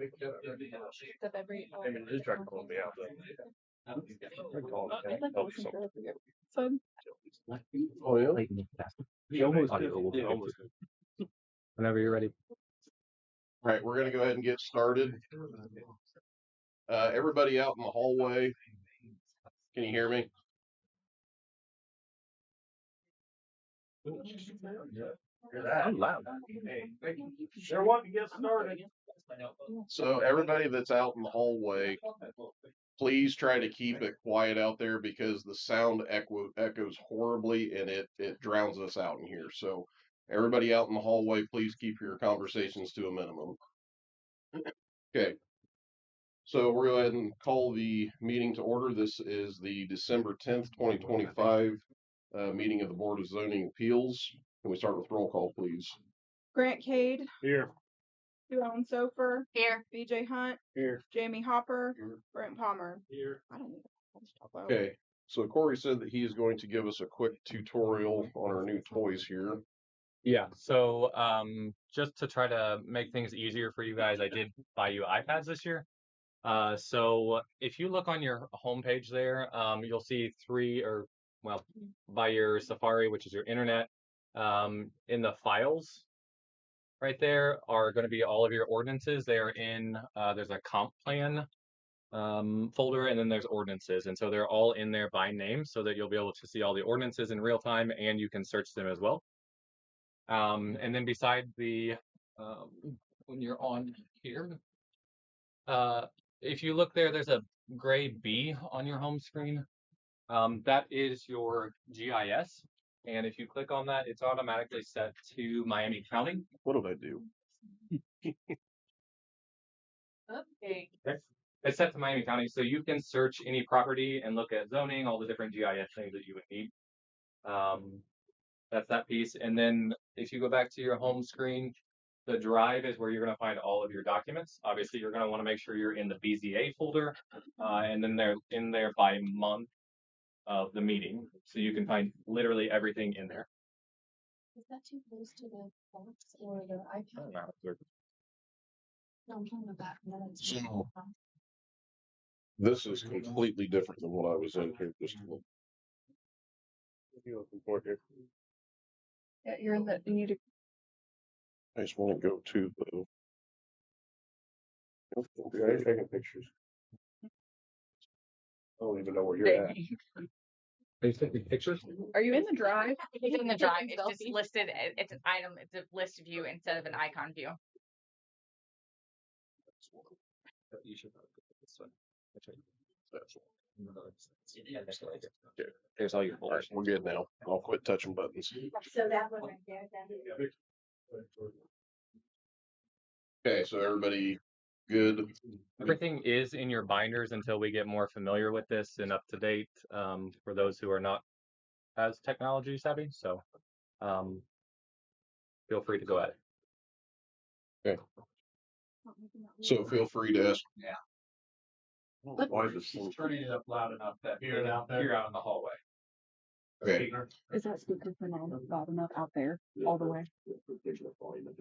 Except every. I mean, he's trying to call me out, but I'd like to listen to it. Fun. oh yeah, Whenever you're ready. all right, we're gonna go ahead and get started. Everybody out in the hallway, can you hear me? I'm loud. They're wanting to get started. So everybody that's out in the hallway, please try to keep it quiet out there because the sound echoes horribly and it drowns us out in here. So everybody out in the hallway, please keep your conversations to a minimum. Okay. So we're going to go ahead and call the meeting to order. This is the December 10th, 2025 meeting of the Board of Zoning Appeals. Can we start with roll call, please? Grant Cade. Here. Sue Ellen Sofer. Here. BJ Hunt. Here. Jamie Hopper. Here. Brent Palmer. Here. I don't need to talk about. Okay. So Corey said that he is going to give us a quick tutorial on our new toys here. Yeah, so just to try to make things easier for you guys, I did buy you iPads this year. So if you look on your homepage there, you'll see by your Safari, which is your internet, in the files right there are going to be all of your ordinances. They are in, there's a comp plan folder, and then there's ordinances. And so they're all in there by name so that you'll be able to see all the ordinances in real time and you can search them as well. And then beside the, when you're on here, if you look there, there's a gray B on your home screen. That is your GIS. And if you click on that, it's automatically set to Miami County. What did I do? Okay. It's set to Miami County, so you can search any property and look at zoning, all the different GIS things that you would need. That's that piece. And then if you go back to your home screen, the drive is where you're going to find all of your documents. Obviously, you're going to want to make sure you're in the BZA folder, and then they're in there by month of the meeting. So you can find literally everything in there. Is that too close to the box or the iPad? No, I'm talking about that. So this is completely different than what I was in here just a little. What are you looking for here? Yeah, you're in the. You need to. I just want to go to the. Okay, taking pictures. I don't even know where you're at. Are you taking pictures? Are you in the drive? It's in the drive. It's just listed. It's an item. It's a list view instead of an icon view. You should go this one. Okay. There's all your folders. We're good now. I'll quit touching buttons. So that one right there, then. Okay, so everybody good? Everything is in your binders until we get more familiar with this and up to date, for those who are not as technology savvy. So feel free to go at it. Okay. So feel free to ask. Yeah. Why is this She's turning it up loud enough that you're out in the hallway. Okay. Is that speaker for now loud enough out there all the way?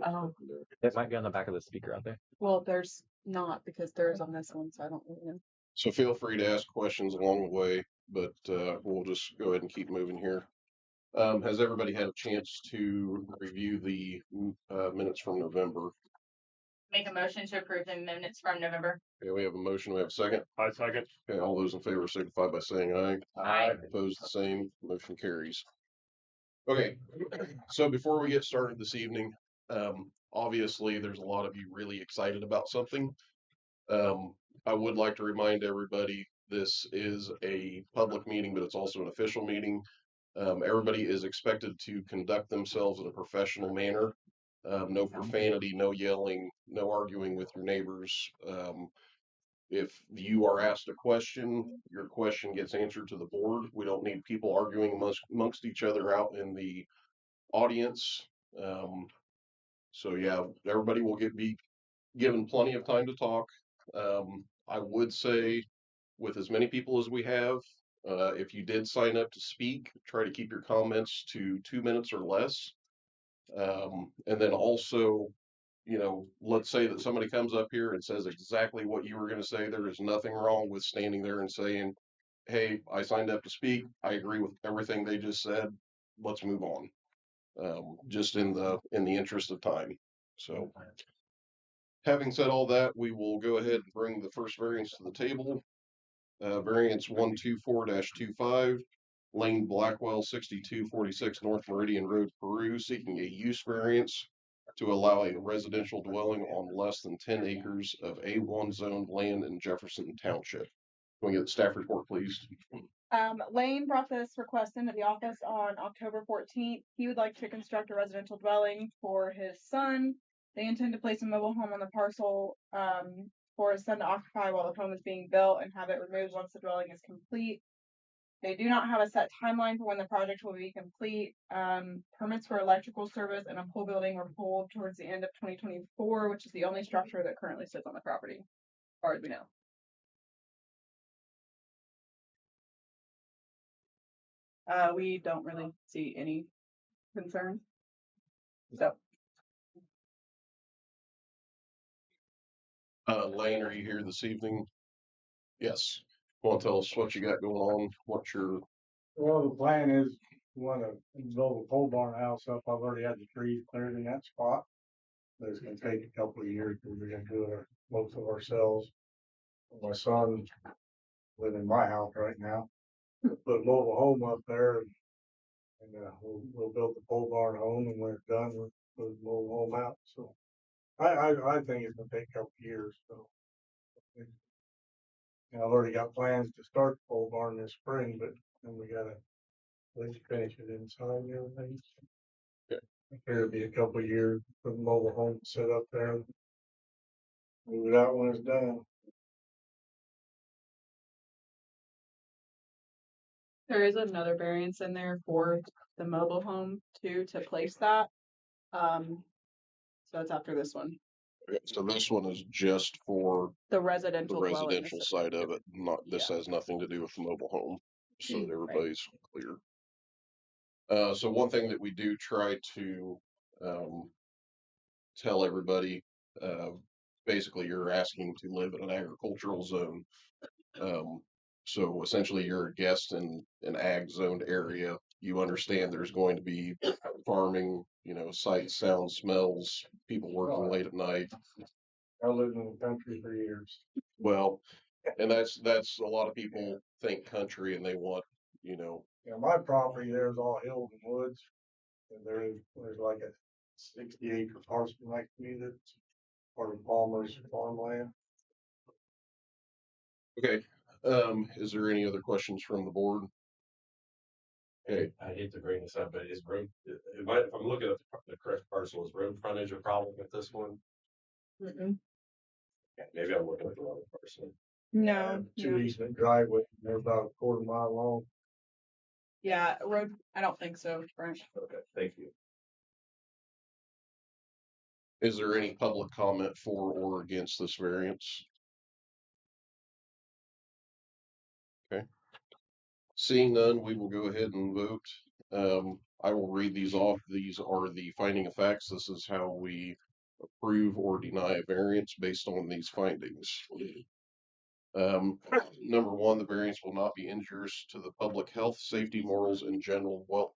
Oh, It might be on the back of the speaker out there. well, there's not because there's on this one, so I don't really know. So feel free to ask questions along the way, but we'll just go ahead and keep moving here. Has everybody had a chance to review the minutes from November? Make a motion to approve the minutes from November. Okay, we have a motion. We have a second. I second. Okay, all those in favor signify by saying aye. Aye. Opposed, the same. Motion carries. Okay, so before we get started this evening, obviously there's a lot of you really excited about something. I would like to remind everybody this is a public meeting, but it's also an official meeting. Everybody is expected to conduct themselves in a professional manner. No profanity, no yelling, no arguing with your neighbors. If you are asked a question, your question gets answered to the board. We don't need people arguing amongst each other out in the audience. So yeah, everybody will be given plenty of time to talk. I would say with as many people as we have, if you did sign up to speak, try to keep your comments to 2 minutes or less. And then also, you know, let's say that somebody comes up here and says exactly what you were going to say. There is nothing wrong with standing there and saying, hey, I signed up to speak. I agree with everything they just said. Let's move on. Just in the interest of time. So, having said all that, we will go ahead and bring the first variance to the table. Variance 124-25, Lane Blackwell, 6246 North Meridian Road, Peru, seeking a use variance to allow a residential dwelling on less than 10 acres of A1 zoned land in Jefferson Township. Can we get the staff report, please? Lane brought this request into the office on October 14th. He would like to construct a residential dwelling for his son. They intend to place a mobile home on the parcel for his son to occupy while the home is being built and have it removed once the dwelling is complete. They do not have a set timeline for when the project will be complete. Permits for electrical service and a pole building were pulled towards the end of 2024, which is the only structure that currently sits on the property, as far as we know. We don't really see any concern. So, Lane, are you here this evening? Yes. Want to tell us what you got going on? What's your Well, the plan is we want to build a pole barn house up. I've already had the trees cleared in that spot. But it's going to take a couple of years because we're going to do it most of ourselves. My son lives in my house right now. Put a mobile home up there, and we'll build the pole barn home, and when it's done, we'll put the mobile home out. So I think it's going to take a couple of years. So and I've already got plans to start the pole barn this spring, but then we got to finish it inside and everything. Okay. It'll be a couple of years for the mobile home set up there. Move it out when it's done. there is another variance in there for the mobile home too, to place that. So it's after this one. So this one is just for The the residential dwelling. residential side of it. Not this has nothing to do with the mobile home, so that everybody's clear. So one thing that we do try to tell everybody, basically you're asking to live in an agricultural zone. So essentially you're a guest in an ag zoned area. You understand there's going to be farming, you know, sights, sounds, smells, people working late at night. I lived in the country for years. Well, and that's a lot of people think country and they want, you know. Yeah, my property there's all hills and woods, and there's like a 60-acre parcel next to me that's part of Palmer's farmland. Okay. Is there any other questions from the board? Okay. I hate to bring this up, but is road, if I'm looking at the correct parcel, is road frontage a problem with this one? Mm-mm. Yeah, maybe I'm looking at the wrong parcel. No. Two easement driveway, they're about a quarter mile long. Yeah, road. I don't think so, Frank. Okay, thank you. Is there any public comment for or against this variance? Okay. Seeing none, we will go ahead and vote. I will read these off. These are the finding of facts. This is how we approve or deny a variance based on these findings. Number one, the variance will not be injurious to the public health, safety, morals, and general well.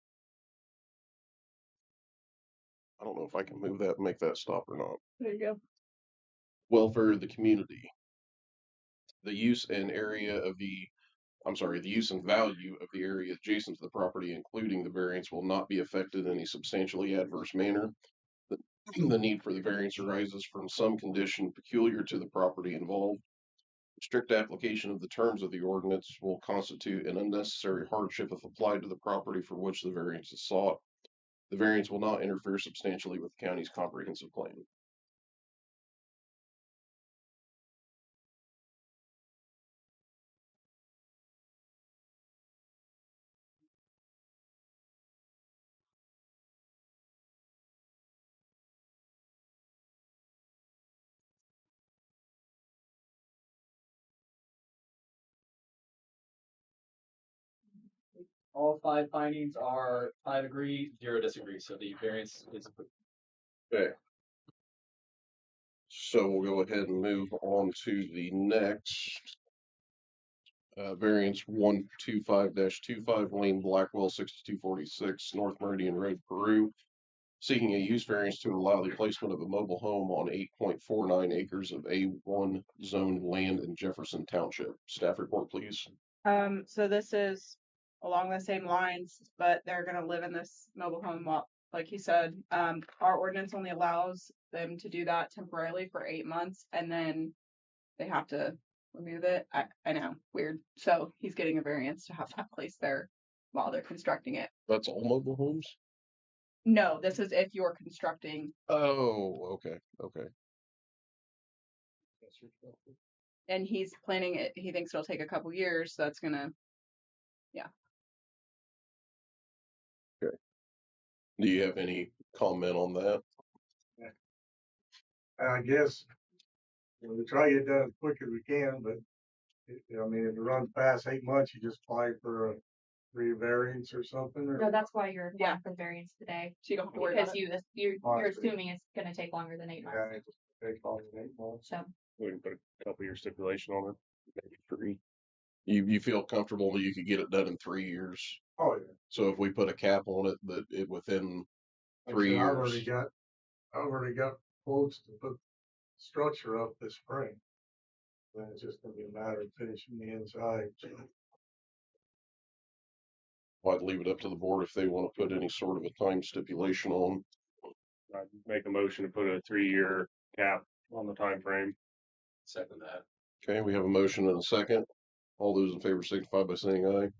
I don't know if I can move that and make that stop or not. There you go. Welfare of the community. The use and area of the use and value of the area adjacent to the property, including the variance, will not be affected in any substantially adverse manner. The need for the variance arises from some condition peculiar to the property involved. Strict application of the terms of the ordinance will constitute an unnecessary hardship if applied to the property for which the variance is sought. The variance will not interfere substantially with the county's comprehensive plan. All 5 findings are 5 agree, 0 disagree. So the variance is approved. Okay. So we'll go ahead and move on to the next variance 125-25 Lane Blackwell 6246 North Meridian Road, Peru, seeking a use variance to allow the placement of a mobile home on 8.49 acres of A1 zoned land in Jefferson Township. Staff report, please. So this is along the same lines, but they're gonna live in this mobile home, like he said. Our ordinance only allows them to do that temporarily for 8 months, and then they have to remove it. I know, weird. So he's getting a variance to have that place there while they're constructing it. That's all mobile homes? No, this is if you're constructing, Oh, okay, okay. and he's planning it. He thinks it'll take a couple years. So that's gonna, Do you have any comment on that? I guess, we try to get it done as quick as we can, but, I mean, if it runs past 8 months, you just apply for a re-variance or something, or? No, that's why you're Yeah. applying for the variance today, so you don't have to worry because about it. you're Honestly. assuming it's gonna take longer than 8 Yeah, months, it just takes longer than 8 months. so. We can put a couple year stipulation on it, maybe 3. You feel comfortable that you could get it done in 3 years? Oh, yeah. So if we put a cap on it, that it within Like I 3 said, years. I've already got quotes to put structure up this spring. Then it's just gonna be a matter of finishing the inside. I'd leave it up to the board if they want to put any sort of a time stipulation on. I'd make a motion to put a 3-year cap on the time frame. Second that. Okay, we have a motion and a second. All those in favor signify by saying aye.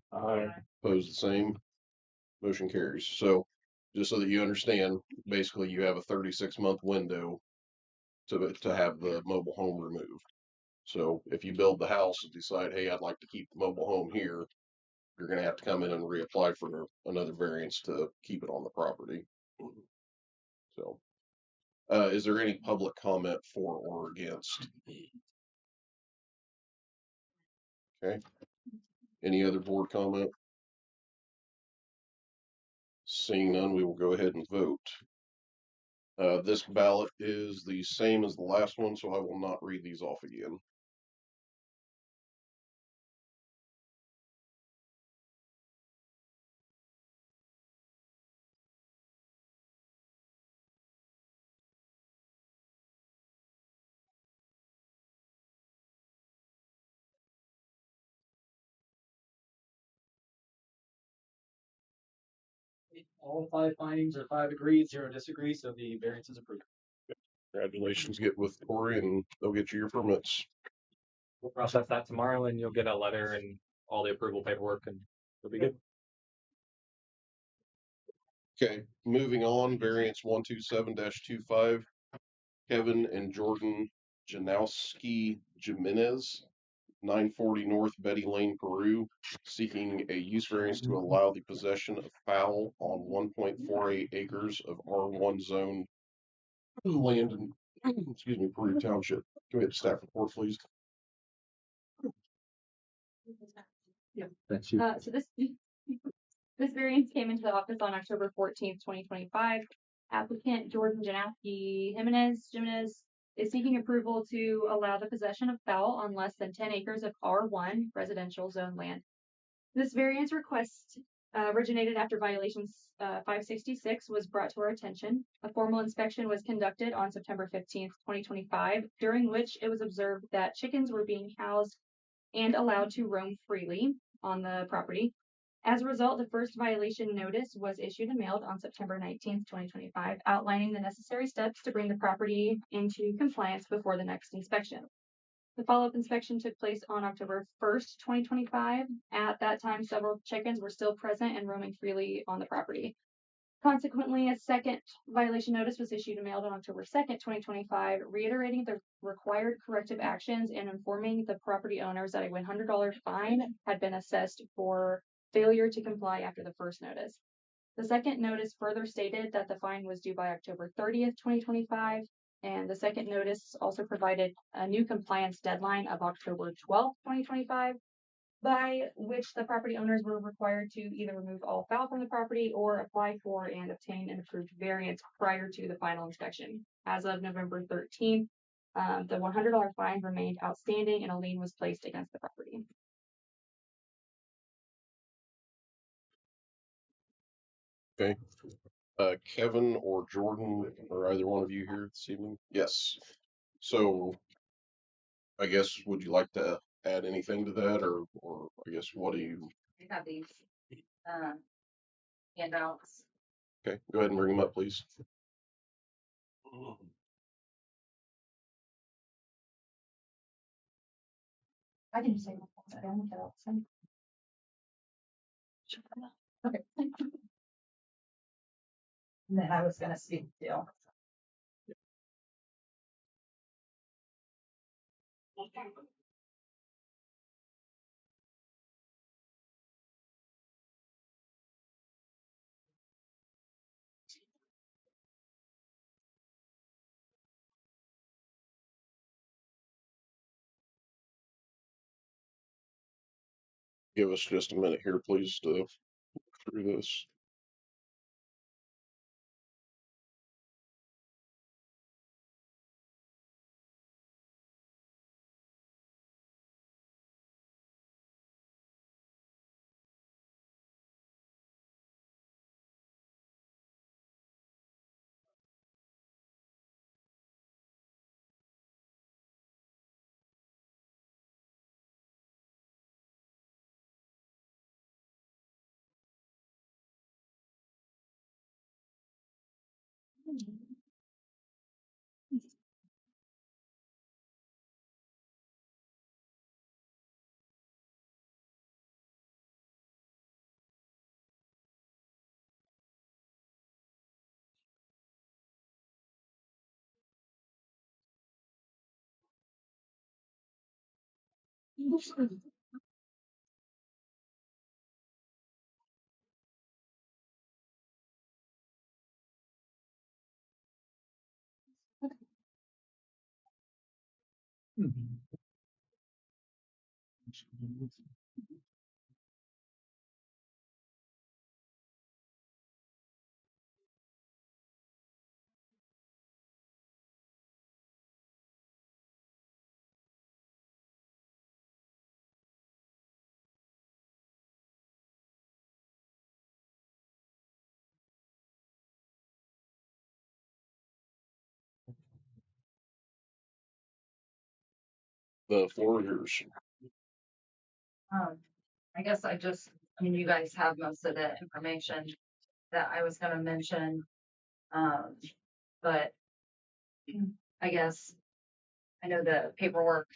Opposed, the same. Motion carries. So just so that you understand, basically you have a 36-month window to have the mobile home removed. So if you build the house and decide, hey, I'd like to keep the mobile home here, you're going to have to come in and reapply for another variance to keep it on the property. So, is there any public comment for or against? Okay. Any other board comment? Seeing none, we will go ahead and vote. This ballot is the same as the last one, so I will not read these off again. All 5 findings are 5 agreed, 0 disagree, so the variance is approved. Congratulations, get with Corey and they'll get you your permits. We'll process that tomorrow, and you'll get a letter and all the approval paperwork, and it'll be good. Okay, moving on, variance 127-25, Kevin and Jordan Janowski Jimenez, 940 North Betty Lane, Peru, seeking a use variance to allow the possession of fowl on 1.48 acres of R1 zone land in, excuse me, Peru Township. Can we have the staff report, please? That's So this variance came into the office on October 14th, 2025. Applicant Jordan Janowski Jimenez is seeking approval to allow the possession of fowl on less than 10 acres of R1 residential zone land. This variance request originated after violations 566 was brought to our attention. A formal inspection was conducted on September 15th, 2025, during which it was observed that chickens were being housed and allowed to roam freely on the property. As a result, the first violation notice was issued and mailed on September 19th, 2025, outlining the necessary steps to bring the property into compliance before the next inspection. The follow-up inspection took place on October 1st, 2025. At that time, several chickens were still present and roaming freely on the property. Consequently, a second violation notice was issued and mailed on October 2nd, 2025, reiterating the required corrective actions and informing the property owners that a $100 fine had been assessed for failure to comply after the first notice. The second notice further stated that the fine was due by October 30th, 2025, and the second notice also provided a new compliance deadline of October 12th, 2025, by which the property owners were required to either remove all fowl from the property or apply for and obtain an approved variance prior to the final inspection. As of November 13th, The $100 fine remained outstanding and a lien was placed against the property. Okay. Kevin or Jordan, or either one of you here this evening? Yes. So I guess, would you like to add anything to that, or I guess, what do you? We have these handouts. Okay, go ahead and bring them up, please. I can just say I don't look it up. Okay. And then I was gonna speak too. Give us just a minute here, please, to look through this. The floor is yours. I guess I mean, you guys have most of the information that I was gonna mention. But I guess I know the paperwork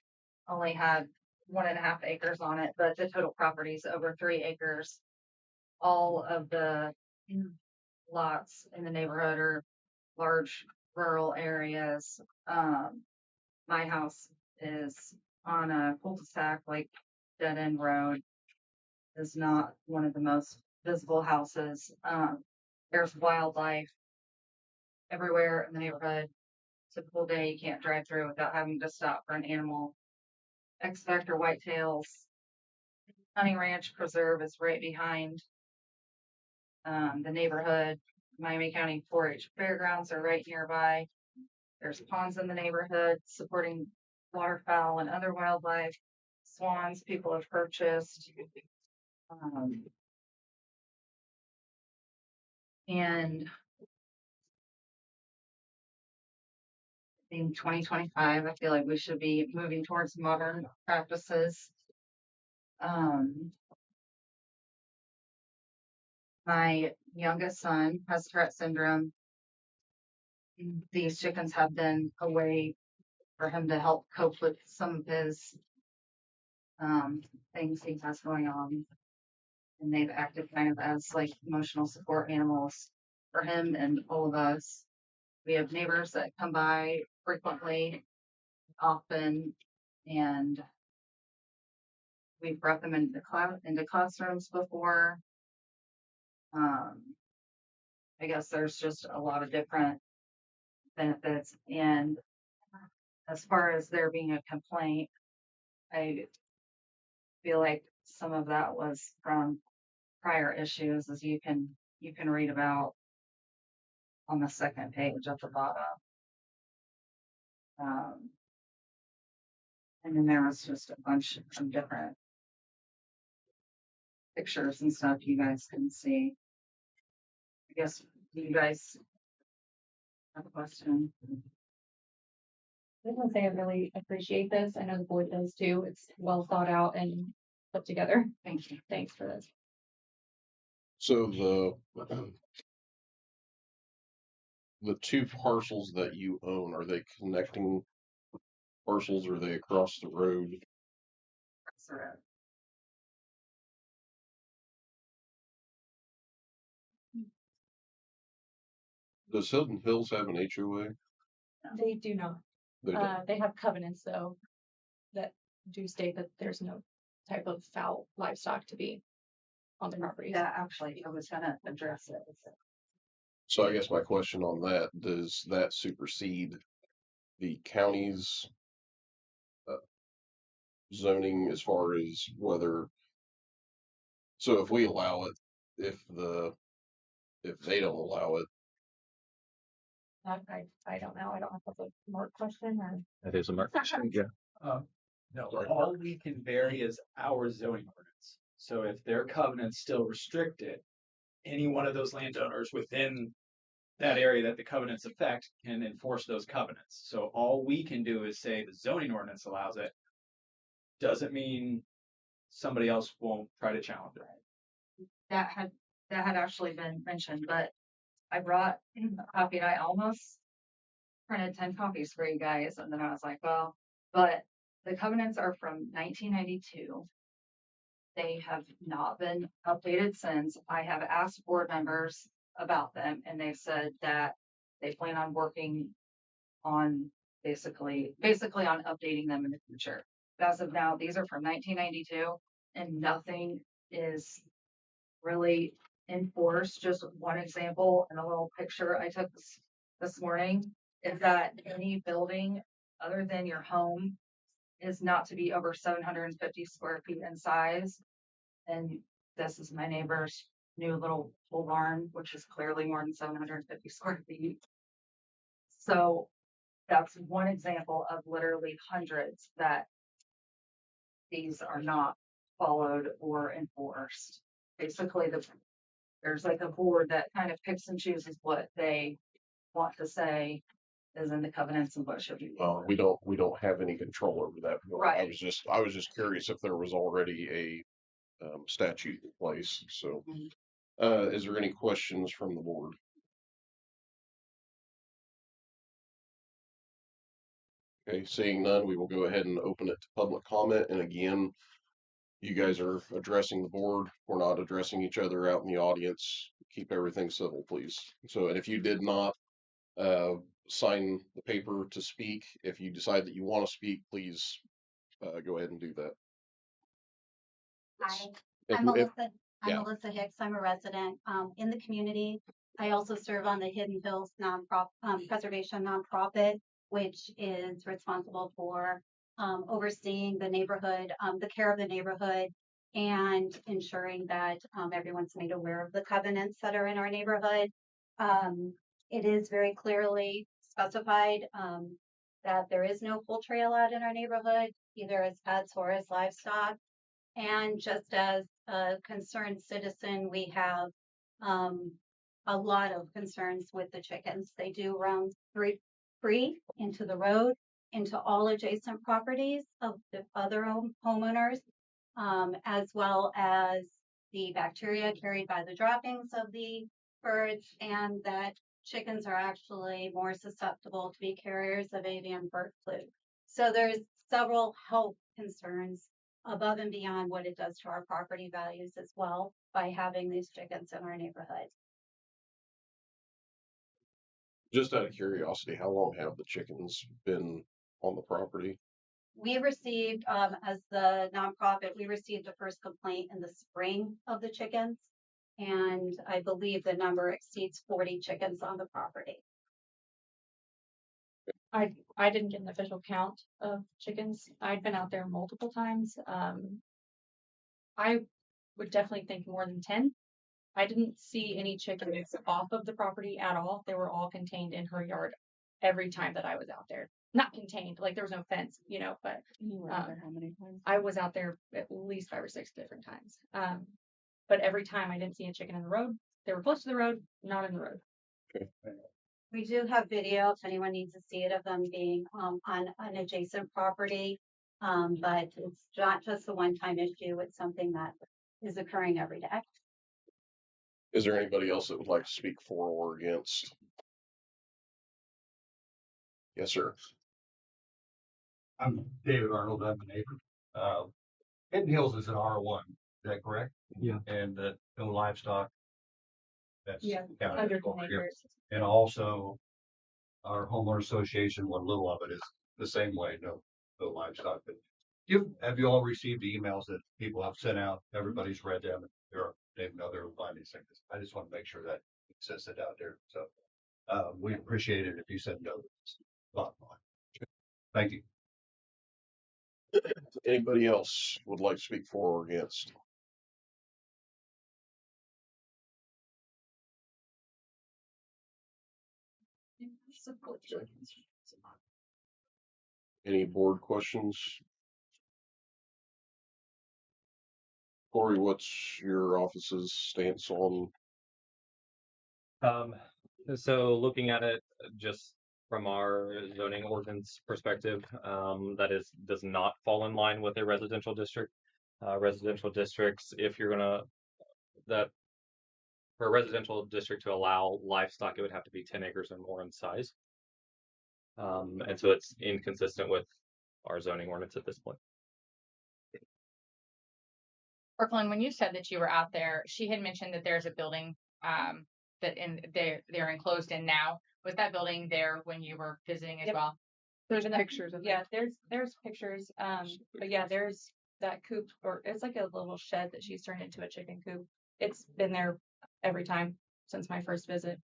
only had 1.5 acres on it, but the total property is over 3 acres. All of the lots in the neighborhood are large rural areas. My house is on a cul-de-sac, like dead end road. Is not one of the most visible houses. There's wildlife everywhere in the neighborhood. Typical day, you can't drive through without having to stop for an animal. X-Factor whitetails. Hunting Ranch Preserve is right behind the neighborhood. Miami County 4-H fairgrounds are right nearby. There's ponds in the neighborhood supporting waterfowl and other wildlife. Swans people have purchased. And in 2025, I feel like we should be moving towards modern practices. My youngest son has Tourette syndrome. These chickens have been a way for him to help cope with some of his things he has going on. And they've acted kind of as like emotional support animals for him and all of us. We have neighbors that come by frequently, often, and we've brought them into classrooms before. I guess there's just a lot of different benefits. And as far as there being a complaint, I feel like some of that was from prior issues, as you can read about on the second page at the bottom. And then there was just a bunch of different pictures and stuff you guys can see. I guess, do you guys have a question? I was gonna say I really appreciate this. I know the board does too. It's well thought out and put together. Thank you. Thanks for this. So the two parcels that you own, are they connecting parcels or are they across the road? Sort of. Does Hilton Hills have an HOA? They do not. They don't. They have covenants though that do state that there's no type of foul livestock to be on the property. Yeah, actually, I was gonna address it. So I guess my question on that, does that supersede the county's zoning as far as whether, so if we allow it, if they don't allow it, I don't know. I don't have a more question or. That is a mark. Yeah. No, Sorry. all we can vary is our zoning ordinance. So if their covenants still restrict it, any one of those landowners within that area that the covenants affect can enforce those covenants. So all we can do is say the zoning ordinance allows it. Doesn't mean somebody else won't try to challenge it. That had actually been mentioned, but I brought a copy and I almost printed 10 copies for you guys. And then I was like, well, but the covenants are from 1992. They have not been updated since. I have asked board members about them and they've said that they plan on working on basically on updating them in the future. But as of now, these are from 1992 and nothing is really enforced. Just one example and a little picture I took this morning is that any building other than your home is not to be over 750 square feet in size. And this is my neighbor's new little pole barn, which is clearly more than 750 square feet. So that's one example of literally hundreds that these are not followed or enforced. Basically, there's like a board that kind of picks and chooses what they want to say is in the covenants and what should be. we don't have any control over that. Right. I was just curious if there was already a statute in place. So, is there any questions from the board? Okay, seeing none, we will go ahead and open it to public comment. And again, you guys are addressing the board. We're not addressing each other out in the audience. Keep everything civil, please. So, and if you did not sign the paper to speak, if you decide that you want to speak, please go ahead and do that. Hi, If- I'm Melissa. I'm yeah. Melissa Hicks. I'm a resident in the community. I also serve on the Hidden Hills Preservation nonprofit, which is responsible for overseeing the neighborhood, the care of the neighborhood, and ensuring that everyone's made aware of the covenants that are in our neighborhood. It is very clearly specified that there is no poultry allowed in our neighborhood, either as pets or as livestock. And just as a concerned citizen, we have a lot of concerns with the chickens. They do roam free into the road, into all adjacent properties of the other homeowners, as well as the bacteria carried by the droppings of the birds, and that chickens are actually more susceptible to be carriers of avian bird flu. So there's several health concerns above and beyond what it does to our property values as well by having these chickens in our neighborhood. Just out of curiosity, how long have the chickens been on the property? We received, as the nonprofit, we received the first complaint in the spring of the chickens. And I believe the number exceeds 40 chickens on the property. I didn't get an official count of chickens. I'd been out there multiple times. I would definitely think more than 10. I didn't see any chickens off of the property at all. They were all contained in her yard every time that I was out there. not contained, like there was no fence, but You were out there how many times? I was out there at least 5 or 6 different times. But every time I didn't see a chicken in the road. They were close to the road, not in the road. We do have video if anyone needs to see it of them being on an adjacent property. But it's not just a one-time issue. It's something that is occurring every day. Is there anybody else that would like to speak for or against? Yes, sir. I'm David Arnold, I'm a neighbor. Hidden Hills is an R1, is that correct? Yeah. And no livestock. That's Yeah, counted under 10 over here. acres. And also, our homeowner association, what little of it is the same way, no livestock. But have you all received the emails that people have sent out? Everybody's read them. They know they're finding things. I just want to make sure that existed out there. So we appreciate it if you said no. Bottom line. Thank you. Anybody else would like to speak for or against? Any board questions? Corey, what's your office's stance on? So looking at it just from our zoning ordinance perspective, does not fall in line with a residential district. Residential districts, if you're gonna for a residential district to allow livestock, it would have to be 10 acres or more in size. And so it's inconsistent with our zoning ordinance at this point. Brooklyn, when you said that you were out there, she had mentioned that there's a building they're enclosed in now. Was that building there when you were visiting as Yep. well? There's pictures of Yeah, there's pictures. But yeah, there's that coop, or it's like a little shed that she's turned into a chicken coop. It's been there every time since my first visit.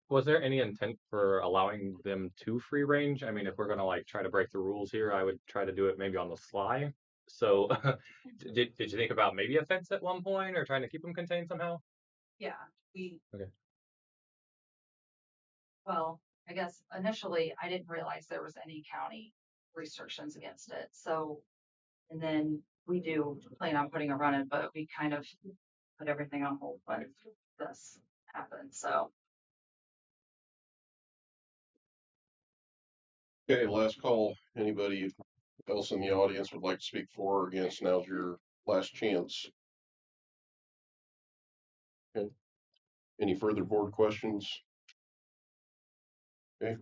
Was there any intent for allowing them to free range? I mean, if we're gonna like try to break the rules here, I would try to do it maybe on the sly. So did you think about maybe a fence at one point or trying to keep them contained somehow? Yeah, we. Okay. Well, I guess initially I didn't realize there was any county restrictions against it. So, and then we do plan on putting a run in, but we kind of put everything on hold when this happened. So. Okay, last call. Anybody else in the audience would like to speak for or against? Now's your last chance. Okay. Any further board questions? Okay.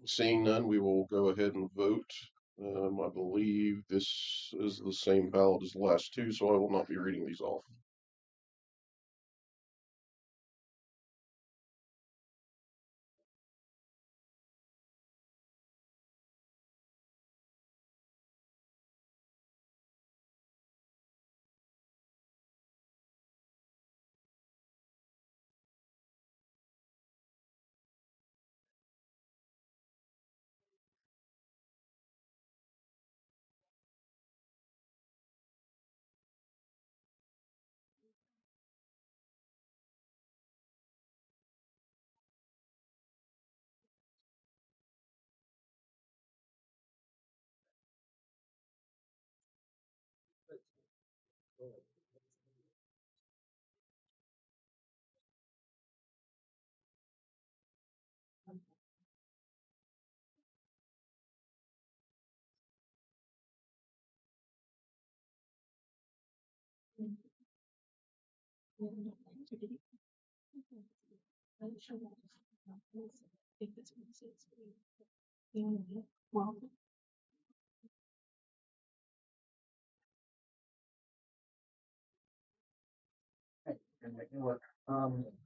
Seeing none, we will go ahead and vote. I believe this is the same ballot as the last two, so I will not be reading these off.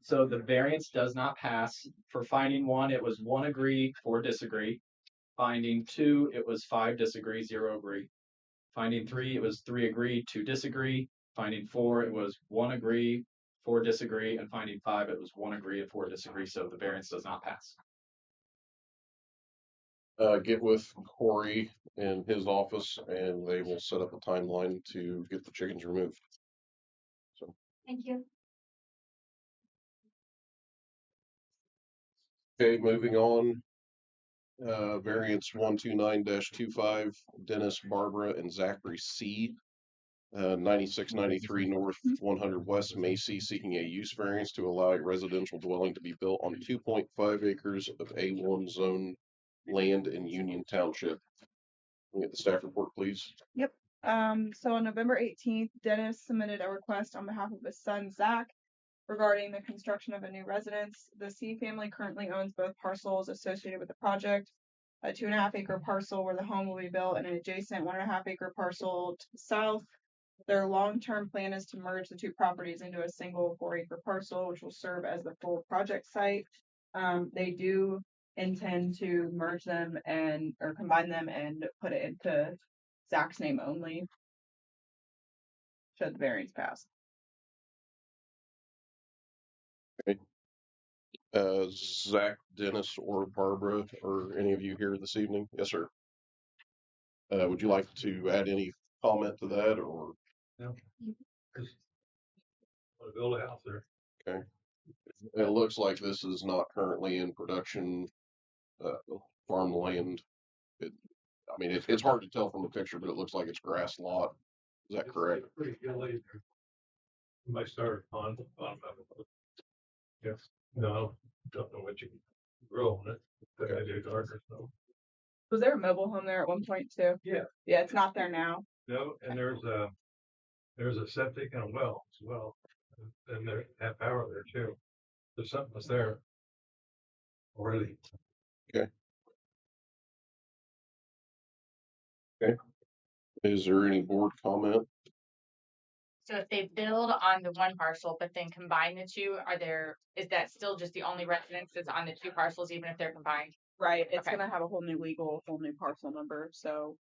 So the variance does not pass. For finding 1, it was 1 agree, 4 disagree. Finding 2, it was 5 disagree, 0 agree. Finding 3, it was 3 agree, 2 disagree. Finding 4, it was 1 agree, 4 disagree, and finding 5, it was 1 agree and 4 disagree, so the variance does not pass. Get with Corey in his office and they will set up a timeline to get the chickens removed. So, Thank you. okay, moving on. Variance 129-25, Dennis, Barbara, and Zachary C. 9693 North, 100 West Macy, seeking a use variance to allow a residential dwelling to be built on 2.5 acres of A1 zone land in Union Township. Can we get the staff report, please? Yep. So on November 18th, Dennis submitted a request on behalf of his son, Zach, regarding the construction of a new residence. The C family currently owns both parcels associated with the project, a 2.5 acre parcel where the home will be built and an adjacent 1.5 acre parcel to the south. Their long-term plan is to merge the two properties into a single 4 acre parcel, which will serve as the full project site. They do intend to merge them or combine them and put it into Zach's name only, should the variance pass. Okay. Zach, Dennis, or Barbara, or any of you here this evening? Yes, sir. Would you like to add any comment to that, or? No. Just want to build a house there. Okay. It looks like this is not currently in production, farmland. I mean, it's hard to tell from the picture, but it looks like it's grass lot. Is that correct? Pretty hilly there. You might start on bottom of it. Yes. No, don't know what you can grow on it. But I do garden, so. Was there a mobile home there at one point too? Yeah. Yeah, it's not there now. No, and there's a septic and a well as well. And they have power there too. There's something that's there already. Okay. Okay. Is there any board comment? So if they build on the one parcel, but then combine the two, is that still just the only residences on the two parcels, even if they're combined? Right. It's Okay. gonna have a whole new parcel number. So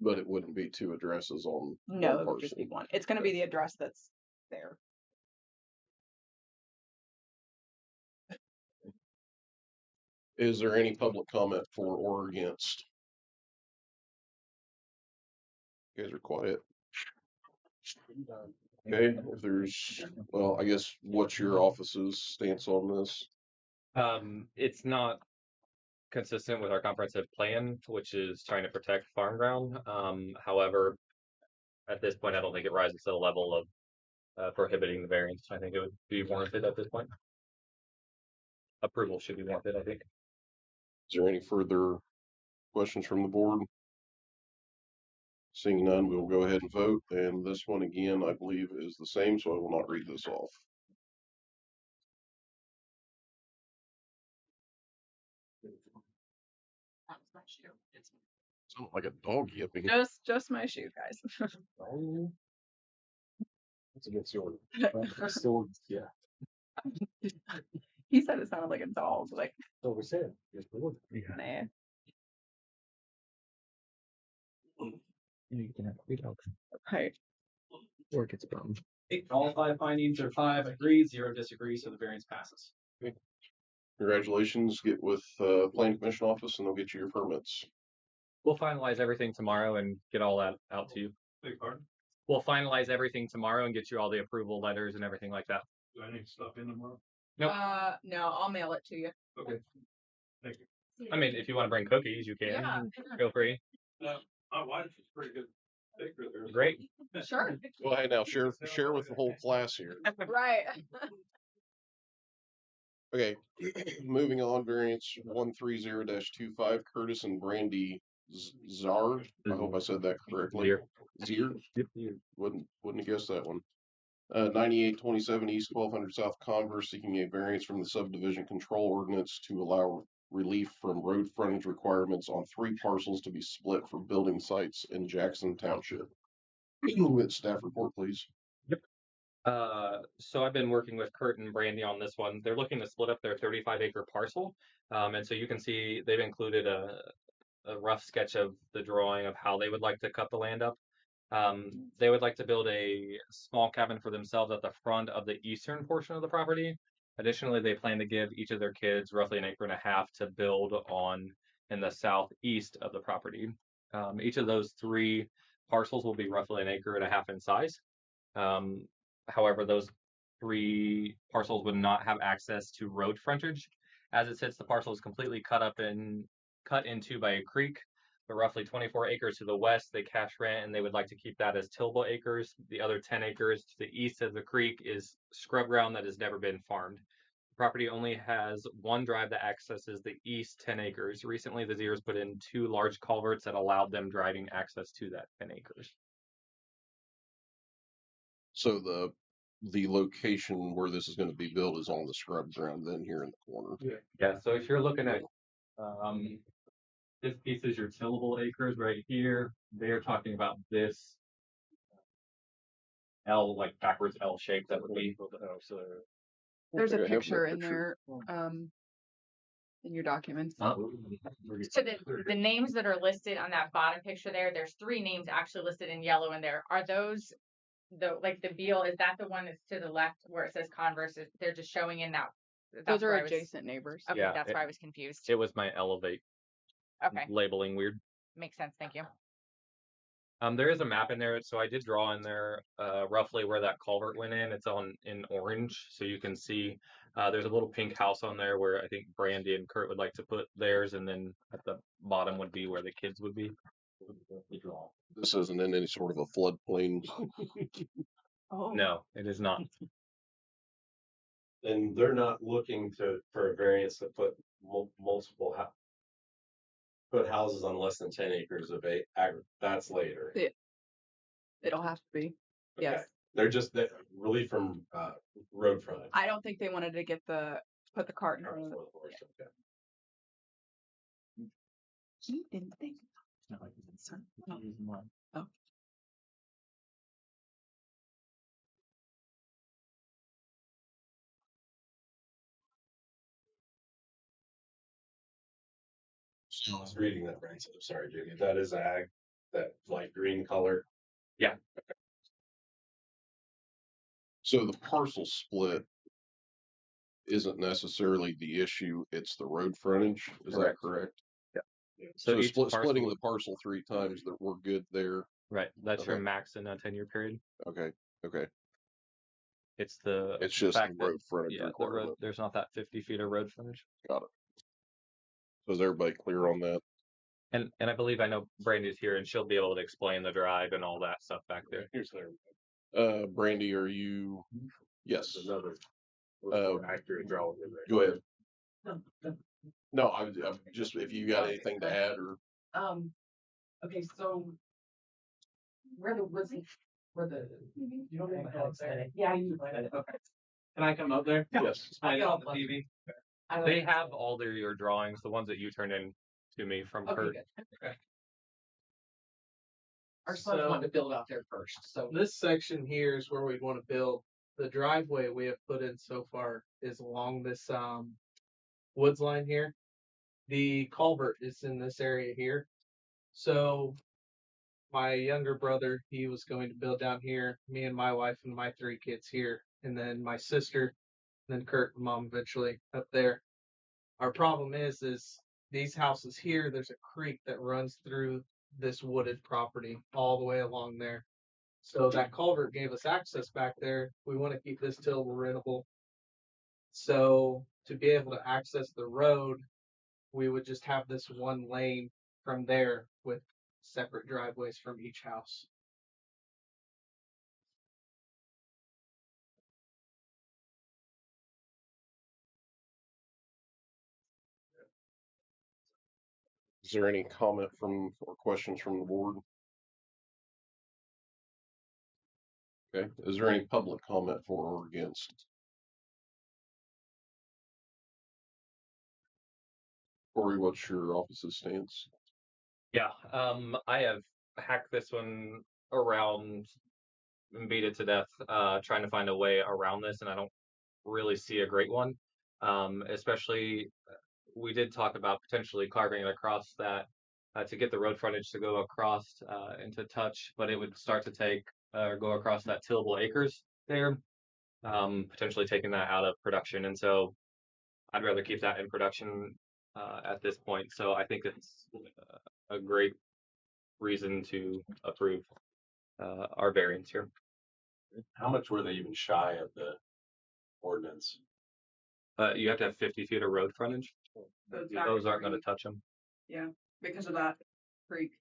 But it wouldn't be two addresses on no, one it would just parcel. be one. It's gonna be the address that's there. Is there any public comment for or against? You guys are quiet. Okay, if there's, well, I guess what's your office's stance on this? It's not consistent with our comprehensive plan, which is trying to protect farm ground. However, at this point, I don't think it rises to the level of prohibiting the variance. I think it would be warranted at this point. Approval should be warranted, I think. Is there any further questions from the board? Seeing none, we will go ahead and vote. And this one again, I believe, is the same, so I will not read this off. Sounds like a dog yipping. Just my shoe, guys. Oh, that's against the order. Yeah. He said it sounded like a dog. Like, So we said, it's the order. nah. You can have 3 dogs. Right. Or it gets bummed. All 5 findings are 5 agree, 0 disagree, so the variance passes. Congratulations. Get with Planning Commission office and they'll get you your permits. We'll finalize everything tomorrow and get all that out to you. Big pardon? We'll finalize everything tomorrow and get you all the approval letters and everything like that. Do I need to stop in tomorrow? Nope. No, I'll mail it to you. Okay. Thank you. I mean, if you want to bring cookies, you can. Yeah. Feel free. My wife is pretty good baker there. Great. Sure. Well, hey, now share with the whole class here. Right. Okay, moving on, variance 130-25, Curtis and Brandy Zar. I hope I said that correctly. Zier. Wouldn't have guessed that one. 9827 East 1200 South Converse, seeking a variance from the subdivision control ordinance to allow relief from road frontage requirements on 3 parcels to be split for building sites in Jackson Township. With staff report, please. So I've been working with Kurt and Brandy on this one. They're looking to split up their 35 acre parcel. And so you can see they've included a rough sketch of the drawing of how they would like to cut the land up. They would like to build a small cabin for themselves at the front of the eastern portion of the property. Additionally, they plan to give each of their kids roughly an acre and a half to build on in the southeast of the property. Each of those 3 parcels will be roughly an acre and a half in size. However, those 3 parcels would not have access to road frontage. As it sits, the parcel is completely cut into by a creek, but roughly 24 acres to the west they cash rent, and they would like to keep that as tillable acres. The other 10 acres to the east of the creek is scrub ground that has never been farmed. The property only has one drive that accesses the east 10 acres. Recently, the Zeers put in 2 large culverts that allowed them driving access to that 10 acres. So the location where this is going to be built is on the scrub ground then here in the corner. Yeah, so if you're looking at this piece is your tillable acres right here. They're talking about this L, like backwards L shape that would be. There's a Okay, I have picture that in there, in your documents. Oh. So the names that are listed on that bottom picture there's 3 names actually listed in yellow in there. Are those the Beal, is that the one that's to the left where it says Converse? They're just showing in that. Those are adjacent neighbors. Okay, Yeah, that's where I was confused. It was my Elevate Okay, labeling weird. makes sense. Thank you. There is a map in there, so I did draw in there roughly where that culvert went in. It's in orange, so you can see there's a little pink house on there where I think Brandy and Kurt would like to put theirs, and then at the bottom would be where the kids would be. This isn't in any sort of a floodplain. Oh. No, it is not. And they're not looking for a variance to put multiple put houses on less than 10 acres of that's later. It'll have to be. Yes. Okay. They're just relief from road frontage. I don't think they wanted to put the cart in front of the horse. Okay. He didn't think. Oh. I was reading that right. So sorry, Jimmy. That is ag, that light green color. Yeah. Okay. So the parcel split isn't necessarily the issue, it's the road frontage. Is that correct? Yeah. So each splitting parcel- the parcel 3 times, that we're good there. Right. That's your Okay. max in a 10-year period. Okay. It's the It's just fact the road frontage yeah, the requirement. road, there's not that 50 feet of road frontage. Got it. So is everybody clear on that? And I believe I know Brandy's here and she'll be able to explain the drive and all that stuff back there. Here's there. Brandy, are you? Yes. Another accurate drawing. Go ahead. No, I'm just, if you got anything to add or. Okay, so where the you don't have to say it. Yeah, you said it. Okay. Can I come up there? Yes. I get on the TV. They have all your drawings, the ones that you turned in to me from Kurt. Good. Okay. Our sons wanted to build out there first, so This section here is where we'd want to build. The driveway we have put in so far is along this woods line here. The culvert is in this area here. So my younger brother, he was going to build down here, me and my wife and my 3 kids here, and then my sister, and then Kurt and Mom eventually up there. Our problem is these houses here, there's a creek that runs through this wooded property all the way along there. So that culvert gave us access back there. We want to keep this tillable rentable. So to be able to access the road, we would just have this one lane from there with separate driveways from each house. Is there any comment or questions from the board? Okay. Is there any public comment for or against? Corey, what's your office's stance? Yeah, I have hacked this one around and beat it to death, trying to find a way around this, and I don't really see a great one. Especially, we did talk about potentially carving it across that to get the road frontage to go across into touch, but it would start to take go across that tillable acres there, potentially taking that out of production. And so I'd rather keep that in production at this point. So I think it's a great reason to approve our variance here. How much were they even shy of the ordinance? You have to have 50 feet of road frontage. Those aren't going to touch them. Yeah, because of that creek.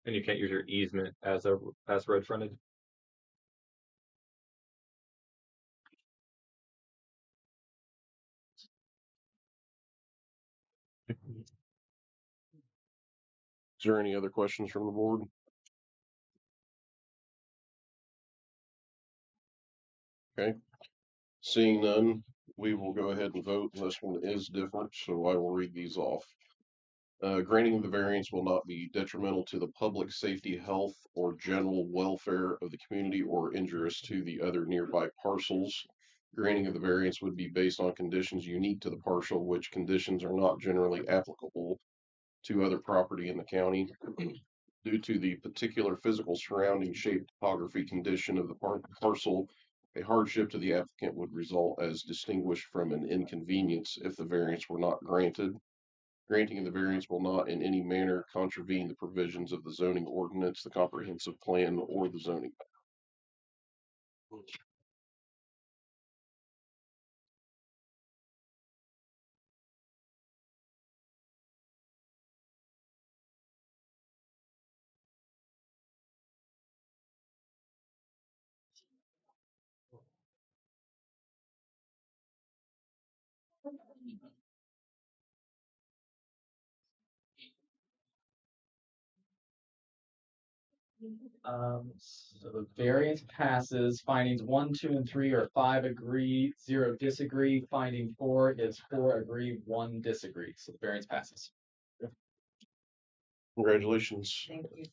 And you can't use your easement as road frontage. Is there any other questions from the board? Okay. Seeing none, we will go ahead and vote. This one is different, so I will read these off. Granting the variance will not be detrimental to the public safety, health, or general welfare of the community or injurious to the other nearby parcels. Granting of the variance would be based on conditions unique to the parcel, which conditions are not generally applicable to other property in the county. Due to the particular physical surrounding shape, topography, condition of the parcel, a hardship to the applicant would result as distinguished from an inconvenience if the variance were not granted. Granting of the variance will not in any manner contravene the provisions of the zoning ordinance, the comprehensive plan, or the zoning map. So the variance passes. Findings 1, 2, and 3 are 5 agree, 0 disagree. Finding 4 is 4 agree, 1 disagree. So the variance passes. Congratulations. Thank you.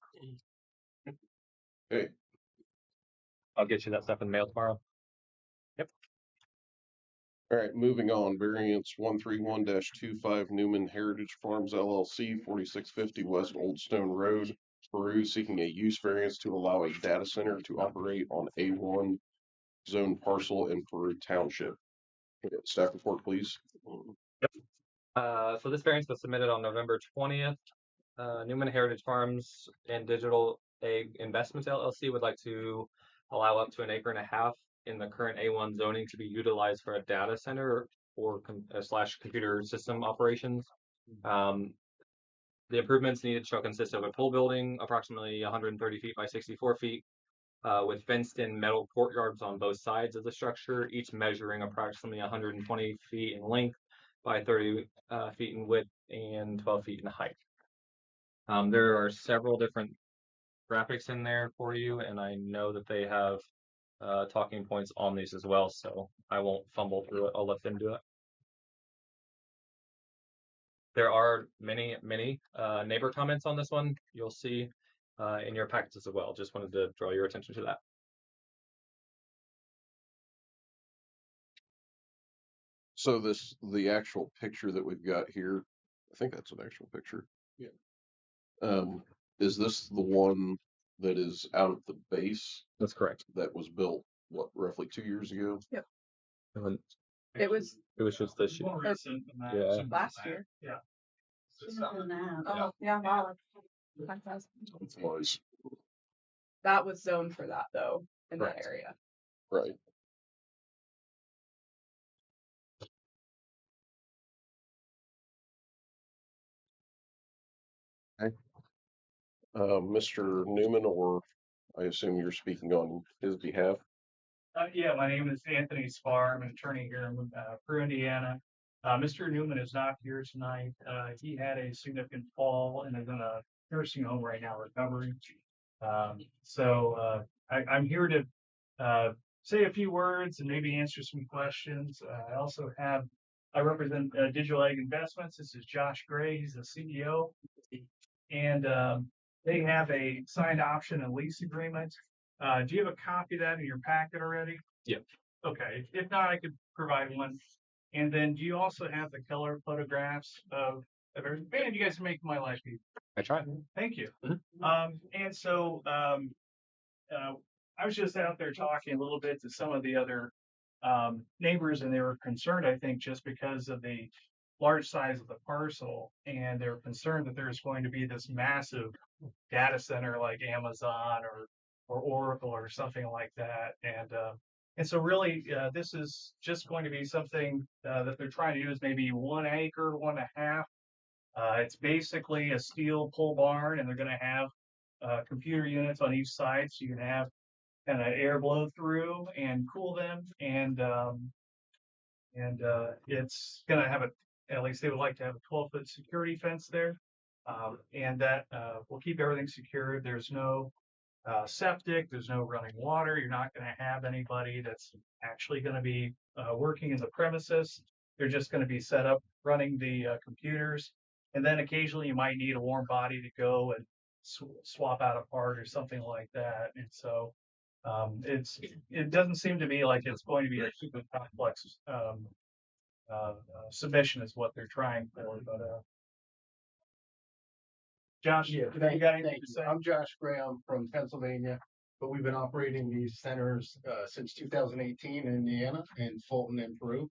Okay. I'll get you that stuff in the mail tomorrow. Yep. All right, moving on. Variance 131-25 Newman Heritage Farms LLC, 4650 West Old Stone Road, Peru, seeking a use variance to allow a data center to operate on A1 zone parcel in Peru Township. Staff report, please. So this variance was submitted on November 20th. Newman Heritage Farms and Digital Egg Investments LLC would like to allow up to 1.5 acres in the current A1 zoning to be utilized for a data center or / computer system operations. The improvements needed shall consist of a pole building approximately 130 feet by 64 feet with fenced-in metal courtyards on both sides of the structure, each measuring approximately 120 feet in length by 30 feet in width and 12 feet in height. There are several different graphics in there for you, and I know that they have talking points on these as well, so I won't fumble through it. I'll let them do it. There are many neighbor comments on this one. You'll see in your packets as well. Just wanted to draw your attention to that. So the actual picture that we've got here, I think that's an actual picture. Yeah. Is this the one that is out of the base? That's correct. That was built, what, roughly 2 years ago? Yep. And It was it was just this year. yeah. Last year. Yeah. Oh, yeah, wow. Fantastic. It was. That was zoned for that though, in Right. that area. Right. Okay. Mr. Newman, or I assume you're speaking on his behalf. Yeah, my name is Anthony Spar. I'm an attorney here in Peru, Indiana. Mr. Newman is not here tonight. He had a significant fall and is in a nursing home right now recovering. I'm here to say a few words and maybe answer some questions. I represent Digital Egg Investments. This is Josh Gray. He's the CEO. And they have a signed option and lease agreement. Do you have a copy of that in your packet already? Yeah. Okay. If not, I could provide one. And then do you also have the color photographs of everything? Man, you guys are making my life easy. I try. Thank you. Mhm. And so I was just out there talking a little bit to some of the other neighbors, and they were concerned, I think, just because of the large size of the parcel, and they're concerned that there's going to be this massive data center like Amazon or Oracle or something like that, and so really this is just going to be something that they're trying to do is maybe 1 acre, 1.5. It's basically a steel pole barn, and they're going to have computer units on each side, so you can have kind of air blow through and cool them, and it's going to have at least they would like to have a 12-foot security fence there, and that will keep everything secured. There's no septic, there's no running water. You're not going to have anybody that's actually going to be working in the premises. They're just going to be set up running the computers, and then occasionally you might need a warm body to go and swap out a part or something like that. And so it doesn't seem to me like it's going to be a super complex submission is what they're trying for. But Josh, Yeah, you thank, got anything thank to you. say? I'm Josh Graham from Pennsylvania, but we've been operating these centers since 2018 in Indiana and Fulton in Peru.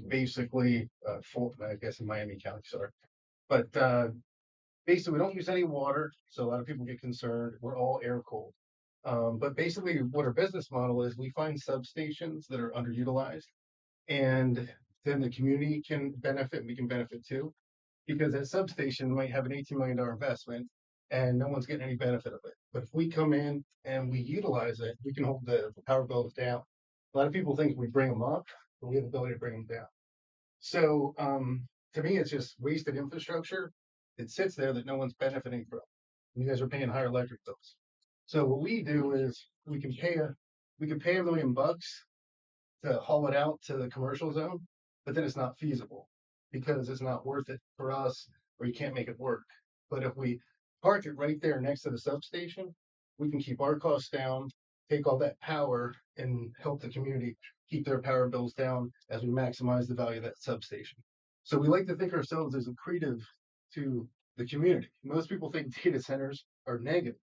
Basically, Fulton, I guess in Miami County, sorry. But basically, we don't use any water, so a lot of people get concerned. We're all air cooled. But basically, what our business model is, we find substations that are underutilized, and then the community can benefit, and we can benefit too. Because that substation might have an $18 million investment and no one's getting any benefit of it. But if we come in and we utilize it, we can hold the power bills down. A lot of people think we bring them up, but we have the ability to bring them down. So to me, it's just wasted infrastructure. It sits there that no one's benefiting from. You guys are paying higher electric bills. So what we do is we can pay $1 million to haul it out to the commercial zone, but then it's not feasible because it's not worth it for us, or you can't make it work. But if we park it right there next to the substation, we can keep our costs down, take all that power, and help the community keep their power bills down as we maximize the value of that substation. So we like to think ourselves as accretive to the community. Most people think data centers are negative,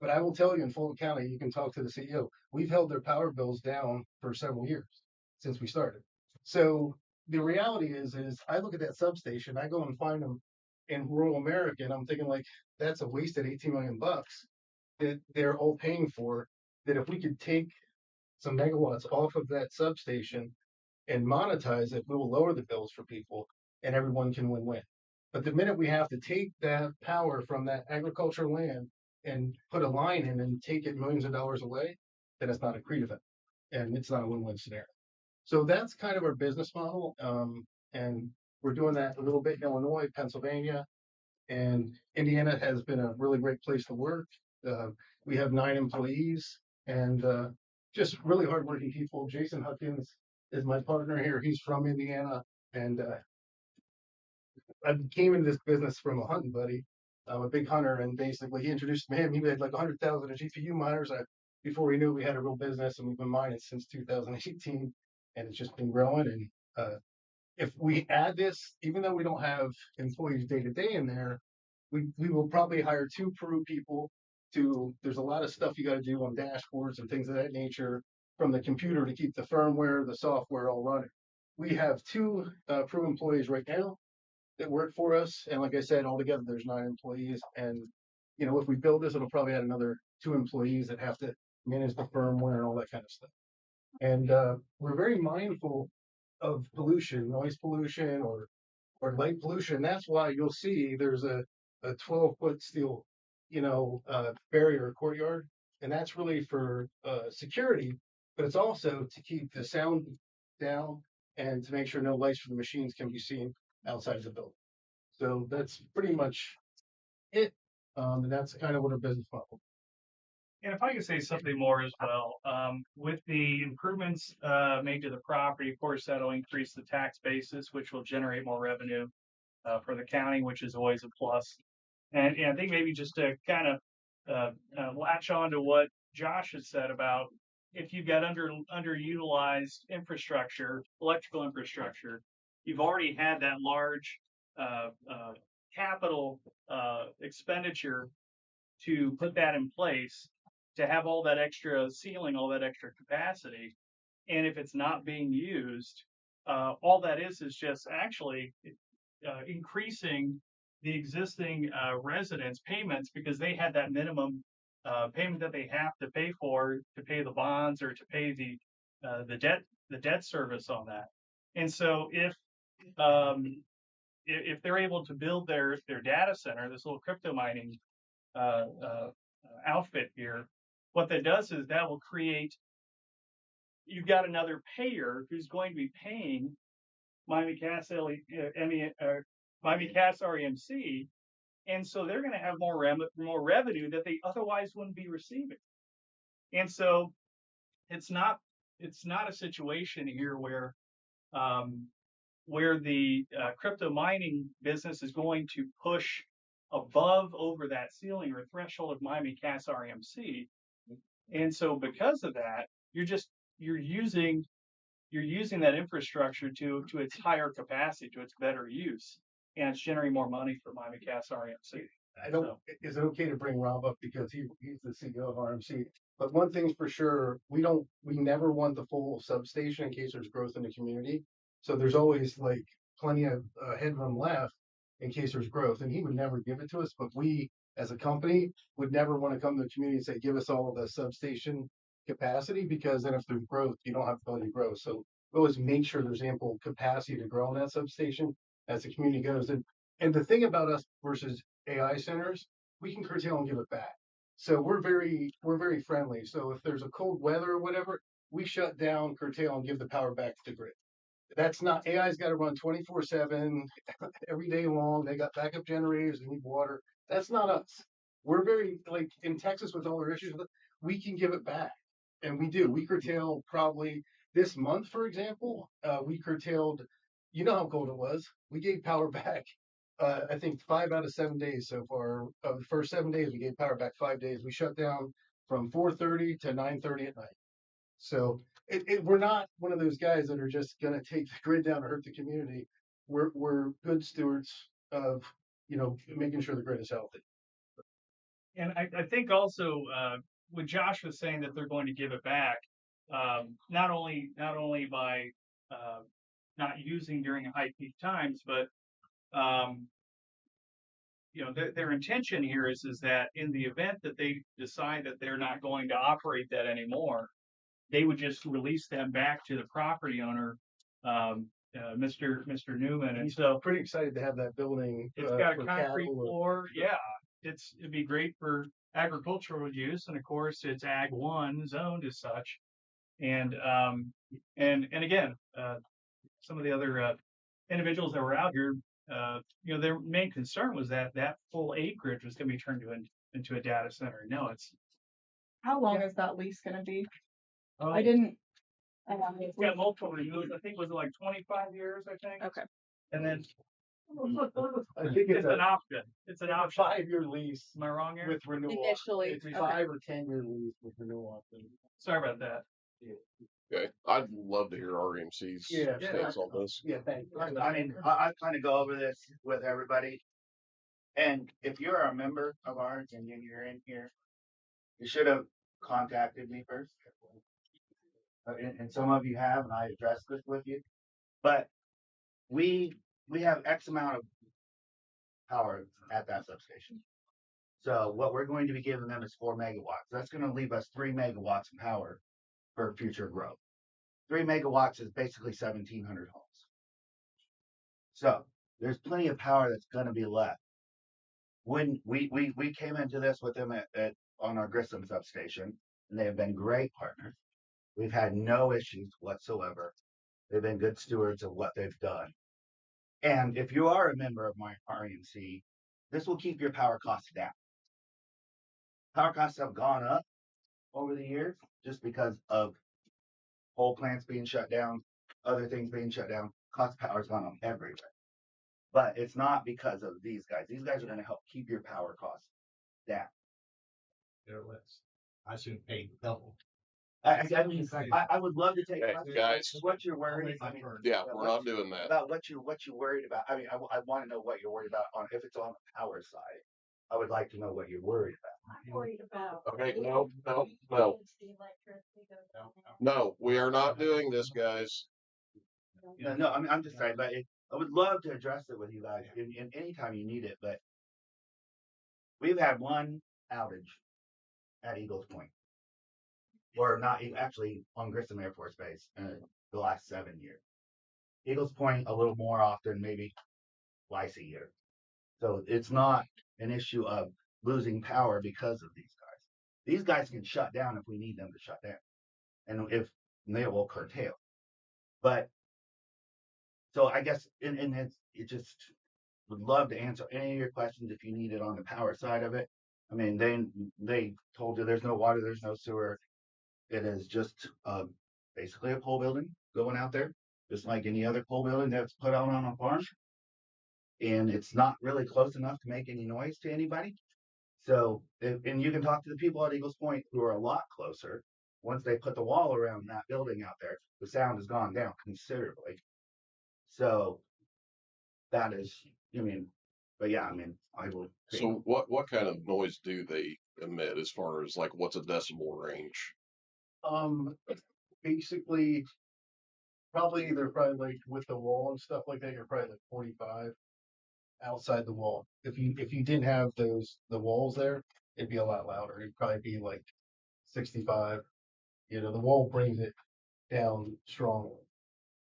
but I will tell you in Fulton County, you can talk to the CEO, we've held their power bills down for several years since we started. So the reality is I look at that substation, I go and find them in rural America, and I'm thinking like, that's a wasted $18 million that they're all paying for, that if we could take some megawatts off of that substation and monetize it, we will lower the bills for people and everyone can win-win. But the minute we have to take that power from that agricultural land and put a line in and take it millions of dollars away, then it's not accretive and it's not a win-win scenario. So that's kind of our business model. And we're doing that a little bit in Illinois, Pennsylvania, and Indiana has been a really great place to work. We have 9 employees and just really hardworking people. Jason Huckins is my partner here. He's from Indiana, and I came into this business from a hunting buddy. I'm a big hunter, and basically he introduced me to him. He had like 100,000 GPU miners. Before we knew we had a real business, and we've been mining since 2018, and it's just been growing. And if we add this, even though we don't have employees day to day in there, we will probably hire 2 Peru people there's a lot of stuff you got to do on dashboards and things of that nature from the computer to keep the firmware, the software all running. We have 2 Peru employees right now that work for us. And like I said, altogether there's 9 employees. And, you know, if we build this, it'll probably add another 2 employees that have to manage the firmware and all that kind of stuff. And we're very mindful of pollution, noise pollution or light pollution. That's why you'll see there's a 12-foot steel, barrier courtyard. And that's really for security, but it's also to keep the sound down and to make sure no lights from the machines can be seen outside of the building. So that's pretty much it. And that's kind of what our business model. And if I could say something more as well, with the improvements made to the property, of course, that'll increase the tax basis, which will generate more revenue for the county, which is always a plus. And I think maybe just to kind of latch on to what Josh had said about if you've got underutilized infrastructure, electrical infrastructure, you've already had that large capital expenditure to put that in place, to have all that extra ceiling, all that extra capacity. And if it's not being used, all that is just actually increasing the existing residents' payments, because they had that minimum payment that they have to pay for to pay the bonds or to pay the debt service on that. And so if they're able to build their data center, this little crypto mining outfit here, what that does is that will create, you've got another payer who's going to be paying Miami Cass REMC, and so they're going to have more revenue that they otherwise wouldn't be receiving. And so it's not a situation here where the crypto mining business is going to push over that ceiling or threshold of Miami Cass REMC. And so because of that, you're using that infrastructure to its higher capacity, to its better use, and it's generating more money for Miami Cass REMC. Is it okay to bring Rob up because he's the CEO of RMC? But one thing's for sure, we never want the full substation in case there's growth in the community. So there's always like plenty of headroom left in case there's growth, and he would never give it to us. But we, as a company, would never want to come to the community and say, give us all of the substation capacity, because then if there's growth, you don't have the ability to grow. So we always make sure there's ample capacity to grow in that substation as the community goes. And the thing about us versus AI centers, we can curtail and give it back. So we're very friendly. So if there's a cold weather or whatever, we shut down, curtail, and give the power back to the grid. That's not, AI's got to run 24/7 every day long. They got backup generators, they need water. That's not us. We're very, like in Texas with all our issues, we can give it back. And we do. We curtail probably this month, for example, we curtailed, you know how cold it was. We gave power back, I think 5 out of 7 days so far. Of the first 7 days, we gave power back 5 days. We shut down from 4:30 to 9:30 at night. So we're not one of those guys that are just going to take the grid down to hurt the community. We're good stewards of, making sure the grid is healthy. And I think also when Josh was saying that they're going to give it back, not only by not using during high peak times, but their intention here is that in the event that they decide that they're not going to operate that anymore, they would just release them back to the property owner, Mr. Newman. And so pretty excited to have that building. It's got a concrete floor. Yeah, it'd be great for agricultural use, and of course it's Ag 1 zoned as such. And again, some of the other individuals that were out here, their main concern was that full acreage was going to be turned into a data center. No, it's. How long is that lease going to be? Oh, I didn't. It's got multiple renewals. I think was it like 25 years, I think. Okay. And then I think it's an option. It's an option. 5-year lease. Am I wrong here? With renewal. Initially. It's a 5 or 10-year lease with renewal option. Sorry about that. Okay, I'd love to hear REMC's stance on this. Yeah, thanks. I mean, I kind of go over this with everybody. And if you're a member of ours and you're in here, you should have contacted me first. And some of you have, and I addressed this with you. But we have X amount of power at that substation. So what we're going to be giving them is 4 megawatts. That's going to leave us 3 megawatts of power for future growth. 3 megawatts is basically 1,700 homes. So there's plenty of power that's going to be left. When we came into this with them on our Grissom substation, and they have been great partners. We've had no issues whatsoever. They've been good stewards of what they've done. And if you are a member of my REMC, this will keep your power costs down. Power costs have gone up over the years just because of coal plants being shut down, other things being shut down. Cost of power has gone up everywhere. But it's not because of these guys. These guys are going to help keep your power costs down. They're less. I soon paid double. I mean, I would love to take Hey, questions. guys. What you're worried, I mean, Yeah, we're not doing that. about what you worried about. I mean, I want to know what you're worried about on if it's on the power side. I would like to know what you're worried about. I'm worried about. Okay, no. No, we are not doing this, guys. No, I'm just saying, but I would love to address it with you guys in any time you need it, but we've had one outage at Eagles Point, or not actually on Grissom Air Force Base in the last 7 years. Eagles Point a little more often, maybe twice a year. So it's not an issue of losing power because of these guys. These guys can shut down if we need them to shut down, and they will curtail. But so I guess and it just would love to answer any of your questions if you need it on the power side of it. I mean, they told you there's no water, there's no sewer. It is just basically a pole building going out there, just like any other pole building that's put out on a farm. And it's not really close enough to make any noise to anybody. So, and you can talk to the people at Eagles Point who are a lot closer. Once they put the wall around that building out there, the sound has gone down considerably. So that is, I mean, but yeah, I mean, I will. So what kind of noise do they emit as far as like what's a decibel range? Basically, probably like with the wall and stuff like that, you're probably like 45 outside the wall. If you didn't have the walls there, it'd be a lot louder. It'd probably be like 65. You know, the wall brings it down strongly.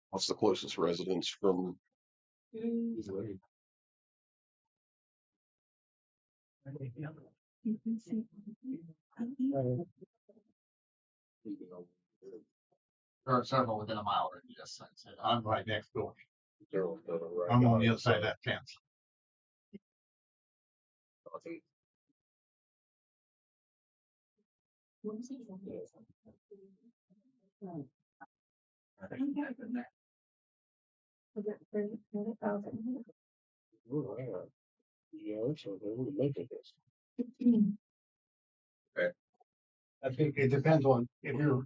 What's the closest residence from? There are several within a mile radius. I'm right next door. I'm on the other side of that fence. I think it depends on if you're,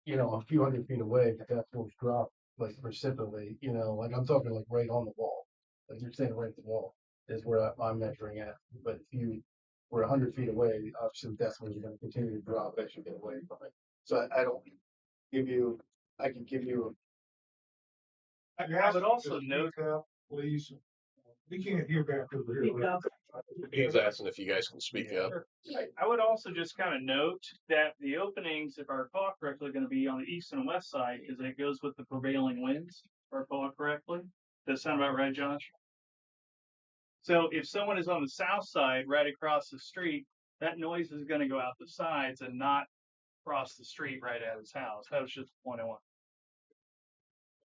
a few hundred feet away, the decibels drop like precipitously, like I'm talking like right on the wall. Like you're saying right at the wall is where I'm measuring at. But if you were 100 feet away, obviously the decibels are going to continue to drop as you get away from it. So I don't give you, I can give you. I would also note, please. We can't hear back over here. He's asking if you guys can speak up. I would also just kind of note that the openings, if I recall correctly, are going to be on the east and west side because it goes with the prevailing winds, if I recall correctly. Does that sound about right, Josh? So if someone is on the south side, right across the street, that noise is going to go out the sides and not cross the street right at his house. That was just the point I want.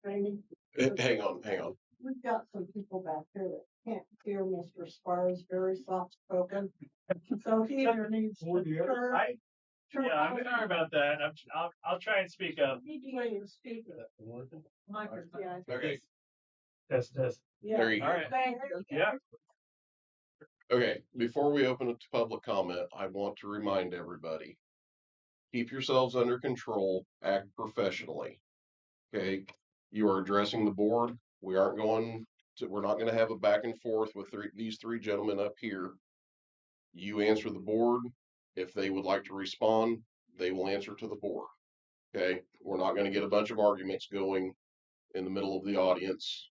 Hang on. We've got some people back here that can't hear Mr. Sparrow's very soft spoken. So he either needs to turn. Yeah, I'm sorry about that. I'll try and speak up. Please speak up. Microphone. Okay. Test. Yeah. There you go. All right. Yeah. Okay, before we open it to public comment, I want to remind everybody, keep yourselves under control, act professionally. Okay, you are addressing the board. We're not going to have a back and forth with these three gentlemen up here. You answer the board. If they would like to respond, they will answer to the board. Okay, we're not going to get a bunch of arguments going in the middle of the audience.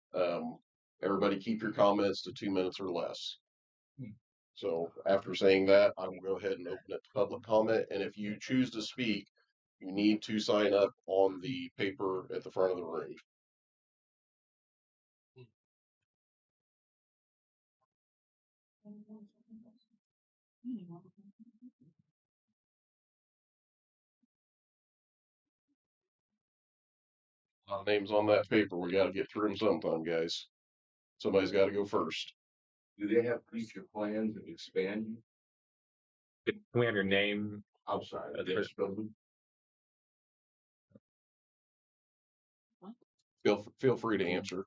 Everybody keep your comments to 2 minutes or less. So after saying that, I will go ahead and open it to public comment. And if you choose to speak, you need to sign up on the paper at the front of the room. Names on that paper. We got to get through them sometime, guys. Somebody's got to go first. Do they have future plans of expanding Can we have your name? outside of this this building? Feel free to answer.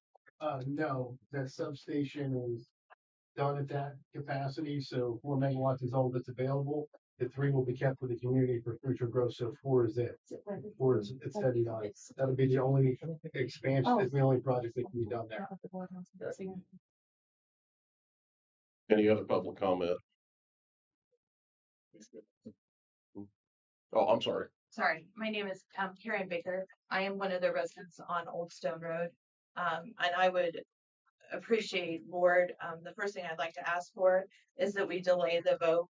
No, that substation is done at that capacity, so 4 megawatts is all that's available. that 3 will be kept for the community for future growth, so 4 is it. 4 is, it's steady on. That'll be the only expansion, is the only project that can be done there. Any other public comment? Oh, I'm sorry. Sorry, my name is Karen Baker. I am one of the residents on Old Stone Road. And I would appreciate board, the first thing I'd like to ask for is that we delay the vote,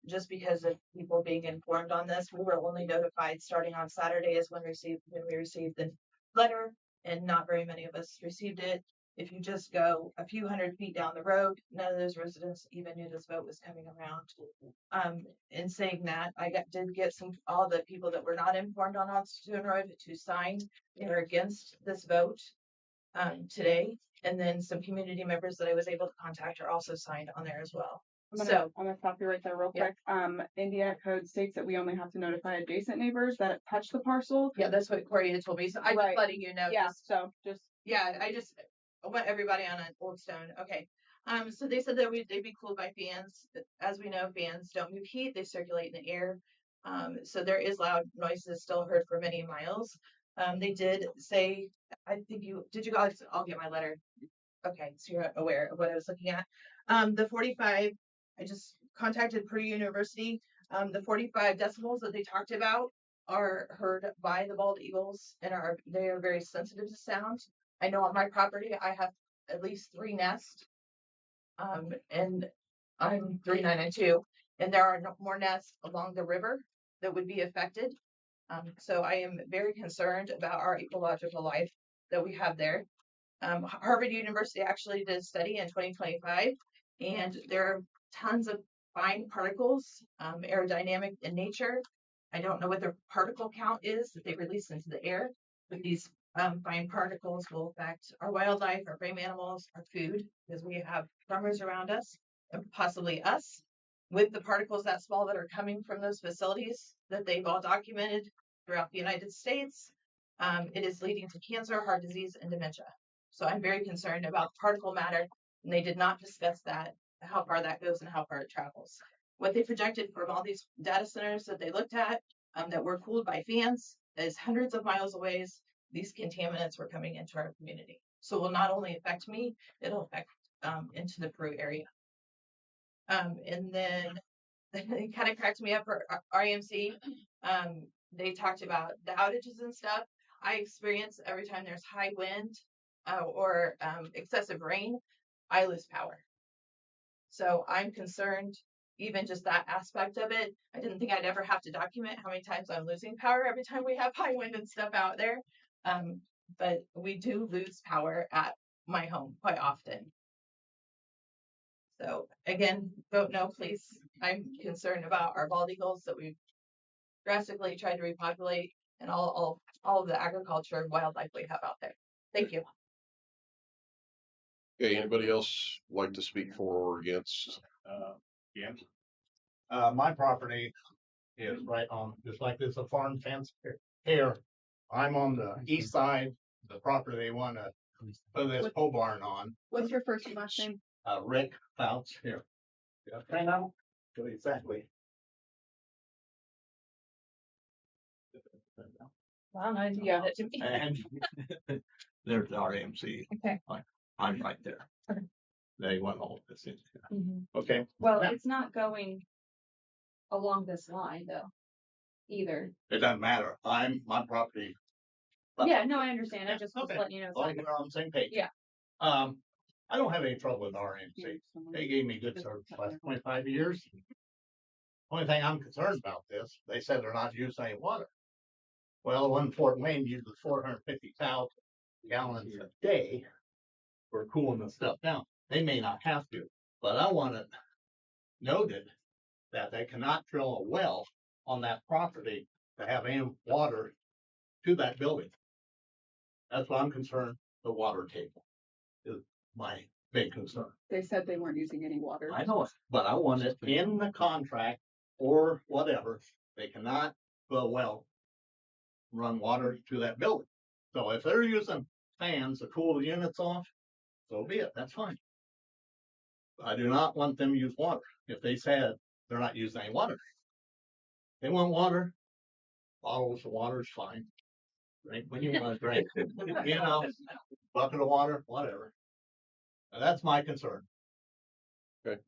just because of people being informed on this. We were only notified starting on Saturday is when we received the letter, and not very many of us received it. If you just go a few hundred feet down the road, none of those residents even knew this vote was coming around. In saying that, did get all the people that were not informed on Old Stone Road who signed, they were against this vote today. And then some community members that I was able to contact are also signed on there as well. I'm gonna stop you right there real quick. Indiana code states that we only have to notify adjacent neighbors that touch the parcel. Yeah, that's what Corey had told me. So I'm just letting you know. Yeah, I just want everybody on an Old Stone. Okay. So they said that they'd be cooled by fans. As we know, fans don't move heat, they circulate in the air. So there is loud noises still heard for many miles. They did say, I think did you guys all get my letter? Okay, so you're aware of what I was looking at. The 45, I just contacted Purdue University. The 45 decibels that they talked about are heard by the bald eagles and they are very sensitive to sound. I know on my property, I have at least 3 nests. And I'm 3992, and there are more nests along the river that would be affected. So I am very concerned about our ecological life that we have there. Harvard University actually did a study in 2025, and there are tons of fine particles, aerodynamic in nature. I don't know what the particle count is that they release into the air, but these fine particles will affect our wildlife, our prey animals, our food, because we have farmers around us, and possibly us, with the particles that small that are coming from those facilities that they've all documented throughout the United States. It is leading to cancer, heart disease, and dementia. So I'm very concerned about particle matter, and they did not discuss that, how far that goes and how far it travels. What they projected from all these data centers that they looked at that were cooled by fans is hundreds of miles away. These contaminants were coming into our community. So it will not only affect me, it'll affect into the Peru area. And then it kind of cracked me up for REMC. They talked about the outages and stuff. I experience every time there's high wind or excessive rain, I lose power. So I'm concerned, even just that aspect of it. I didn't think I'd ever have to document how many times I'm losing power every time we have high wind and stuff out there. But we do lose power at my home quite often. So again, vote no, please. I'm concerned about our bald eagles that we've drastically tried to repopulate and all of the agriculture and wildlife we have out there. Thank you. Okay, anybody else like to speak for or against? My property is right on, just like this, a farm fence here. I'm on the east side, the property they want to put this pole barn on. What's your first and last name? Rick Fouts here. I know. Exactly. Well, no, you got it to me. And there's RMC. Okay. I'm right there. Okay. They want all this in here. Mhm. Okay. Well, Now, it's not going along this line though, either. it doesn't matter. My property. Yeah, no, I understand. I just was Okay. letting you know. As long as we're on the same page. Yeah. I don't have any trouble with RMC. They gave me good service the last 25 years. Only thing I'm concerned about this, they said they're not using any water. Well, one Fort Wayne uses 450,000 gallons a day for cooling the stuff down. They may not have to, but I want it noted that they cannot drill a well on that property to have any water to that building. That's why I'm concerned. The water table is my big concern. They said they weren't using any water. I know it, but I want it in the contract or whatever. They cannot, run water to that building. So if they're using fans to cool the units off, so be it. That's fine. I do not want them to use water. If they said they're not using any water, They want water, bottles of water is fine. Drink when you want to drink, you know, bucket of water, whatever. Now, that's my concern. Okay.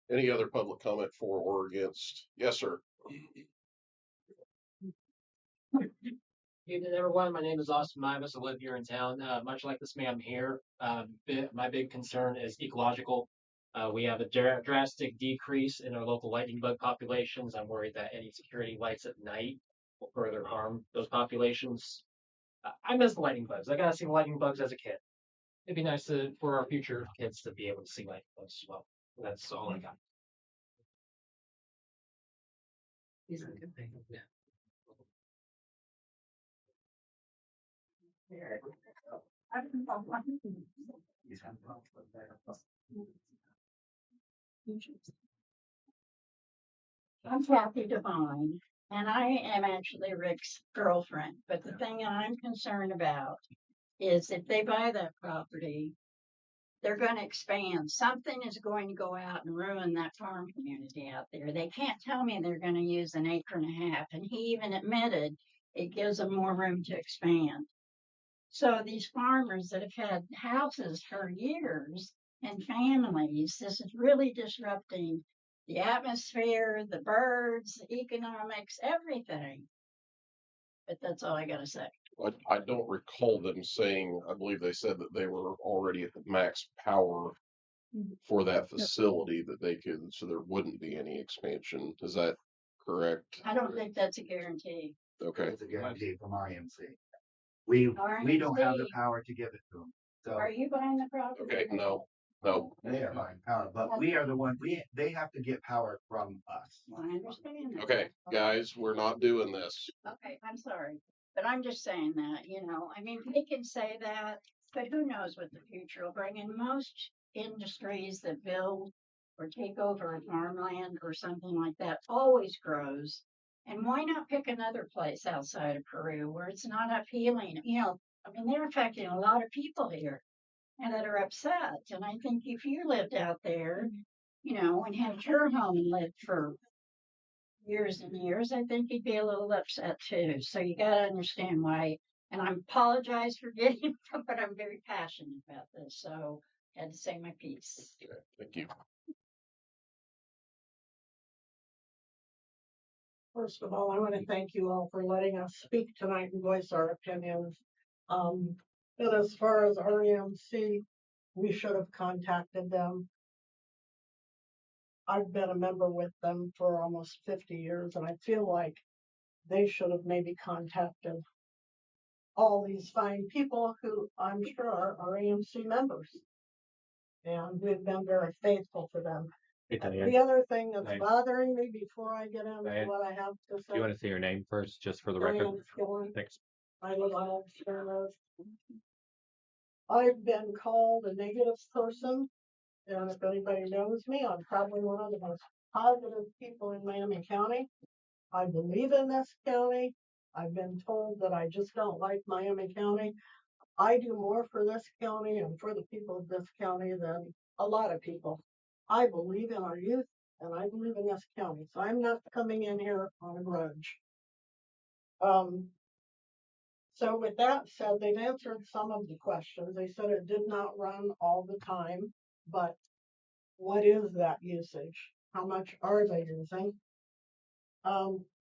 Any other public comment for or against? Yes, sir. Evening, everyone. My name is Austin Mivas. I live here in town. Much like this man here, my big concern is ecological. We have a drastic decrease in our local lightning bug populations. I'm worried that any security lights at night will further harm those populations. I miss the lightning bugs. I got to see the lightning bugs as a kid. It'd be nice for our future kids to be able to see lightning bugs as well. That's all I got. These are good things. Yeah. I'm Kathy Devine, and I am actually Rick's girlfriend. But the thing I'm concerned about is if they buy that property, they're going to expand. Something is going to go out and ruin that farm community out there. They can't tell me they're going to use an acre and a half. And he even admitted it gives them more room to expand. So these farmers that have had houses for years and families, this is really disrupting the atmosphere, the birds, the economics, everything. But that's all I got to say. I don't recall them saying, I believe they said that they were already at the max power for that facility that they could, so there wouldn't be any expansion. Is that correct? I don't think that's a guarantee. Okay. It's a guarantee from RMC. We don't have the power to give it to them. So Are you buying the property? Okay, no. they are buying power, but we are the one. They have to get power from us. Well, I understand that. Okay, guys, we're not doing this. Okay, I'm sorry. But I'm just saying that, I mean, they can say that, but who knows what the future will bring. And most industries that build or take over a farmland or something like that always grows. And why not pick another place outside of Peru where it's not appealing? I mean, they're affecting a lot of people here and that are upset. And I think if you lived out there, and had your home and lived for years and years, I think you'd be a little upset too. So you got to understand why. And I apologize for getting, but I'm very passionate about this. So I had to say my piece. Okay, thank you. First of all, I want to thank you all for letting us speak tonight and voice our opinions. But as far as REMC, we should have contacted them. I've been a member with them for almost 50 years, and I feel like they should have maybe contacted all these fine people who I'm sure are REMC members. And we've been very faithful to them. Hey, Diane. The other thing that's Diane. bothering me before I get into Diane. what I have to say. Do you want to say your name first, just for the record? Diane Skillen. Thanks. I live on Old Stone Road. I've been called a negative person, and if anybody knows me, I'm probably one of the most positive people in Miami County. I believe in this county. I've been told that I just don't like Miami County. I do more for this county and for the people of this county than a lot of people. I believe in our youth, and I believe in this county, so I'm not coming in here on a grudge. So with that said, they've answered some of the questions. They said it did not run all the time, but what is that usage? How much are they using?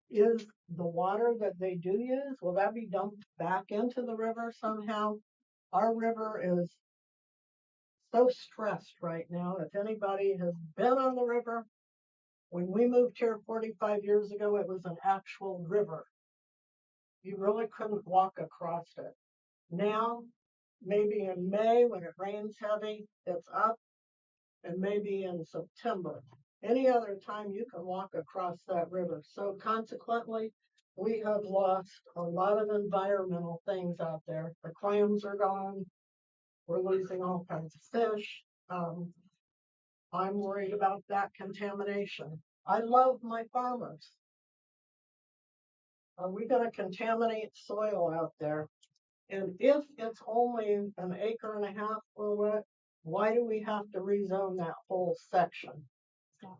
Is the water that they do use, will that be dumped back into the river somehow? Our river is so stressed right now. If anybody has been on the river, when we moved here 45 years ago, it was an actual river. You really couldn't walk across it. Now, maybe in May when it rains heavy, it's up, and maybe in September. Any other time you can walk across that river. So consequently, we have lost a lot of environmental things out there. The clams are gone. We're losing all kinds of fish. I'm worried about that contamination. I love my farmers. Are we going to contaminate soil out there? And if it's only an acre and a half or what, why do we have to rezone that whole section?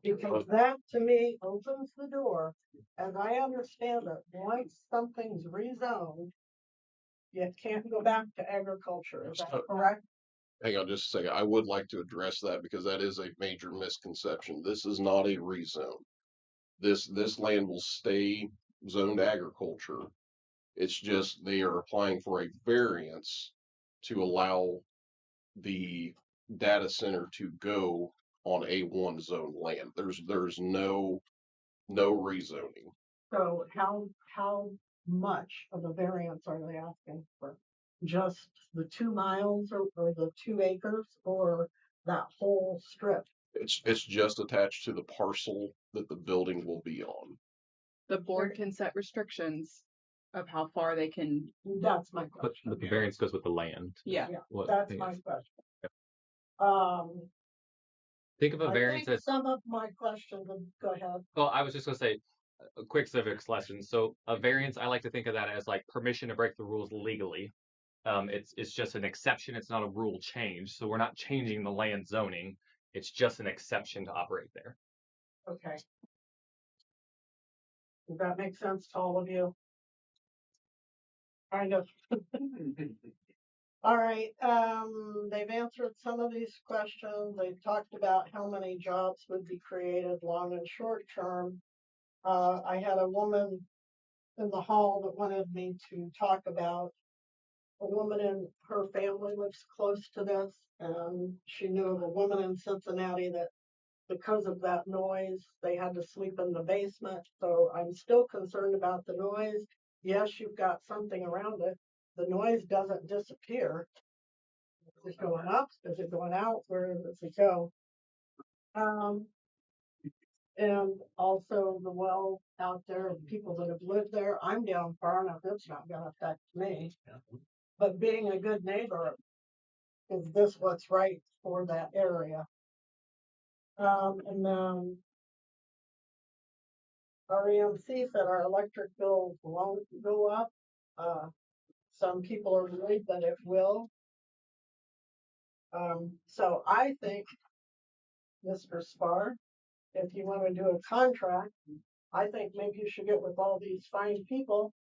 Because that to me opens the door, as I understand it, once something's rezoned, you can't go back to agriculture, is that So- correct? Hang on just a second. I would like to address that because that is a major misconception. This is not a rezone. This land will stay zoned agriculture. It's just they are applying for a variance to allow the data center to go on A1 zone land. There's no rezoning. So how much of a variance are they asking for? Just the 2 miles or the 2 acres or that whole strip? It's just attached to the parcel that the building will be on. The board can set restrictions of how far they can. That's my But question. the variance goes with the land. Yeah. What That's thing my is- question. Um, Think of a I variance think as, some of my questions, go ahead. well, I was just gonna say, a quick civics lesson. So a variance, I like to think of that as like permission to break the rules legally. It's just an exception. It's not a rule change. So we're not changing the land zoning. It's just an exception to operate there. Okay. Does that make sense to all of you? Kind of. All right, they've answered some of these questions. They've talked about how many jobs would be created long and short term. I had a woman in the hall that wanted me to talk about a woman in her family lives close to this, and she knew of a woman in Cincinnati that because of that noise, they had to sleep in the basement. So I'm still concerned about the noise. Yes, you've got something around it. The noise doesn't disappear. Is it going up? Is it going out? Where does it go? And also the well out there, people that have lived there, I'm down far enough, it's not gonna affect me. But being a good neighbor, is this what's right for that area? And then REMC said our electric bills won't go up. Some people are worried that it will. So I think, Mr. Spar, if you want to do a contract, I think maybe you should get with all these fine people,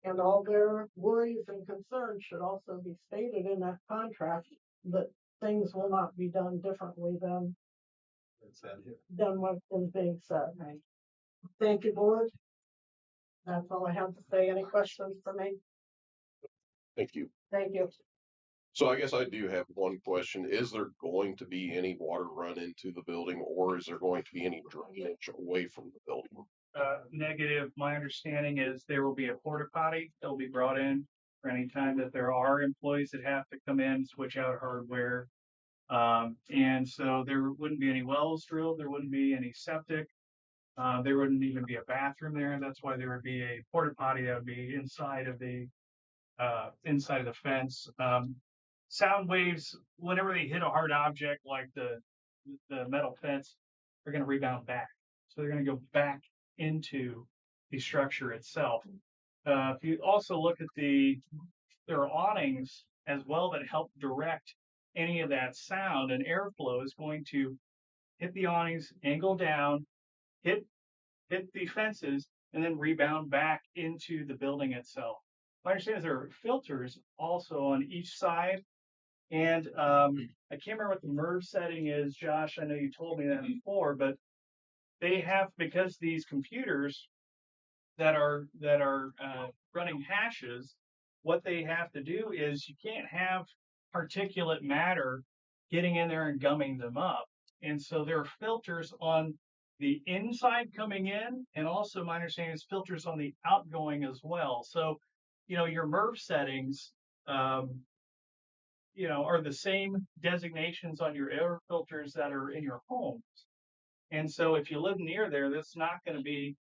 and all their worries and concerns should also be stated in that contract, that things will not be done differently than what is being said. Right. Thank you, board. That's all I have to say. Any questions for me? Thank you. Thank you. So I guess I do have one question. Is there going to be any water run into the building, or is there going to be any drainage away from the building? Negative. My understanding is there will be a porta potty that will be brought in for any time that there are employees that have to come in, switch out hardware. And so there wouldn't be any wells drilled. There wouldn't be any septic. There wouldn't even be a bathroom there. That's why there would be a porta potty that would be inside of the fence. Sound waves, whenever they hit a hard object like the metal fence, they're going to rebound back. So they're going to go back into the structure itself. If you also look at there are awnings as well that help direct any of that sound, and airflow is going to hit the awnings, angle down, hit the fences, and then rebound back into the building itself. My understanding is there are filters also on each side. And I can't remember what the MERV setting is, Josh. I know you told me that before, but they have, because these computers that are running hashes, what they have to do is you can't have particulate matter getting in there and gumming them up. And so there are filters on the inside coming in, and also my understanding is filters on the outgoing as well. So, your MERV settings, are the same designations on your air filters that are in your homes. And so if you live near there, that's not going to be,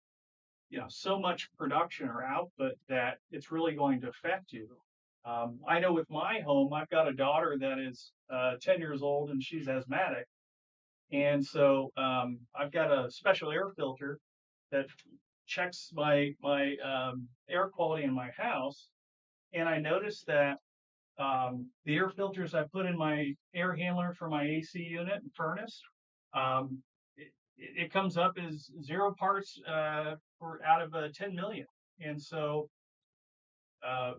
so much production or output that it's really going to affect you. I know with my home, I've got a daughter that is 10 years old and she's asthmatic. And so I've got a special air filter that checks my air quality in my house. And I noticed that the air filters I put in my air handler for my AC unit and furnace, it comes up as 0 parts for out of 10 million. And so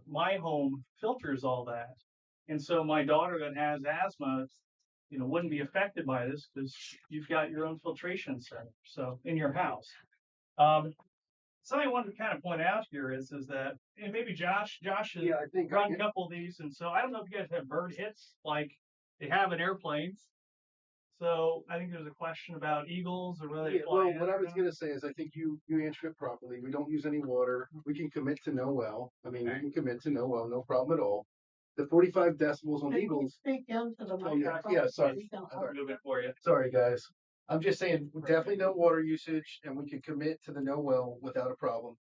my home filters all that. And so my daughter that has asthma, wouldn't be affected by this because you've got your own filtration center. So in your house. Something I wanted to kind of point out here is that, and maybe Josh has run a couple of these, and so I don't know if you guys have bird hits like they have in airplanes. So I think there's a question about eagles or whether they fly Well, in what or I was not. gonna say is I think you answered it properly. We don't use any water. We can commit to no well. I mean, we can commit to no well, no problem at all. The 45 decibels on Can you eagles. speak into the Oh, yeah, microphone? yeah, sorry. We can I'll move it for you. Sorry, guys. I'm just saying, definitely no water usage, and we can commit to the no well without a problem.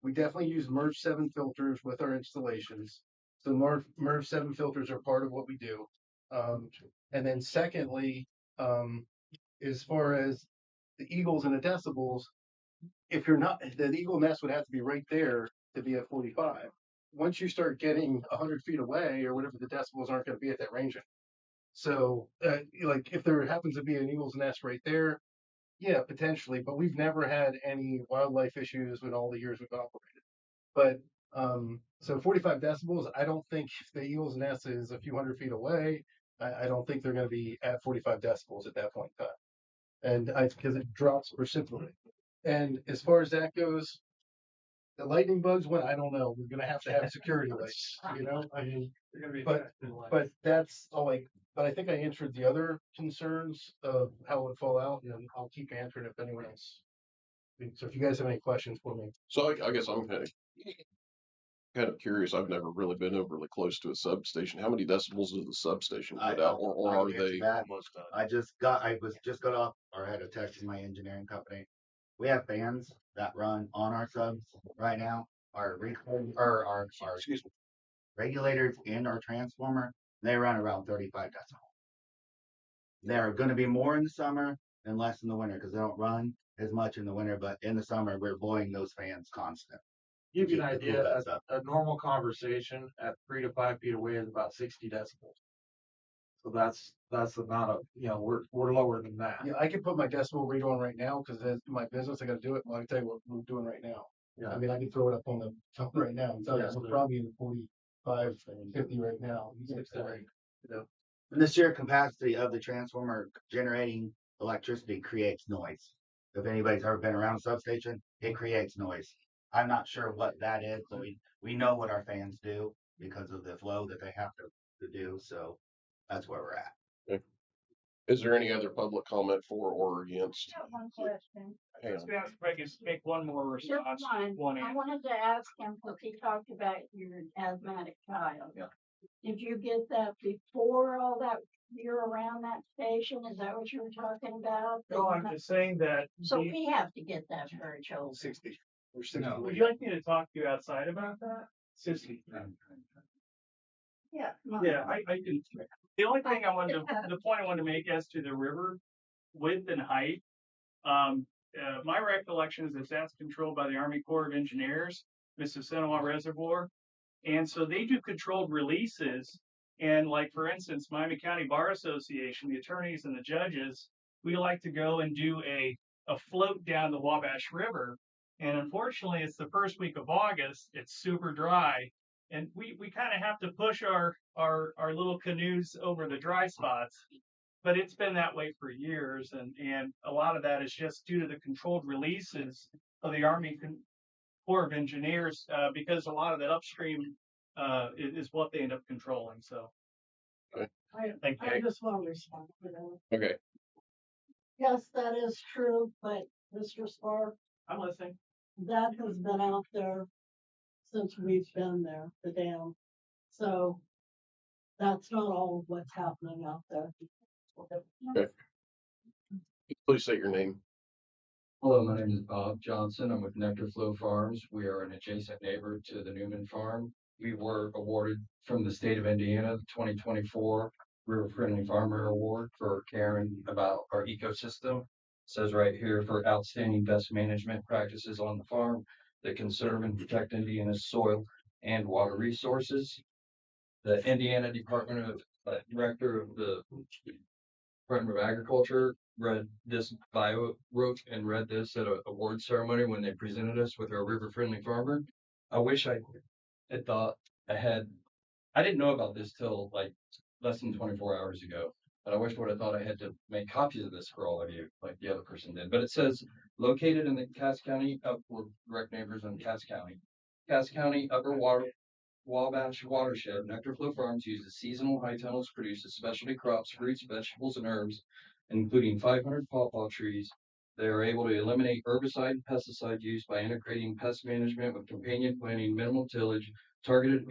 We definitely use MERV 7 filters with our installations. So MERV 7 filters are part of what we do. And then secondly, as far as the eagles and the decibels, if you're not, the eagle nest would have to be right there to be at 45. Once you start getting 100 feet away or whatever, the decibels aren't going to be at that range. So, like, if there happens to be an eagle's nest right there, yeah, potentially, but we've never had any wildlife issues in all the years we've operated. But so 45 decibels, I don't think if the eagle's nest is a few hundred feet away, I don't think they're going to be at 45 decibels at that point in time. And because it drops precipitously. And as far as that goes, the lightning bugs one, I don't know. We're gonna have to have security lights, I mean, but that's all but I think I answered the other concerns of how it would fall out, and I'll keep answering if anyone else. So if you guys have any questions for me. So I guess I'm kind of curious. I've never really been overly close to a substation. How many decibels does the substation put out, or are they? I was just got off, or I had a text from my engineering company. We have fans that run on our subs right now. Our regulators and our transformer, they run around 35 decibels. They're going to be more in the summer and less in the winter because they don't run as much in the winter. But in the summer, we're blowing those fans constant. Give you an to cool idea, that stuff. a normal conversation at 3 to 5 feet away is about 60 decibels. So that's not we're lower than that. Yeah, I can put my decibel reader on right now because in my business I got to do it. Well, I can tell you what we're doing right now. Yeah. I mean, I can throw it up on the phone right now and tell you we're probably in the 45, 50 right now. And the sheer capacity of the transformer generating electricity creates noise. If anybody's ever been around a substation, it creates noise. I'm not sure what that is, but we know what our fans do because of the flow that they have to do. So that's where we're at. Okay. Is there any other public comment for or against? I have one question. Hang on. If I can make one more Just response. one. I wanted to ask him, because he talked about your asthmatic child. Yeah. Did you get that before all that, you're around that station? Is that what you were talking about? No, I'm just saying that. So we have to get that for our children. 60. No. Would you like me to talk to you outside about that? 60. Yeah. Yeah, I can. The only thing the point I wanted to make as to the river width and height, my recollection is that's controlled by the Army Corps of Engineers, Mississinawa Reservoir. And so they do controlled releases. And like, for instance, Miami County Bar Association, the attorneys and the judges, we like to go and do a float down the Wabash River. And unfortunately, it's the first week of August. It's super dry. And we kind of have to push our little canoes over the dry spots. But it's been that way for years. And a lot of that is just due to the controlled releases of the Army Corps of Engineers, because a lot of that upstream is what they end up controlling. So, okay. I just want to respond to that. Okay. Yes, that is true, but Mr. Spark, I'm listening. That has been out there since we've been there, the dam. So that's not all of what's happening out there. Okay. Please state your name. Hello, my name is Bob Johnson. I'm with Nectar Flow Farms. We are an adjacent neighbor to the Newman Farm. We were awarded from the state of Indiana the 2024 River Friendly Farmer Award for caring about our ecosystem. It says right here for outstanding best management practices on the farm that conserve and protect Indiana's soil and water resources. The Indiana Department of Director of the Department of Agriculture read this wrote and read this at an award ceremony when they presented us with our river friendly farmer. I wish I had thought ahead. I didn't know about this till like less than 24 hours ago. And I wish I would have thought I had to make copies of this for all of you, like the other person did. But it says located in the Cass County, we're direct neighbors in Cass County, Upper Wabash watershed. Nectar Flow Farms uses seasonal high tunnels, produces specialty crops, fruits, vegetables, and herbs, including 500 pawpaw trees. They are able to eliminate herbicide and pesticide use by integrating pest management with companion planting, minimal tillage, targeted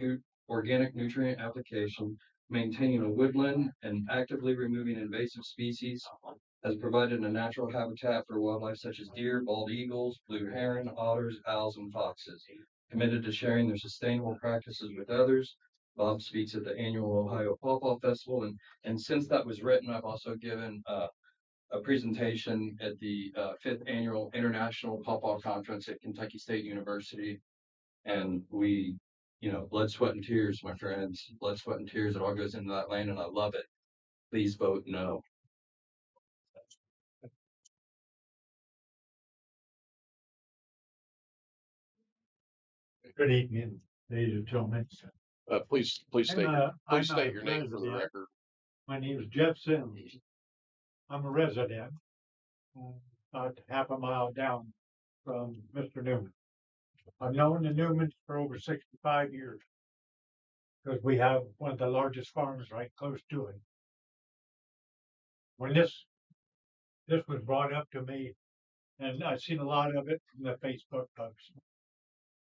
organic nutrient application, maintaining a woodland, and actively removing invasive species. Has provided a natural habitat for wildlife such as deer, bald eagles, blue heron, otters, owls, and foxes. Committed to sharing their sustainable practices with others. Bob speaks at the annual Ohio Pawpaw Festival, and since that was written, I've also given a presentation at the 5th Annual International Pawpaw Conference at Kentucky State University, and we, blood, sweat, and tears, my friends, blood, sweat, and tears. It all goes into that land, and I love it. Please vote no. Good evening, ladies and gentlemen. Please state your name for the record. My name is Jeff Sims. I'm a resident, about half a mile down from Mr. Newman. I've known the Newmans for over 65 years because we have one of the largest farms right close to it. When this was brought up to me, and I've seen a lot of it from the Facebook posts,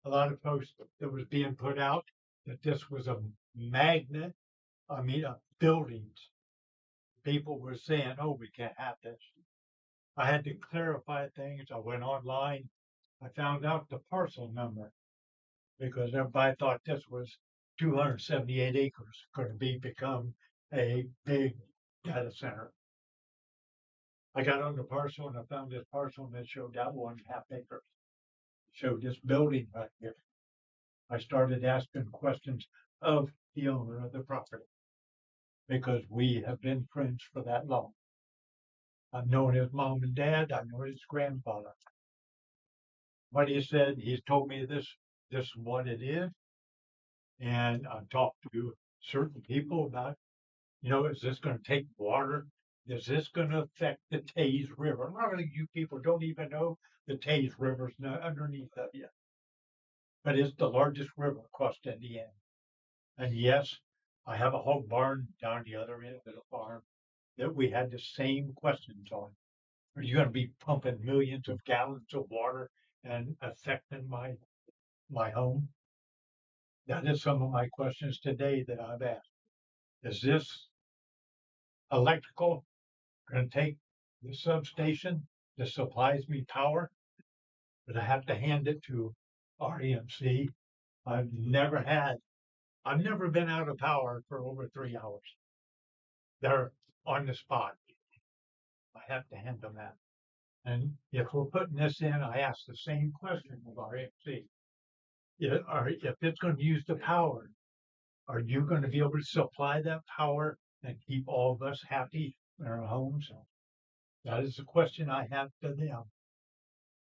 a lot of posts that was being put out that this was a magnet, of buildings. People were saying, oh, we can't have this. I had to clarify things. I went online. I found out the parcel number because everybody thought this was 278 acres going to become a big data center. I got on the parcel and I found this parcel that showed that 1.5 acres. Showed this building right here. I started asking questions of the owner of the property because we have been friends for that long. I've known his mom and dad. I know his grandfather. What he said, he's told me this is what it is. And I've talked to certain people about, is this going to take water? Is this going to affect the Taze River? A lot of you people don't even know the Taze River's not underneath of you. But it's the largest river across Indiana. And yes, I have a hog barn down the other end of the farm that we had the same questions on. Are you going to be pumping millions of gallons of water and affecting my home? That is some of my questions today that I've asked. Is this electrical going to take the substation that supplies me power? But I have to hand it to REMC. I've never been out of power for over 3 hours. They're on the spot. I have to hand them that. And if we're putting this in, I ask the same question of REMC. If it's going to use the power, are you going to be able to supply that power and keep all of us happy in our homes? That is the question I have to them.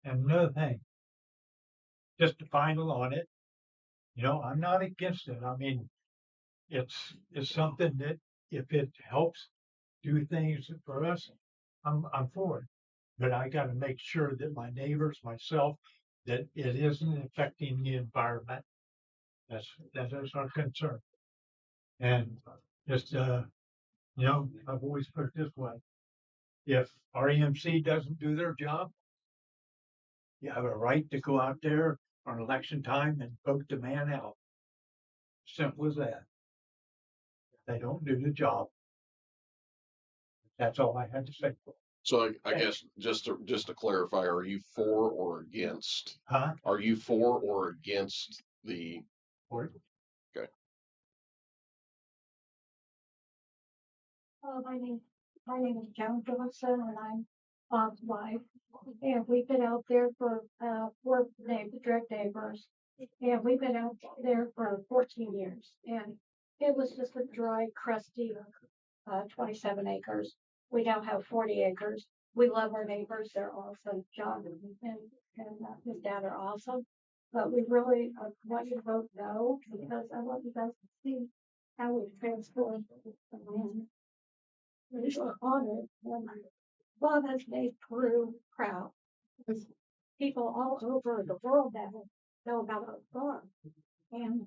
And another thing, just to final on it, I'm not against it. I mean, it's something that if it helps do things for us, I'm for it. But I got to make sure that my neighbors, myself, that it isn't affecting the environment. That is our concern. And just, I've always put it this way. If REMC doesn't do their job, you have a right to go out there on election time and vote the man out. Simple as that. If they don't do the job. That's all I had to say. So I guess just to clarify, are you for or against? Huh? Are you for or against the? For. Okay. My name is Joan Johnson, and I'm Bob's wife. And we've been out there for we're direct neighbors, and we've been out there for 14 years. And it was just a dry, crusty 27 acres. We now have 40 acres. We love our neighbors. They're awesome. John and his dad are awesome. But we really want you to vote no because I want you guys to see how we've transformed the land. We are honored and Bob has made Peru proud. Because people all over the world now know about our farm. And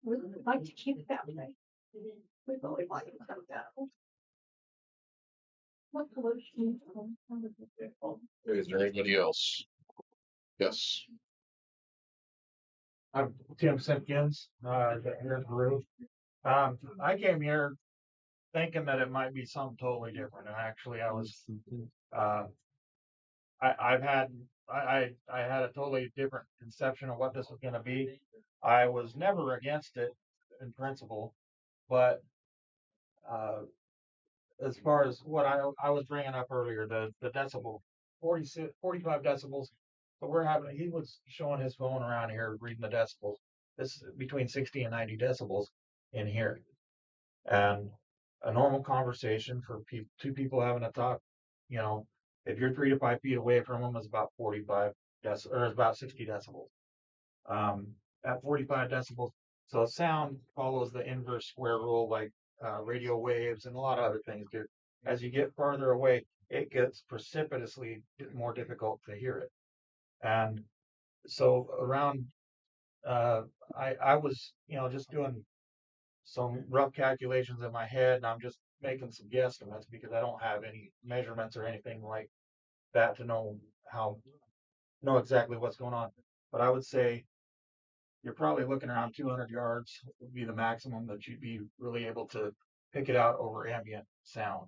we would like to keep it that way. We really like it like that. What pollution? Is there anybody else? Yes. I'm Tim Simpkins, here in Peru. I came here thinking that it might be something totally different. And actually, I was, I had a totally different conception of what this was going to be. I was never against it in principle, but as far as what I was bringing up earlier, the decibel, 45 decibels. So he was showing his phone around here, reading the decibels. This is between 60 and 90 decibels in here. And a normal conversation for two people having a talk, you know, if you're 3 to 5 feet away from them is about 45 decibels, or about 60 decibels. At 45 decibels, so sound follows the inverse square rule, like radio waves and a lot of other things do. As you get farther away, it gets precipitously more difficult to hear it. And so around, I was, just doing some rough calculations in my head, and I'm just making some guesstimates because I don't have any measurements or anything like that to know exactly what's going on. But I would say you're probably looking around 200 yards would be the maximum that you'd be really able to pick it out over ambient sound.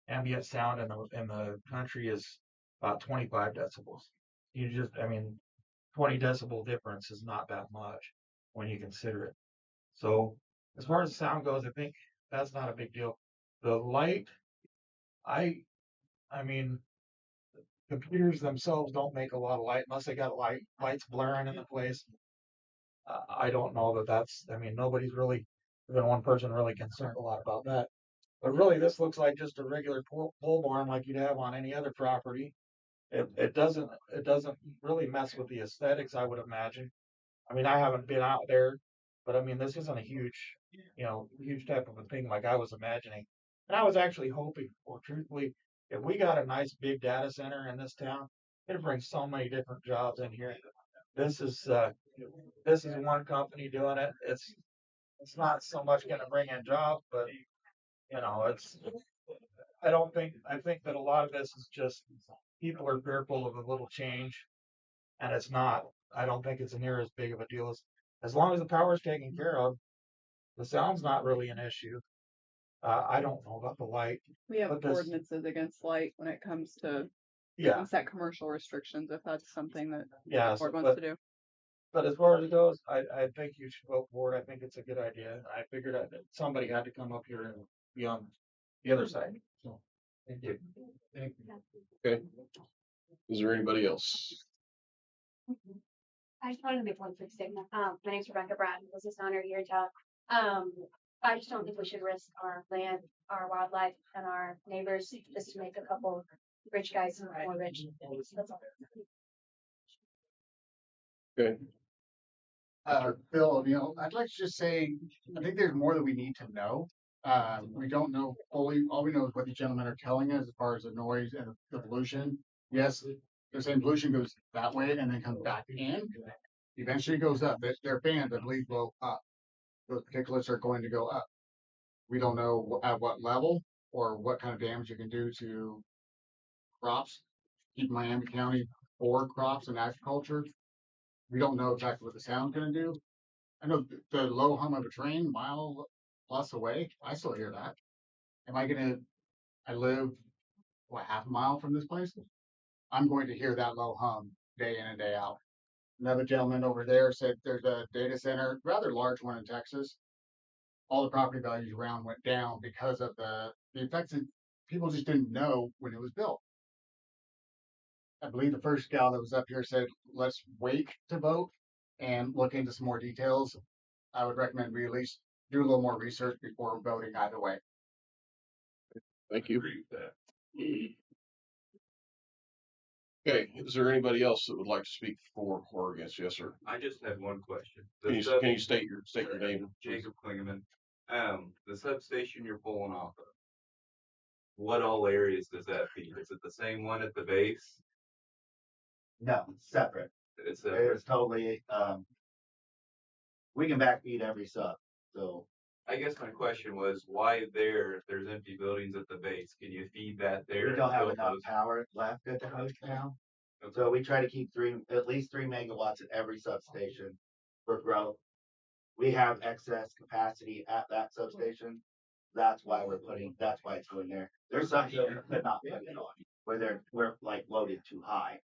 Ambient sound in the country is about 25 decibels. 20 decibel difference is not that much when you consider it. So as far as the sound goes, I think that's not a big deal. The light, I mean, computers themselves don't make a lot of light unless they got lights blaring in the place. I don't know nobody's really, even one person really concerned a lot about that. But really, this looks like just a regular pole barn like you'd have on any other property. It doesn't really mess with the aesthetics, I would imagine. I haven't been out there, but this isn't a huge type of a thing like I was imagining. And I was actually hoping for, truthfully, if we got a nice big data center in this town, it'd bring so many different jobs in here. This is one company doing it. It's not so much going to bring in jobs, but I think that a lot of this is just people are fearful of a little change, and it's not. I don't think it's near as big of a deal as long as the power is taken care of. The sound's not really an issue. I don't know about the light. We have ordinances against light when it comes to set commercial restrictions if that's something that the board wants to do. But as far as it goes, I think you should vote for it. I think it's a good idea. I figured that somebody had to come up here and be on the other side. So, thank you. Thank you. Okay. Is there anybody else? I just wanted to make one quick statement. My name's Rebecca Bratton, business owner here in town. I just don't think we should risk our land, our wildlife, and our neighbors just to make a couple rich guys more rich. That's all. Okay. Bill, I'd like to just say, I think there's more that we need to know. We don't know fully. All we know is what the gentlemen are telling us as far as the noise and the pollution. Yes, they're saying pollution goes that way and then comes back in. Eventually goes up. Their fans, I believe, blow up. Those particulates are going to go up. We don't know at what level or what kind of damage it can do to crops. Keep Miami County for crops and agriculture. We don't know exactly what the sound's going to do. I know the low hum of a train mile plus away. I still hear that. I live, half a mile from this place? I'm going to hear that low hum day in and day out. Another gentleman over there said there's a data center, rather large one in Texas. All the property values around went down because of the effects that people just didn't know when it was built. I believe the first gal that was up here said, let's wait to vote and look into some more details. I would recommend we at least do a little more research before voting either way. Thank you. Okay, is there anybody else that would like to speak for or against? Yes, sir. I just had one question. Can you state your name? Jacob Klingeman. The substation you're pulling off of, what all areas does that feed? Is it the same one at the base? No, it's separate. It's separate. It's totally, we can backfeed every sub, so. I guess my question was, why there, if there's empty buildings at the base, can you feed that there? We don't have enough power left at the host now. So we try to keep at least 3 megawatts at every substation for growth. We have excess capacity at that substation. That's why it's going there. There's some here that could not put it on, where we're like loaded too high.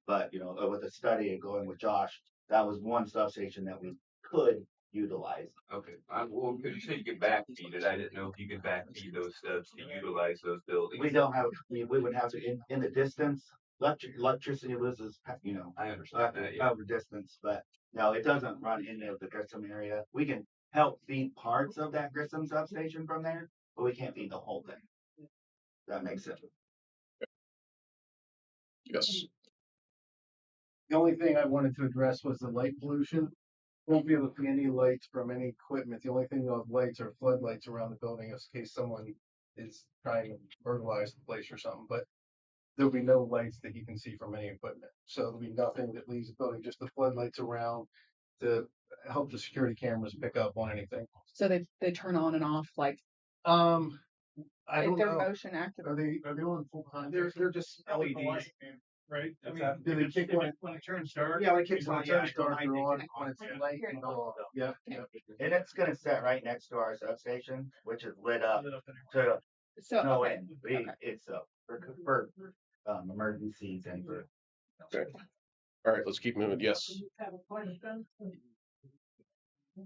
But with the study and going with Josh, that was one substation that we could utilize. Okay. Well, because you said you could backfeed it, I didn't know if you could backfeed those stubs to utilize those buildings. We don't have. We would have to in the distance. Electricity loses. I understand that. Yeah. Over distance, but no, it doesn't run into the Grissom area. We can help feed parts of that Grissom substation from there, but we can't feed the whole thing. That makes sense. Yes. The only thing I wanted to address was the light pollution. Won't be able to see any lights from any equipment. The only thing those lights are floodlights around the building in case someone is trying to burglarize the place or something. But there'll be no lights that you can see from any equipment. So there'll be nothing that leaves the building, just the floodlights around to help the security cameras pick up on anything. So they turn on and off like I don't they're know. motion active. Are they on full time? They're just LEDs. Right? I mean, Do they kick when it turns dark? Yeah, like kicks when on. it turns dark, they're on. When it's light, they go off. Yeah. And it's gonna set right next to our substation, which is lit up to So it's for emergencies and for. Okay. All right, let's keep moving. Yes. Have a question.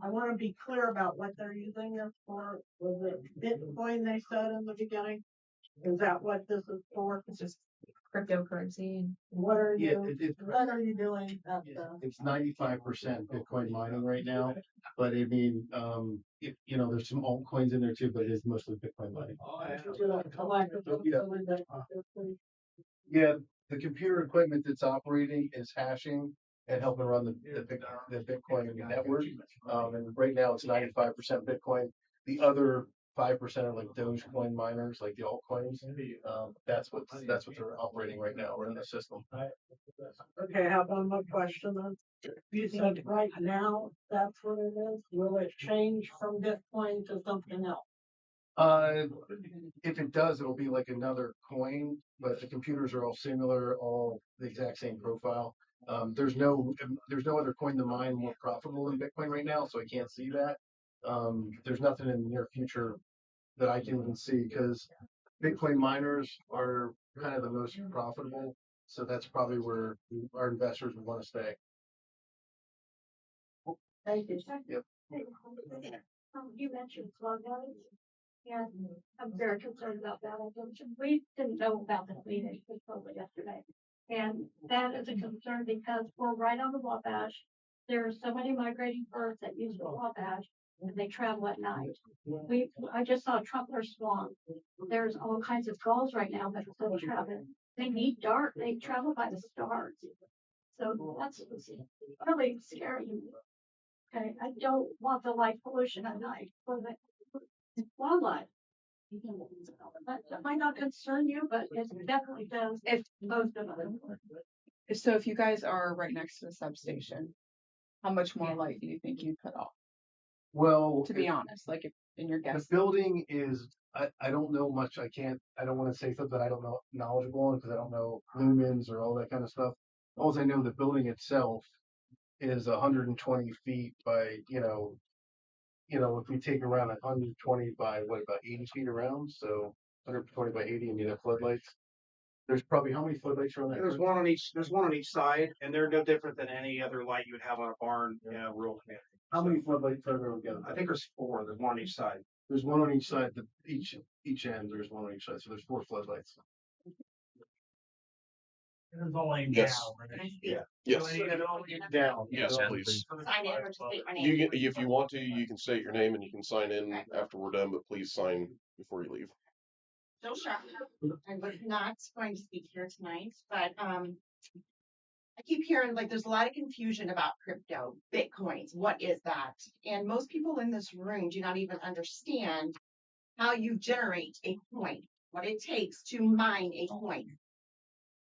I want to be clear about what they're using this for. Was it Bitcoin they said in the beginning? Is that what this is for? It's just cryptocurrency. What are Yeah, you? What are you doing? At the... It's 95% Bitcoin mining right now, but I mean, there's some altcoins in there too, but it is mostly Bitcoin mining. Yeah, the computer equipment that's operating is hashing and helping run the Bitcoin network. And right now it's 95% Bitcoin. The other 5% are like Dogecoin miners, like the altcoins. That's what they're operating right now. We're in the system. Okay, how about my question then? You said right now that's what it is. Will it change from Bitcoin to something else? If it does, it'll be like another coin, but the computers are all similar, all the exact same profile. There's no other coin to mine more profitable than Bitcoin right now, so I can't see that. There's nothing in the near future that I can even see because Bitcoin miners are kind of the most profitable. So that's probably where our investors would want to stay. Thank you. Yep. You mentioned flood values, and I'm very concerned about that. We didn't know about the meeting until yesterday, and that is a concern because we're right on the Wabash. There are so many migrating birds that use the Wabash, and they travel at night. I just saw a trumpler swan. There's all kinds of gulls right now that are still traveling. They need dark. They travel by the stars. So that's really scary. Okay, I don't want the light pollution at night for the wildlife. That might not concern you, but it definitely does. If most of them. So if you guys are right next to the substation, how much more light do you think you'd put off? Well, to be honest, like if in your guess. The building is, I don't know much. I don't want to say something I don't know knowledgeable on because I don't know lumens or all that kind of stuff. All I know, the building itself is 120 feet by, if we take around 120 by about 80 feet around, so 120 by 80 and you have floodlights. There's probably how many floodlights are on that? There's one on each side, and they're no different than any other light you would have on a barn in a rural community. How many floodlights are there together? I think there's 4. There's one on each side. There's one on each side. Each end. There's one on each side. So there's 4 floodlights. It's all aimed Yes. down, right? Yeah. Yes. Down. Yes, please. Sign in or just state my name. You can, if you want to, you can state your name and you can sign in after we're done, but please sign before you leave. Jill Sharp. I was not going to speak here tonight, but I keep hearing like there's a lot of confusion about crypto, Bitcoins. What is that? And most people in this room do not even understand how you generate a coin, what it takes to mine a coin.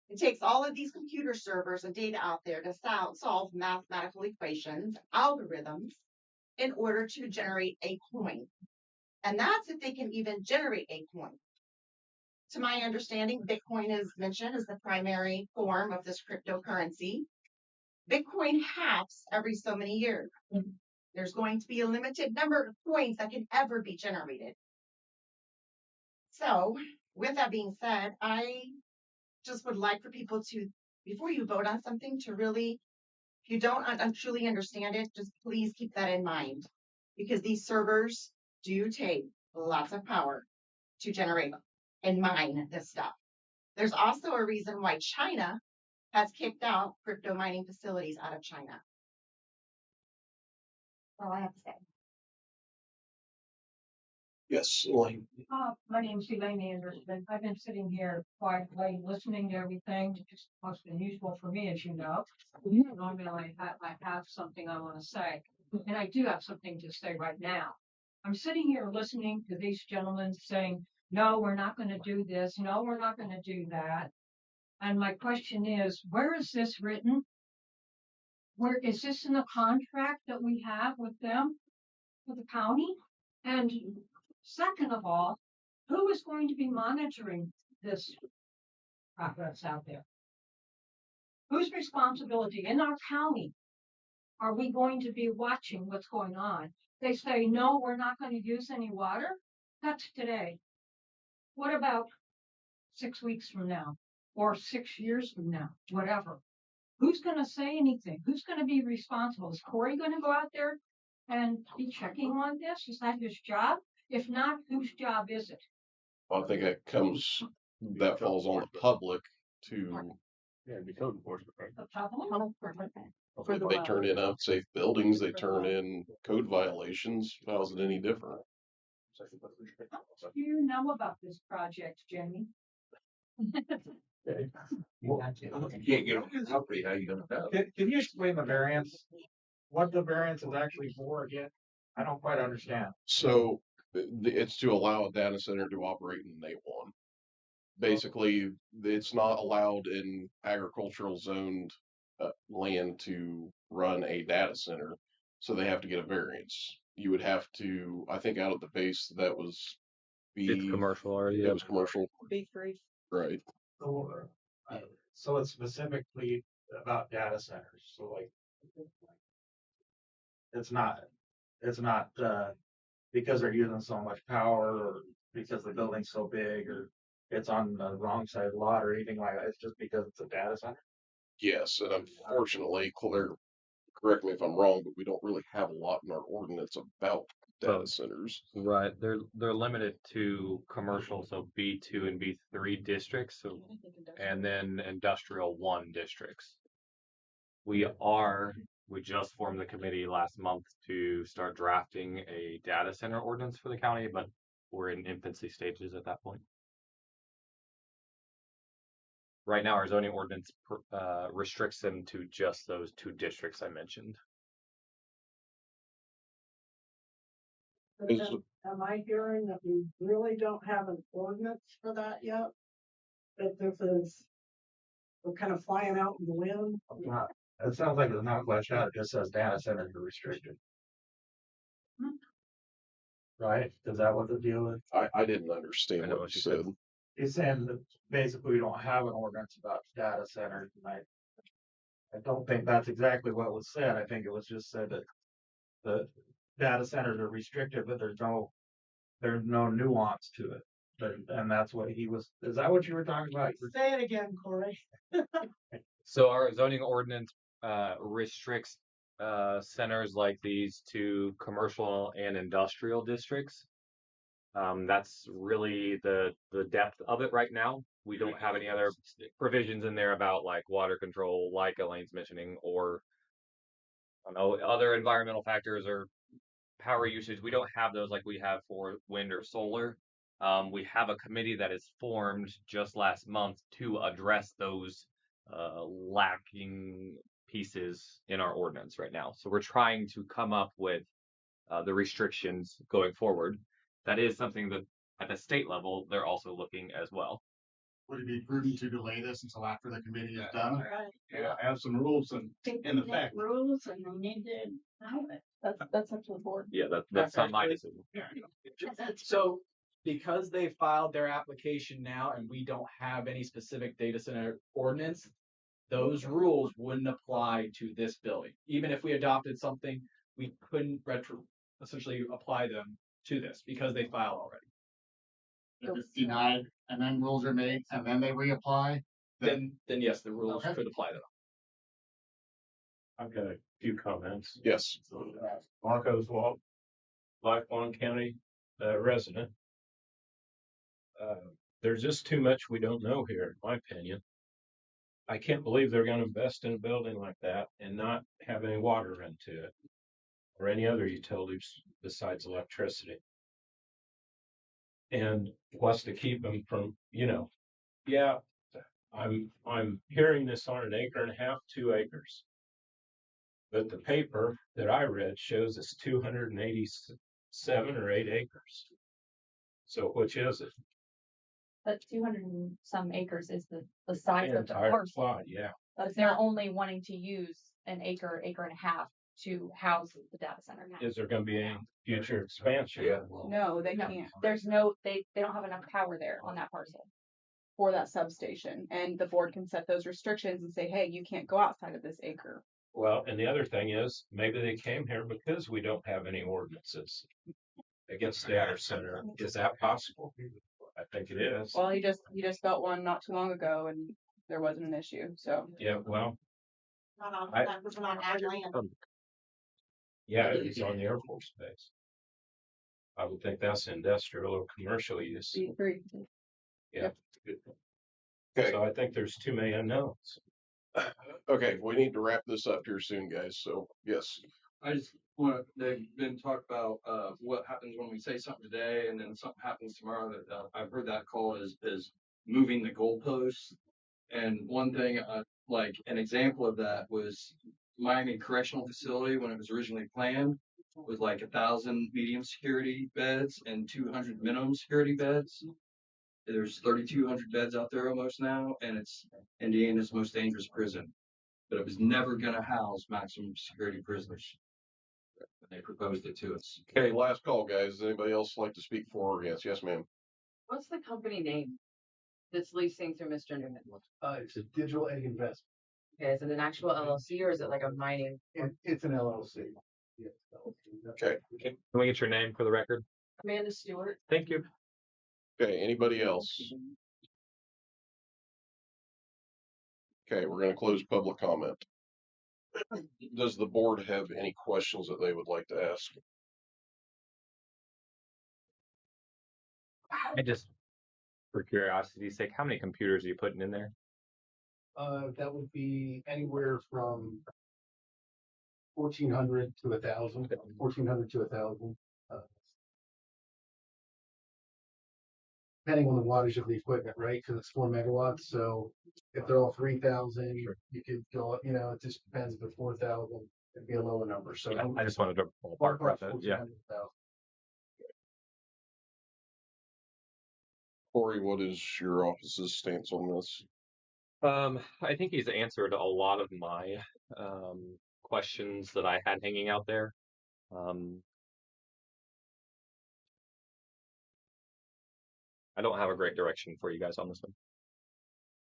It takes all of these computer servers and data out there to solve mathematical equations, algorithms, in order to generate a coin. And that's if they can even generate a coin. To my understanding, Bitcoin is mentioned as the primary form of this cryptocurrency. Bitcoin halves every so many years. There's going to be a limited number of coins that can ever be generated. So, with that being said, I just would like for people to, before you vote on something, to really, if you don't truly understand it, just please keep that in mind. Because these servers do take lots of power to generate and mine this stuff. There's also a reason why China has kicked out crypto mining facilities out of China. That's all I have to say. Yes, Elaine. My name's Elaine Anderson. I've been sitting here quietly listening to everything. It's most unusual for me, as you know. Normally I have something I want to say, and I do have something to say right now. I'm sitting here listening to these gentlemen saying, no, we're not going to do this. No, we're not going to do that. And my question is, where is this written? Where is this in the contract that we have with them, with the county? And second of all, who is going to be monitoring this progress out there? Whose responsibility in our county are we going to be watching what's going on? They say, no, we're not going to use any water. That's today. What about 6 weeks from now or 6 years from now, whatever? Who's going to say anything? Who's going to be responsible? Is Corey going to go out there and be checking on this? Is that his job? If not, whose job is it? Well, I think that falls on the public to. Yeah, it'd be code enforcement, right? They turn in unsafe buildings, they turn in code violations. How's it any different? Do you know about this project, Jamie? You can't get on your property, how you gonna know? Can you explain the variance? What the variance is actually for again? I don't quite understand. So it's to allow a data center to operate in an A1. Basically, it's not allowed in agricultural zoned land to run a data center, so they have to get a variance. You would have to, I think, out at the base that was It's commercial already. Yeah, it was commercial. B3. Right. So it's specifically about data centers. So like, it's not because they're using so much power or because the building's so big or it's on the wrong side of the lot or anything like that. It's just because it's a data center. Yes, and unfortunately, correct me if I'm wrong, but we don't really have a lot in our ordinance about data centers. Right. They're limited to commercial, so B2 and B3 districts, so and then industrial 1 districts. We just formed the committee last month to start drafting a data center ordinance for the county, but we're in infancy stages at that point. Right now, our zoning ordinance restricts them to just those 2 districts I mentioned. Am I hearing that we really don't have an ordinance for that yet? That this is, we're kind of flying out in the wind? It sounds like it's not fleshed out. It just says data centers are restricted. Right? Is that what the deal is? I didn't understand what you said. He's saying that basically we don't have an ordinance about data centers, and I don't think that's exactly what was said. I think it was just said that the data centers are restricted, but there's no nuance to it. And that's what he was. Is that what you were talking about? Say it again, Corey. So our zoning ordinance restricts centers like these to commercial and industrial districts. That's really the depth of it right now. We don't have any other provisions in there about like water control, like Elaine's mentioning, or I don't know, other environmental factors or power usage. We don't have those like we have for wind or solar. We have a committee that is formed just last month to address those lacking pieces in our ordinance right now. So we're trying to come up with the restrictions going forward. That is something that at the state level, they're also looking as well. Would it be prudent to delay this until after the committee is done? Right. Yeah, have some rules in effect. Rules and they need to know it. That's up to the board. Yeah, that's not my decision. So because they filed their application now and we don't have any specific data center ordinance, those rules wouldn't apply to this building. Even if we adopted something, we couldn't essentially apply them to this because they filed already. If it's denied and then rules are made and then they reapply, Then yes, the rules could apply to them. I've got a few comments. Yes. Marcos Walk, lifelong county resident. There's just too much we don't know here, in my opinion. I can't believe they're going to invest in a building like that and not have any water run to it or any other utilities besides electricity. And what's to keep them from, yeah, I'm hearing this on 1.5 acres, 2 acres. But the paper that I read shows it's 287 or 8 acres. So which is it? But 200 and some acres is the size of the entire parcel. plot, yeah. But they're only wanting to use an acre, acre and a half to house the data center now. Is there going to be any future expansion? Yeah. No, they can't. There's no, they don't have enough power there on that parcel. For that substation, and the board can set those restrictions and say, hey, you can't go outside of this acre. Well, and the other thing is, maybe they came here because we don't have any ordinances against the data center. Is that possible? I think it is. Well, you just built one not too long ago, and there wasn't an issue. So Yeah, well, Not on, I- that was not ag land. yeah, it was on the Air Force Base. I would think that's industrial or commercial use. B3. Yeah. Okay. So I think there's too many unknowns. Okay, we need to wrap this up here soon, guys. So yes. I just want they've been talked about what happens when we say something today and then something happens tomorrow. That I've heard that called is moving the goalposts. And one thing, like an example of that was Miami Correctional Facility when it was originally planned was like 1,000 medium security beds and 200 minimum security beds. There's 3,200 beds out there almost now, and it's Indiana's most dangerous prison. But it was never going to house maximum security prisoners. They proposed it to us. Okay, last call, guys. Does anybody else like to speak for or against? Yes, ma'am. What's the company name that's leasing through Mr. Newman? It's a digital egg investment. Okay, is it an actual LLC or is it like a mining? It's an LLC. Yes. Okay. Can we get your name for the record? Amanda Stewart. Thank you. Okay, anybody else? Okay, we're gonna close public comment. Does the board have any questions that they would like to ask? I just, for curiosity's sake, how many computers are you putting in there? That would be anywhere from 1,400 to 1,000. 1,400 to 1,000. Depending on the wattage of the equipment, right? Because it's 4 megawatts. So if they're all 3,000, you could go. It just depends. If they're 4,000, it'd be a lower number. So Yeah, I just wanted to ballpark with it. Yeah. 1,400 to 1,000. Corey, what is your office's stance on this? I think he's answered a lot of my questions that I had hanging out there. I don't have a great direction for you guys on this one.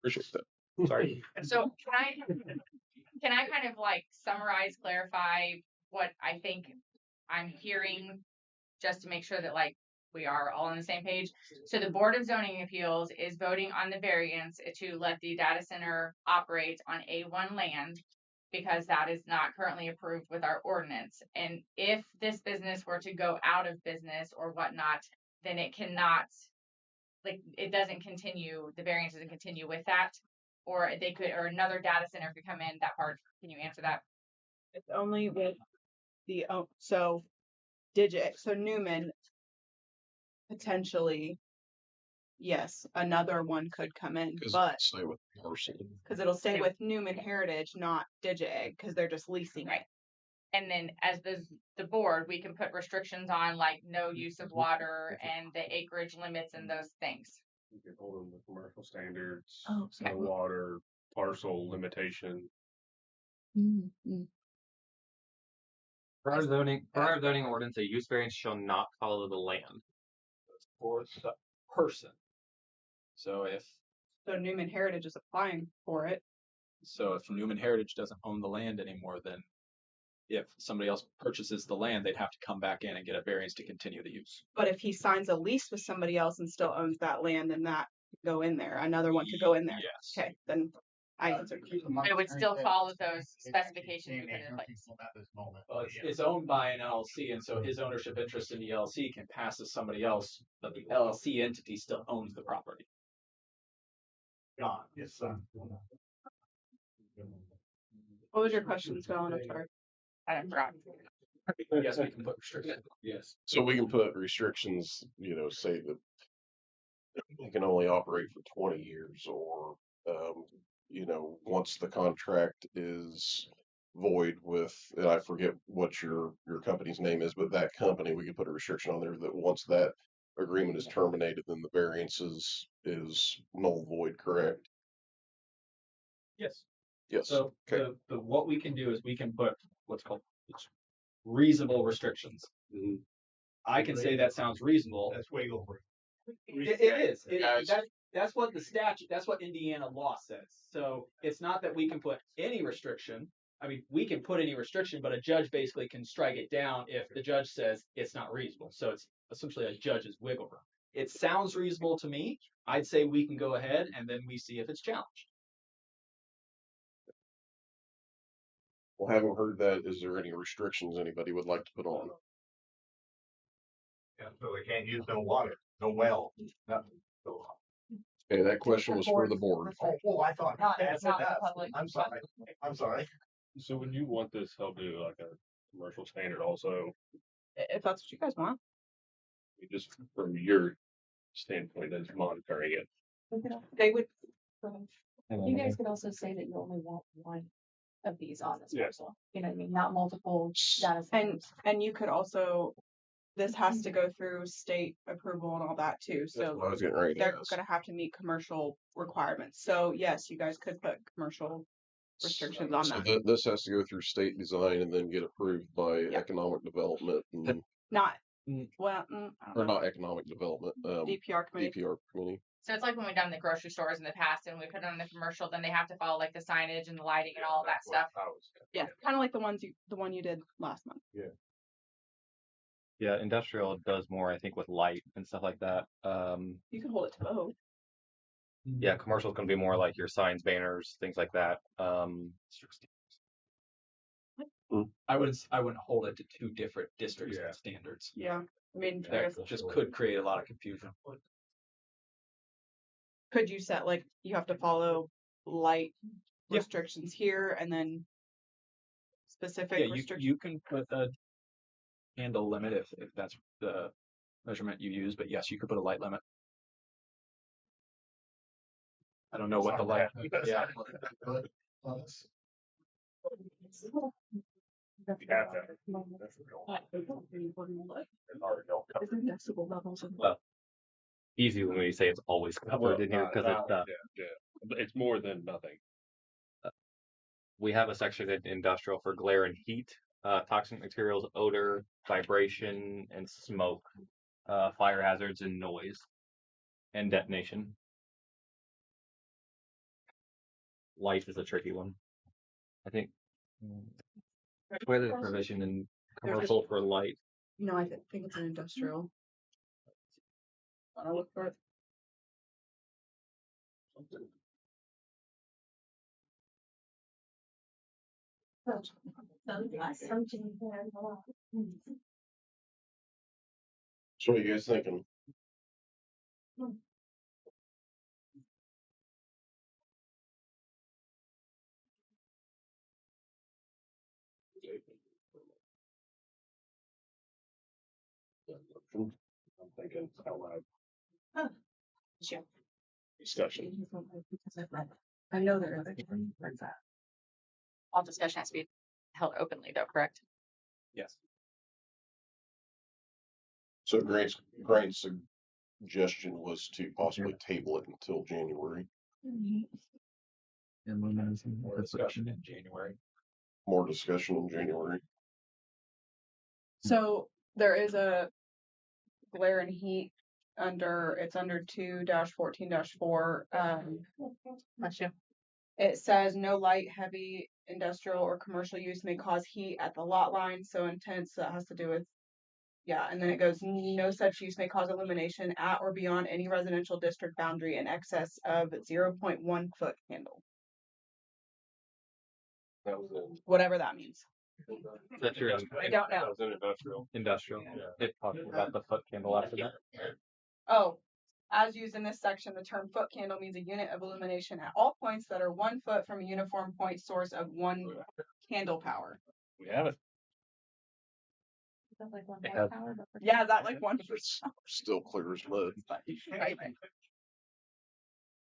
Appreciate that. Sorry. So can I kind of like summarize, clarify what I think I'm hearing just to make sure that like we are all on the same page? So the Board of Zoning Appeals is voting on the variance to let the data center operate on A1 land because that is not currently approved with our ordinance. And if this business were to go out of business or whatnot, then it cannot, like, it doesn't continue, the variance doesn't continue with that. Or they could, or another data center could come in. That part, can you answer that? It's only with the so Newman potentially yes, another one could come in, Because but stay with the parcel. because it'll stay with Newman Heritage, not DigiEgg, because they're just leasing it. And then as the board, we can put restrictions on like no use of water and the acreage limits and those things. You can hold them with commercial standards, Oh, okay. no water, parcel limitation. For our zoning ordinance, a use variance shall not follow the land. For the person. So if Newman Heritage is applying for it. if Newman Heritage doesn't own the land anymore, then if somebody else purchases the land, they'd have to come back in and get a variance to continue the use. But if he signs a lease with somebody else and still owns that land, then that could go in there. Another one could go in there. Yes. Okay, then I answered. It would still follow those specifications we put in place. Well, it's owned by an LLC, and so his ownership interest in the LLC can pass to somebody else, but the LLC entity still owns the property. Yes, What was your question, Scott? I'm sorry. I forgot. Yes, we can put restrictions. Yes. So we can put restrictions, say that they can only operate for 20 years or, once the contract is void with, and I forget what your company's name is, but that company, we could put a restriction on there that once that agreement is terminated, then the variance is null void, correct? Yes. Yes. So okay. what we can do is we can put what's called reasonable restrictions. Mm-hmm. I can say that sounds reasonable. That's wiggle room. It is. That's what the statute, that's what Indiana law says. So it's not that we can put any restriction. I mean, we can put any restriction, but a judge basically can strike it down if the judge says it's not reasonable. So it's essentially a judge's wiggle room. It sounds reasonable to me. I'd say we can go ahead and then we see if it's challenged. Well, having heard that, is there any restrictions anybody would like to put on? Yeah, so they can't use no water, no well, nothing. Okay, that question was for the board. Oh, I thought Not that's the enough. public. I'm sorry. I'm sorry. So would you want this held to like a commercial standard also? If that's what you guys want. Just from your standpoint as monitoring it. They would. You guys could also say that you only want one of these on this Yeah. parcel. You know what I mean? Not multiple data centers. And you could also, this has to go through state approval and all that too. That's So what I was getting ready to they're ask. going to have to meet commercial requirements. So yes, you guys could put commercial restrictions on So that. this has to go through state design and then get approved by economic development and, Not, well, I don't or know. not economic development, DPR committee. DPR committee. So it's like when we've done the grocery stores in the past and we put it on the commercial, then they have to follow like the signage and the lighting and all of that stuff. Yeah, kind of like the one you did last month. Yeah. Yeah, industrial does more, I think, with light and stuff like that. You can hold it to both. Yeah, commercial can be more like your signs, banners, things like that. I wouldn't hold it to two different districts and standards. Yeah, I mean, I That guess, just could create a lot of confusion. could you set like you have to follow light restrictions here and then specific Yeah, restrictions? you can put a handle limit if that's the measurement you use, but yes, you could put a light limit. I don't know what the light. Yeah. Well, easy when we say it's always covered in here because it's more than nothing. We have a section in industrial for glare and heat, toxic materials, odor, vibration, and smoke, fire hazards and noise, and detonation. Light is a tricky one. I think where the provision in commercial for light. No, I think it's an industrial. I'll look for it. So what are you guys thinking? I'm thinking out loud. Sure. Discussion. I know there is. All discussion has to be held openly, though, correct? Yes. So Grant's suggestion was to possibly table it until January. More discussion in January. More discussion in January. So there is a glare and heat under 2-14-4. It says no light, heavy industrial or commercial use may cause heat at the lot line so intense that has to do with and then it goes no such use may cause illumination at or beyond any residential district boundary in excess of 0.1 foot candle. That was in. Whatever that means. That's your I don't know. That was in industrial. industrial. Yeah. It talks about the foot candle after that. Oh, as used in this section, the term foot candle means a unit of illumination at all points that are 1 foot from a uniform point source of 1 candle power. We have it. Is that like 1 It light has- power? But for Yeah, is that like 1 Still clear as mud.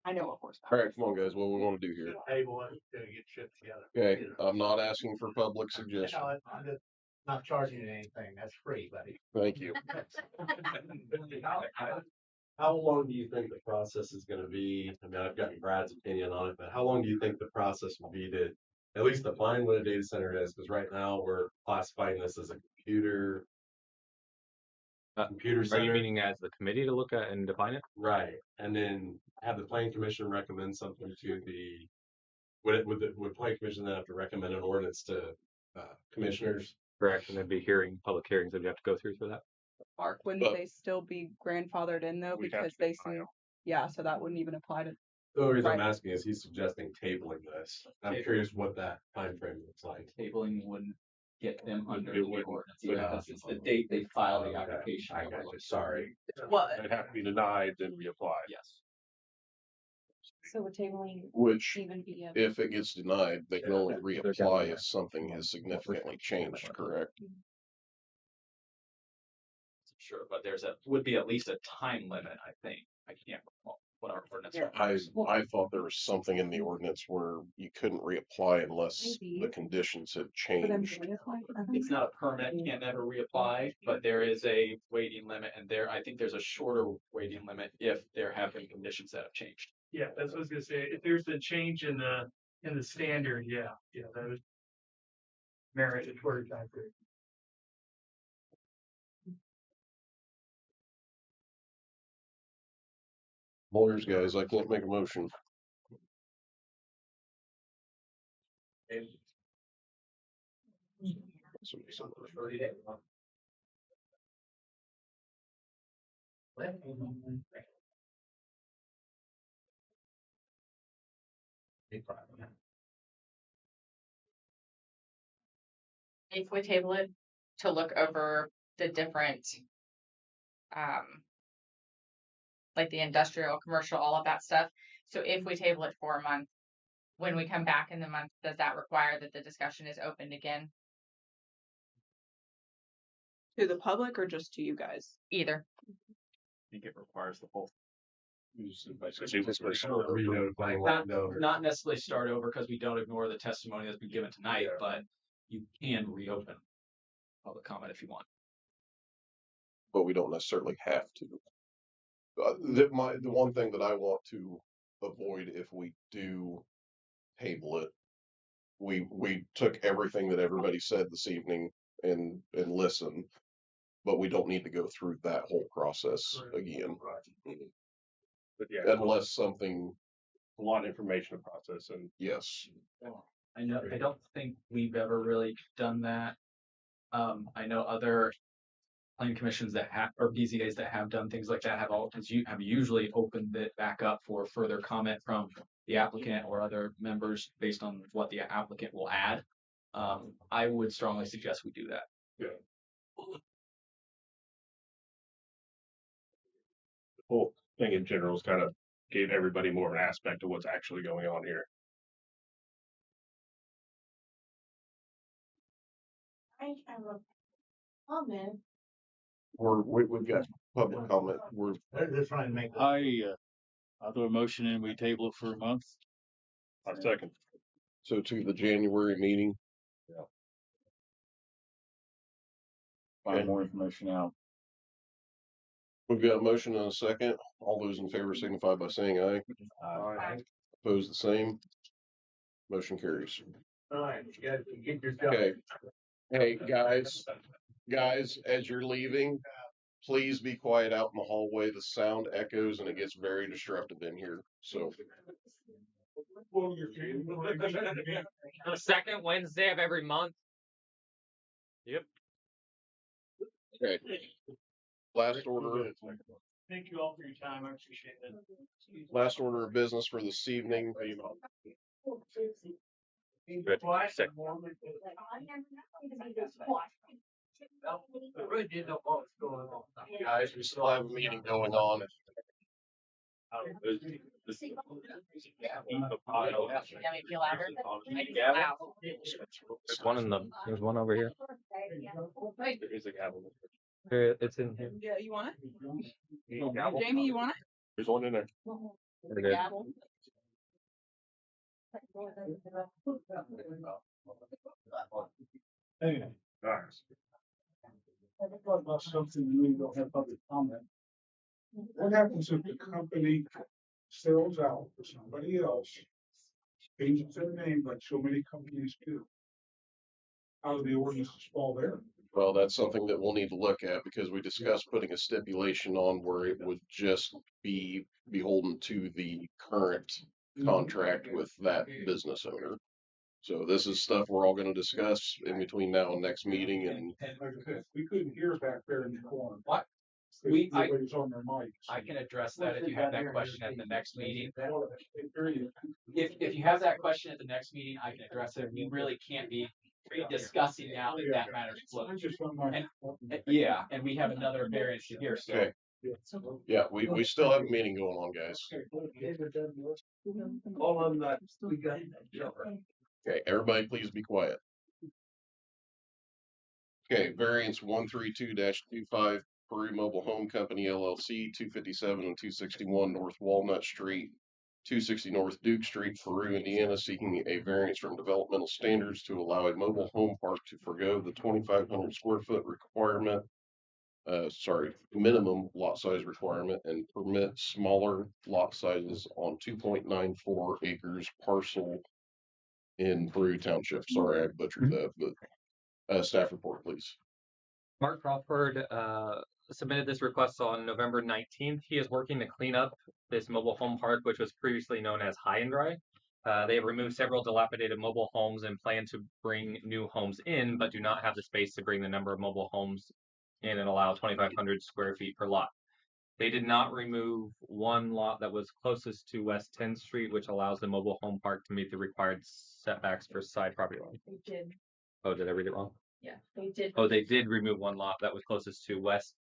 I know what All horsepower. right, come on, guys. What we want to do here? Table it, to get shit together. Okay, I'm not asking for public You suggestion. know, I'm just not charging you anything. That's free, buddy. Thank you. How long do you think the process is gonna be? I mean, I've gotten Brad's opinion on it, but how long do you think the process will be to at least define what a data center is? Because right now we're classifying this as a computer Are center. you meaning as the committee to look at and define it? Right, and then have the planning commission recommend something to the, would planning commission then have to recommend an ordinance to commissioners? Correct, and there'd be public hearings that you have to go through for that. Mark, wouldn't But- they still be grandfathered in though? We'd have Because to they seem, so that wouldn't even apply to. The only reason I'm Right. asking is he's suggesting tabling this. I'm Table. curious what that time frame looks like. Tabling wouldn't get them under It the wouldn't, ordinance but- because it's the date they file the Okay, application. I got you, sorry. Well, It'd have to be denied, then reapply. Yes. So would tabling Which, even be a if it gets denied, they can only reapply if something has significantly changed, correct? Sure, but would be at least a time limit, I think. I can't recall what our ordinance. I thought there was something in the ordinance where you couldn't reapply unless the conditions had changed. It's not a permanent, you can never reapply, but there is a waiting limit and I think there's a shorter waiting limit if there have been conditions that have changed. Yeah, that's what I was gonna say. If there's a change in the standard, that would merit a shorter time period. Lawyers, guys, I can't make a motion. If we table it to look over the different, like the industrial, commercial, all of that stuff. So if we table it for a month, when we come back in the month, does that require that the discussion is opened again? To the public or just to you guys? Either. I think it requires the whole. Not necessarily start over because we don't ignore the testimony that's been given tonight, but you can reopen public comment if you want. But we don't necessarily have to. The one thing that I want to avoid if we do table it, we took everything that everybody said this evening and listened, but we don't need to go through that whole process again. But yeah, Unless something. A lot of information to process and. Yes. I don't think we've ever really done that. I know other planning commissions that have, or BZAs that have done things like that have usually opened it back up for further comment from the applicant or other members based on what the applicant will add. I would strongly suggest we do that. Yeah. The whole thing in general is kind of gave everybody more of an aspect of what's actually going on here. I have a comment. We've got public comment. They're trying to make. I'll throw a motion in, we table it for a month. I second. So to the January meeting. Find more information out. We've got a motion and a second. All those in favor signify by saying aye. Aye. Opposed, the same. Motion carries. All right, you guys can get your job. Okay. Hey, guys, as you're leaving, please be quiet out in the hallway. The sound echoes and it gets very disruptive in here. So. The second Wednesday of every month. Yep. Okay. Last order. Thank you all for your time. I appreciate it. Last order of business for this evening. Good. Second. I really didn't know what was going on. Guys, we still have a meeting going on. There's one over here. There is a gavel. Here, it's in here. Yeah, you want it? Gavel? Jamie, you want it? There's one in there. We're good. Hey. I thought about something and we don't have public comment. What happens if the company sells out to somebody else, changes their name like so many companies do? How do the ordinances fall there? Well, that's something that we'll need to look at because we discussed putting a stipulation on where it would just be beholden to the current contract with that business owner. So this is stuff we're all going to discuss in between now and next meeting. And like I said, we couldn't hear back there in the corner. What? Everybody's on their mics. I can address that if you have that question at the next meeting. If you have that question at the next meeting, I can address it. We really can't be discussing now that matter's closed. Yeah, and we have another variance to hear, so. okay. Yeah, we still have a meeting going on, guys. All of that, we got that. Okay, everybody please be quiet. Okay, variance 132-25 Peru Mobile Home Company LLC, 257 and 261 North Walnut Street, 260 North Duke Street, Peru, Indiana, seeking a variance from developmental standards to allow a mobile home park to forgo the 2,500 square foot requirement, minimum lot size requirement, and permit smaller lot sizes on 2.94 acres parcel in Peru Township. Sorry, I butchered that, but staff report, please. Mark Crawford submitted this request on November 19th. He is working to clean up this mobile home park, which was previously known as High and Dry. They have removed several dilapidated mobile homes and plan to bring new homes in, but do not have the space to bring the number of mobile homes in and allow 2,500 square feet per lot. They did not remove one lot that was closest to West 10th Street, which allows the mobile home park to meet the required setbacks for side property line. They did. Oh, did I read it wrong? Yeah, they did. Oh, they did remove one lot that was closest to West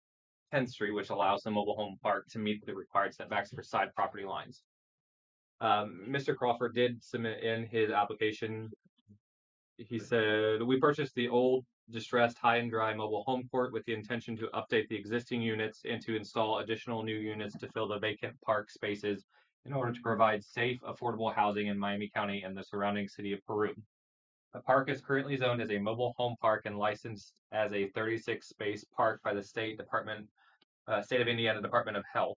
10th Street, which allows the mobile home park to meet the required setbacks for side property lines. Mr. Crawford did submit in his application. He said, we purchased the old distressed High and Dry mobile home court with the intention to update the existing units and to install additional new units to fill the vacant park spaces in order to provide safe, affordable housing in Miami County and the surrounding city of Peru. The park is currently zoned as a mobile home park and licensed as a 36-space park by the State of Indiana Department of Health.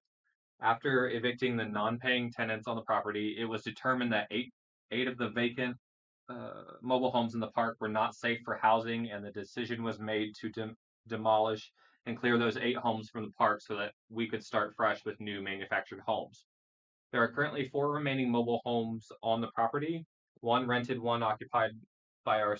After evicting the non-paying tenants on the property, it was determined that eight of the vacant mobile homes in the park were not safe for housing, and the decision was made to demolish and clear those 8 homes from the park so that we could start fresh with new manufactured homes. There are currently 4 remaining mobile homes on the property, 1 rented, 1 occupied by our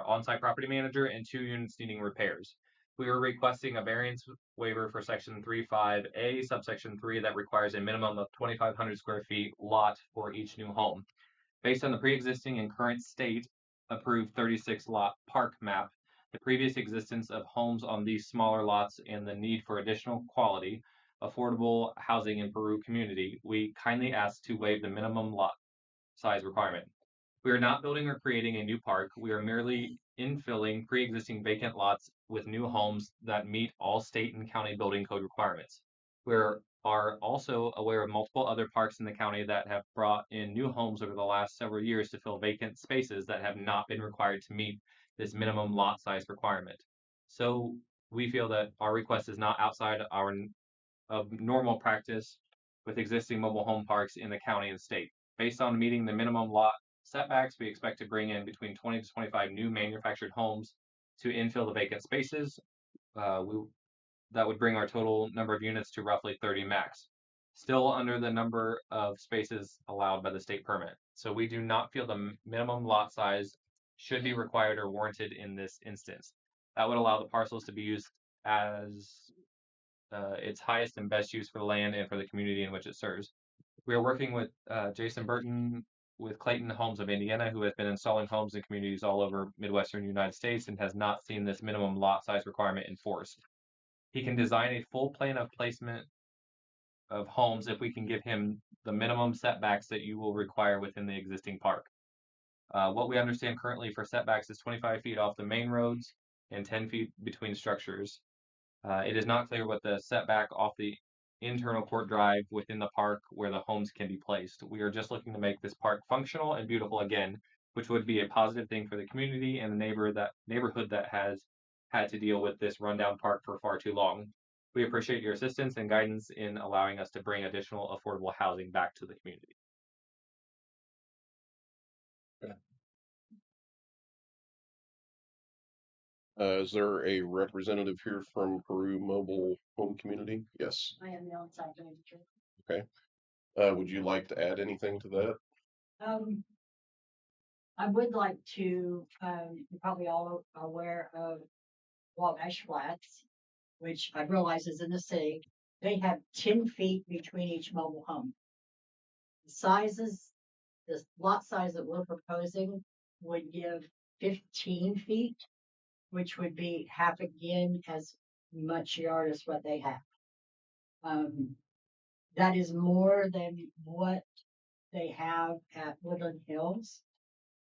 on-site property manager, and 2 units needing repairs. We are requesting a variance waiver for section 3.5A, subsection 3, that requires a minimum of 2,500 square feet lot for each new home. Based on the pre-existing and current state approved 36 lot park map, the previous existence of homes on these smaller lots, and the need for additional quality, affordable housing in Peru community, we kindly ask to waive the minimum lot size requirement. We are not building or creating a new park. We are merely infilling pre-existing vacant lots with new homes that meet all state and county building code requirements. We're are also aware of multiple other parks in the county that have brought in new homes over the last several years to fill vacant spaces that have not been required to meet this minimum lot size requirement. So we feel that our request is not outside of normal practice with existing mobile home parks in the county and state. Based on meeting the minimum lot setbacks, we expect to bring in between 20 to 25 new manufactured homes to infill the vacant spaces. That would bring our total number of units to roughly 30 max, still under the number of spaces allowed by the state permit. So we do not feel the minimum lot size should be required or warranted in this instance. That would allow the parcels to be used as its highest and best use for the land and for the community in which it serves. We are working with Jason Burton with Clayton Homes of Indiana, who has been installing homes in communities all over Midwestern United States and has not seen this minimum lot size requirement enforced. He can design a full plan of placement of homes if we can give him the minimum setbacks that you will require within the existing park. What we understand currently for setbacks is 25 feet off the main roads and 10 feet between structures. It is not clear what the setback off the internal court drive within the park where the homes can be placed. We are just looking to make this park functional and beautiful again, which would be a positive thing for the community and the neighborhood that has had to deal with this rundown park for far too long. We appreciate your assistance and guidance in allowing us to bring additional affordable housing back to the community. Is there a representative here from Peru Mobile Home Community? Yes. I am the on-site manager. Okay. Would you like to add anything to that? I would like to, you're probably all aware of Wabash Flats, which I realize is in the city. They have 10 feet between each mobile home. The lot size that we're proposing would give 15 feet, which would be half again as much yard as what they have. That is more than what they have at Woodland Hills.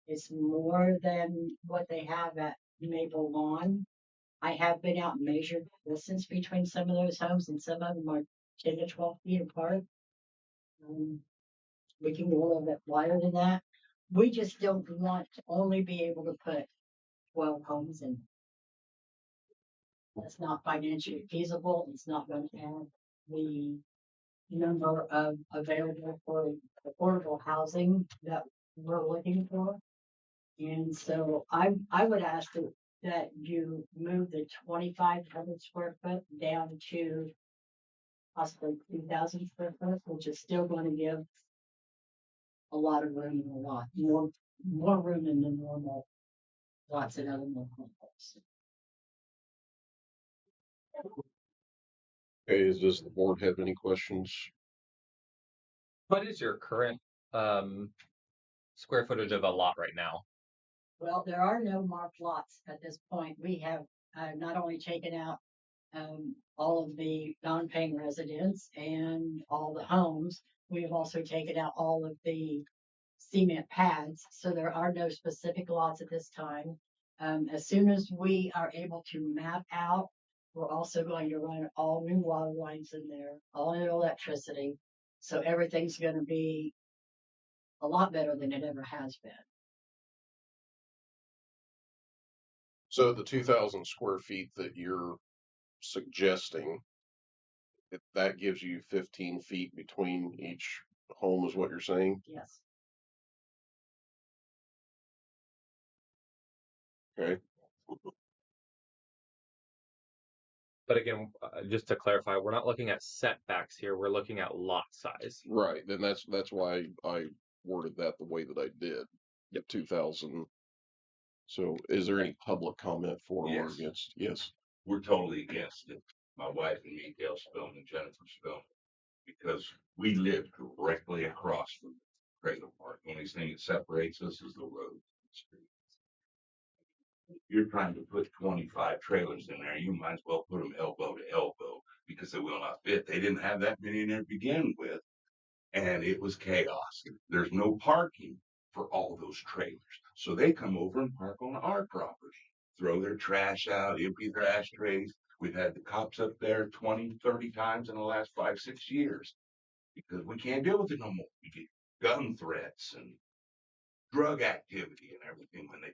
It's more than what they have at Maple Lawn. I have been out and measured the distance between some of those homes, and some of them are 10 to 12 feet apart. We can go a little bit wider than that. We just don't want to only be able to put 12 homes in. That's not financially feasible. It's not going to have the number of available for affordable housing that we're looking for. And so I would ask that you move the 2,500 square foot down to possibly 2,000 square foot, which is still going to give a lot of room in a lot more room than the normal lots and other more complex. Okay, does the board have any questions? What is your current square footage of a lot right now? Well, there are no marked lots at this point. We have not only taken out all of the non-paying residents and all the homes, we have also taken out all of the cement pads. So there are no specific lots at this time. As soon as we are able to map out, we're also going to run all new water lines in there, all new electricity. So everything's going to be a lot better than it ever has been. So the 2,000 square feet that you're suggesting, that gives you 15 feet between each home is what you're saying? Yes. Okay. But again, just to clarify, we're not looking at setbacks here. We're looking at lot size. Right. Then that's why I worded that the way that I did. Yep. 2,000. So is there any public comment for or against? Yes. We're totally against it. My wife and me, Gail Spillman and Jennifer Spillman, because we live directly across from the trailer park. The only thing that separates us is the road. You're trying to put 25 trailers in there. You might as well put them elbow to elbow because they will not fit. They didn't have that many in there to begin with, and it was chaos. There's no parking for all those trailers. So they come over and park on our property, throw their trash out, empty their ashtrays. We've had the cops up there 20, 30 times in the last 5, 6 years because we can't deal with it no more. We get gun threats and drug activity and everything when they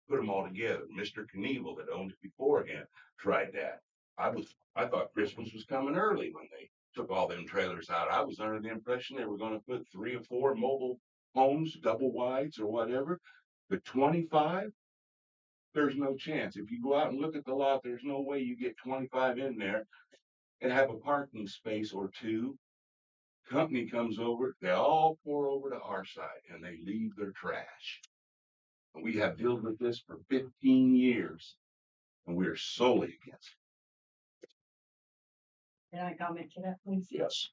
put them all together. Mr. Knievel that owned it beforehand tried that. I thought Christmas was coming early when they took all them trailers out. I was under the impression they were going to put 3 or 4 mobile homes, double wides or whatever. But 25, there's no chance. If you go out and look at the lot, there's no way you get 25 in there and have a parking space or two. Company comes over, they all pour over to our side and they leave their trash. And we have dealt with this for 15 years and we are solely against it. Can I comment to that, please? Yes.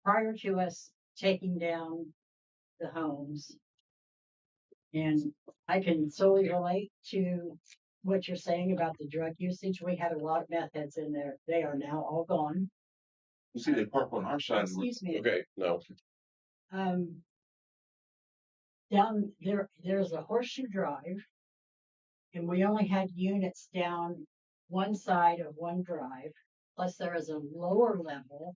Prior to us taking down the homes, and I can solely relate to what you're saying about the drug usage. We had a lot of meth heads in there. They are now all gone. You see, they park on our side. Excuse me. Okay, no. Down there, there's a horseshoe drive, and we only had units down one side of one drive. Plus, there is a lower level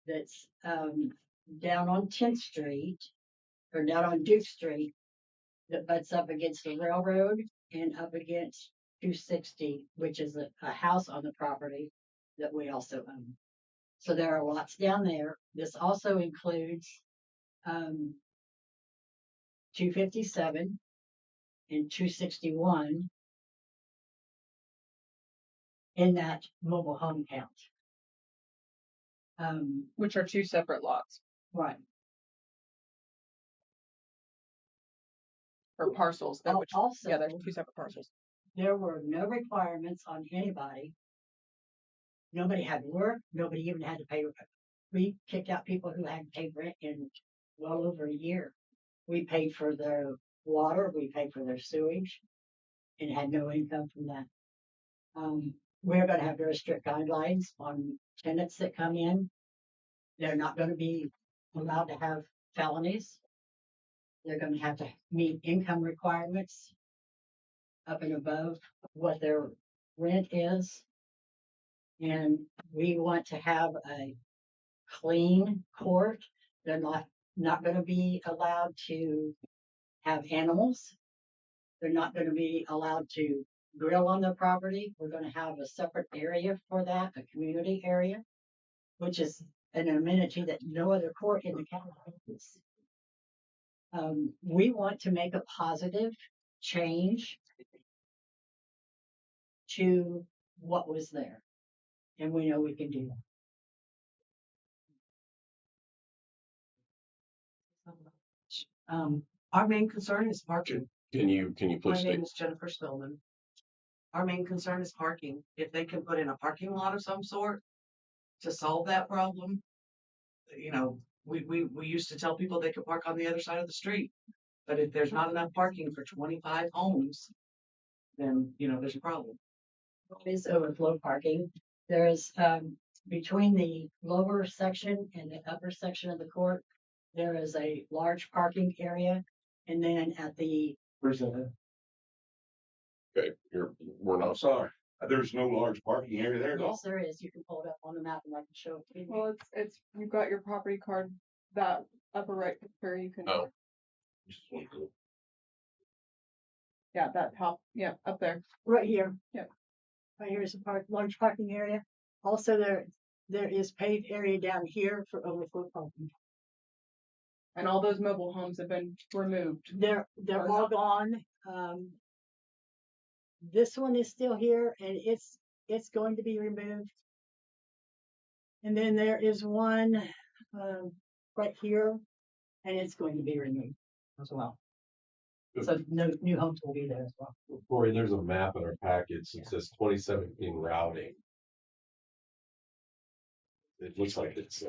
that's down on 10th Street or down on Duke Street that butts up against the railroad and up against 260, which is a house on the property that we also own. So there are lots down there. This also includes 257 and 261 in that mobile home count. Which are 2 separate lots. Right. Or parcels. Also, yeah, there's 2 separate parcels. There were no requirements on anybody. Nobody had to work. Nobody even had to pay rent. We kicked out people who hadn't paid rent in well over a year. We paid for their water. We paid for their sewage and had no income from that. We're going to have very strict guidelines on tenants that come in. They're not going to be allowed to have felonies. They're going to have to meet income requirements up and above what their rent is. And we want to have a clean court. They're not going to be allowed to have animals. They're not going to be allowed to grill on their property. We're going to have a separate area for that, a community area, which is an amenity that no other court in the county has. We want to make a positive change to what was there. And we know we can do that. Our main concern is parking. Can you please My state? name is Jennifer Spillman. Our main concern is parking. If they can put in a parking lot of some sort to solve that problem, you know, we used to tell people they could park on the other side of the street. But if there's not enough parking for 25 homes, then, you know, there's a problem. is overflow parking. There is between the lower section and the upper section of the court, there is a large parking area, and then at the Where's that? Okay, we're not sorry. There's no large parking area there at all. yes, there is. You can pull it up on the map and I can show it to you. Well, it's you've got your property card, that upper right picture you can. Oh. Yeah, that top. Yeah, up there. Right here. Yep. Right here is a large parking area. Also, there is paved area down here for overflow parking. And all those mobile homes have been removed. They're all gone. This one is still here, and it's going to be removed. And then there is one right here, and it's going to be removed as well. So no new homes will be there as well. Corey, there's a map in our package that says 2017 routing. It looks like it's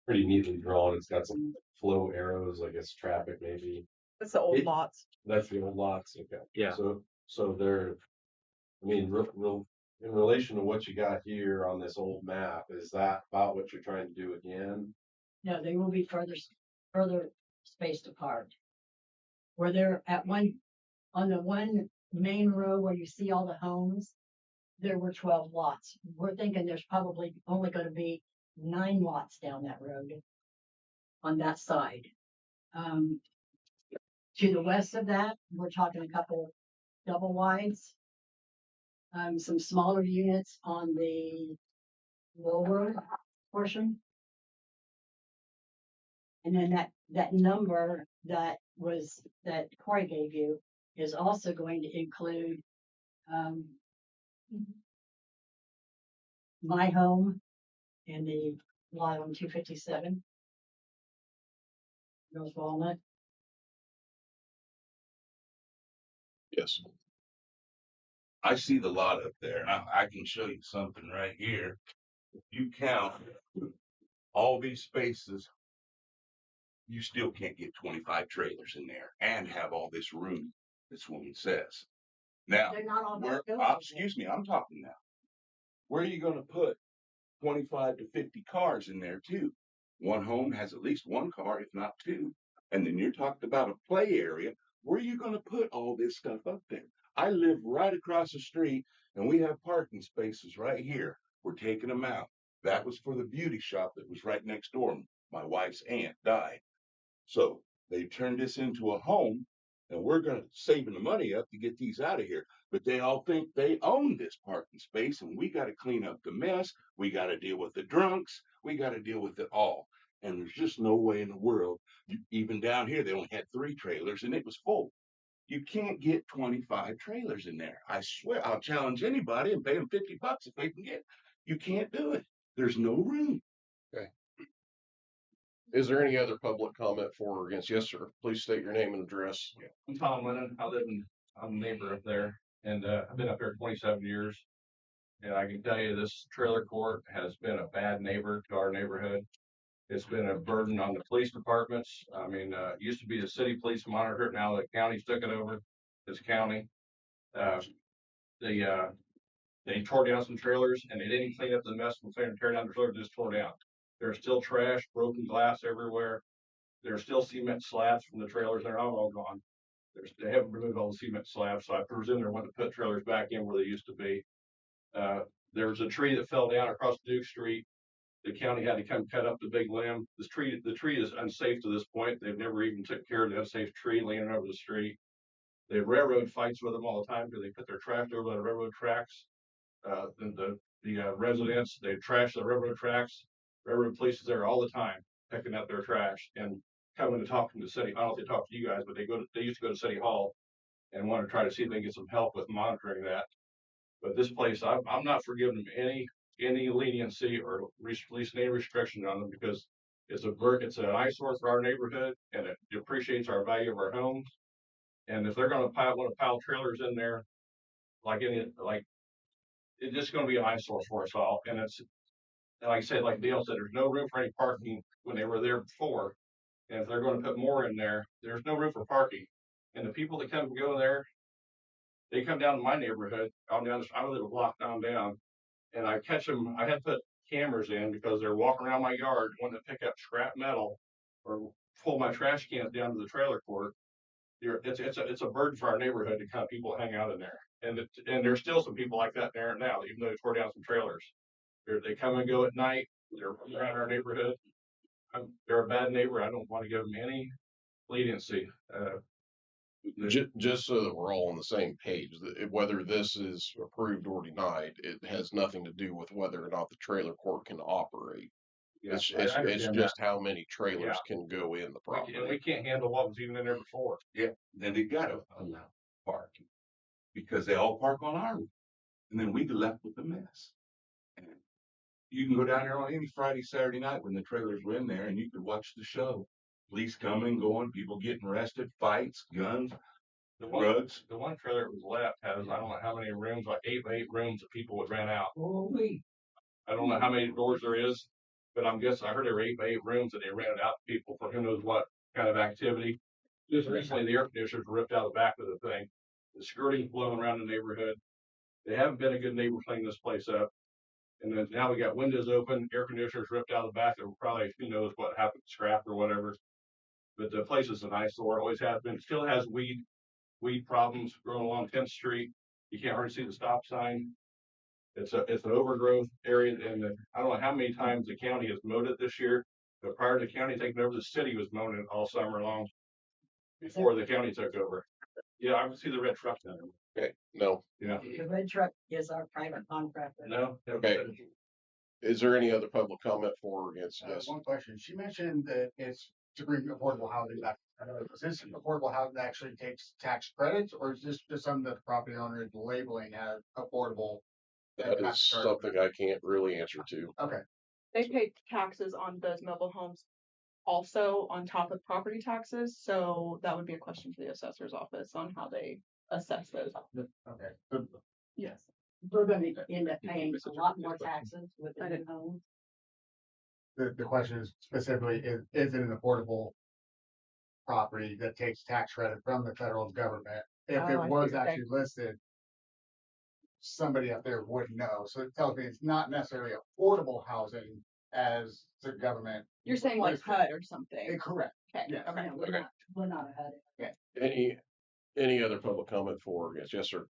pretty neatly drawn. It's got some flow arrows, I guess traffic maybe. That's the old lots. That's the old lots. Okay. Yeah. So they're, I mean, real in relation to what you got here on this old map, is that about what you're trying to do again? No, they will be further spaced apart. Where they're at on the one main row where you see all the homes, there were 12 lots. We're thinking there's probably only going to be 9 lots down that road on that side. To the west of that, we're talking a couple double wides, some smaller units on the lower portion. And then that number that Corey gave you is also going to include my home and the lot on 257 North Walnut. Yes. I see the lot up there. I can show you something right here. If you count all these spaces, you still can't get 25 trailers in there and have all this room, this woman says. Now, They're not all where, that buildable. excuse me, I'm talking now. Where are you going to put 25 to 50 cars in there too? One home has at least 1 car, if not 2. And then you're talking about a play area. Where are you going to put all this stuff up there? I live right across the street and we have parking spaces right here. We're taking them out. That was for the beauty shop that was right next door. My wife's aunt died. So they turned this into a home and we're going to saving the money up to get these out of here. But they all think they own this parking space and we got to clean up the mess. We got to deal with the drunks. We got to deal with it all. And there's just no way in the world. Even down here, they only had 3 trailers and it was full. You can't get 25 trailers in there. I swear, I'll challenge anybody and pay them $50 if they can get. You can't do it. There's no room. Okay. Is there any other public comment for or against? Yes, sir. Please state your name and address. I'm Tom Lennon. I'm a neighbor up there, and I've been up here 27 years. And I can tell you this trailer court has been a bad neighbor to our neighborhood. It's been a burden on the police departments. I mean, it used to be the city police monitor. Now the county's took it over. This county. They tore down some trailers and they didn't clean up the mess from tearing down the trailers, just tore down. There's still trash, broken glass everywhere. There's still cement slabs from the trailers. They're not all gone. They haven't removed all the cement slabs, so I presume they're wanting to put trailers back in where they used to be. There was a tree that fell down across Duke Street. The county had to come cut up the big limb. The tree is unsafe to this point. They've never even took care of the unsafe tree laying over the street. They have railroad fights with them all the time because they put their trash over the railroad tracks. The residents, they trash the railroad tracks. Railroad police is there all the time picking up their trash and coming to talk to the city. I don't know if they talk to you guys, but they used to go to City Hall and want to try to see if they can get some help with monitoring that. But this place, I'm not forgiving them any leniency or releasing any restriction on them because it's an eyesore for our neighborhood and it depreciates our value of our homes. And if they're going to want to pile trailers in there, it's just going to be an eyesore for us all. And like I said, like Dale said, there's no room for any parking when they were there before. And if they're going to put more in there, there's no room for parking. And the people that come and go there, they come down to my neighborhood. I live a block down, and I catch them. I had to put cameras in because they're walking around my yard wanting to pick up scrap metal or pull my trash cans down to the trailer court. It's a burden for our neighborhood to kind of people hang out in there. And there's still some people like that there now, even though they tore down some trailers. They come and go at night. They're around our neighborhood. They're a bad neighbor. I don't want to give them any leniency. Just so that we're all on the same page, whether this is approved or denied, it has nothing to do with whether or not the trailer court can operate. Yeah, it's just how many trailers can go in the property. And we can't handle what was even in there before. Yeah, then they got to allow parking because they all park on our roof. And then we get left with the mess. And you can go down there on any Friday, Saturday night when the trailers were in there and you could watch the show. Police coming, going, people getting arrested, fights, guns, drugs. The one trailer that was left has, I don't know how many rooms, like 8 rooms that people would rent out. I don't know how many doors there is, but I heard there were 8 rooms that they rented out to people for who knows what kind of activity. Just recently, the air conditioners were ripped out of the back of the thing. The skirting's blowing around the neighborhood. They haven't been a good neighbor cleaning this place up. And then now we got windows open, air conditioners ripped out of the back. There were probably, who knows what happened, scrapped or whatever. But the place is an eyesore, always has been, still has weed weed problems growing along 10th Street. You can't hardly see the stop sign. It's an overgrowth area, and I don't know how many times the county has mowed it this year. But prior to the county taking over, the city was mowing it all summer long before the county took over. Yeah, I can see the red truck down there. Okay, no. Yeah. The red truck is our private contractor. No. Okay. Is there any other public comment for or against? Yes. One question. She mentioned that it's to bring affordable housing back. Is this affordable housing that actually takes tax credits, or is this just something that the property owner is labeling as affordable? That is something I can't really answer to. Okay. They pay taxes on those mobile homes also on top of property taxes, so that would be a question for the assessor's office on how they assess those. Okay. Yes. We're gonna end up paying a lot more taxes with the new homes. The question is specifically, is it an affordable property that takes tax credit from the federal government? If Oh, it I see was what you're actually listed, somebody up there would know. So it tells me it's not necessarily affordable housing as the government. You're saying like listed. HUD or something. Correct. Okay. Yes. Okay. We're not a HUD. Okay. Any other public comment for or against? Yes, sir.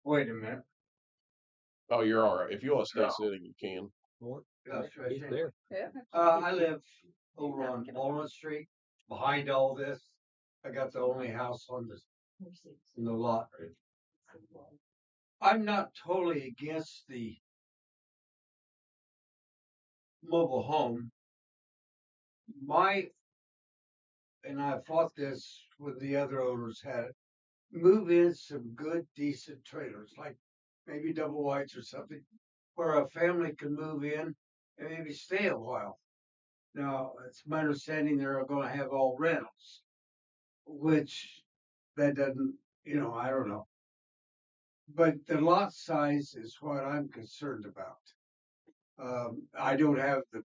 Wait a minute. Oh, you're all right. If you want to stay No. sitting, you can. That's right there. Yeah. I live over on Walnut Street, behind all this. I got the only house on the lot. I'm not totally against the mobile home. And I fought this with the other owners had it. Move in some good, decent trailers, like maybe double wides or something, where a family can move in and maybe stay a while. Now, it's my understanding they're going to have all rentals, which that doesn't, I don't know. But the lot size is what I'm concerned about. I don't have the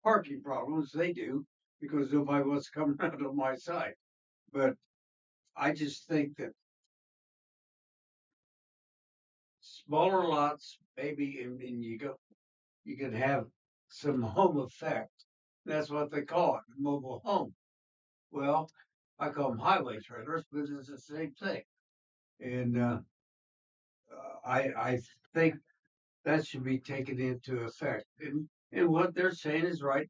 parking problems they do because nobody wants to come around on my side. But I just think that smaller lots, maybe, and you can have some home effect. That's what they call it, mobile home. Well, I call them highway trailers, but it's the same thing. And I think that should be taken into effect. And what they're saying is right.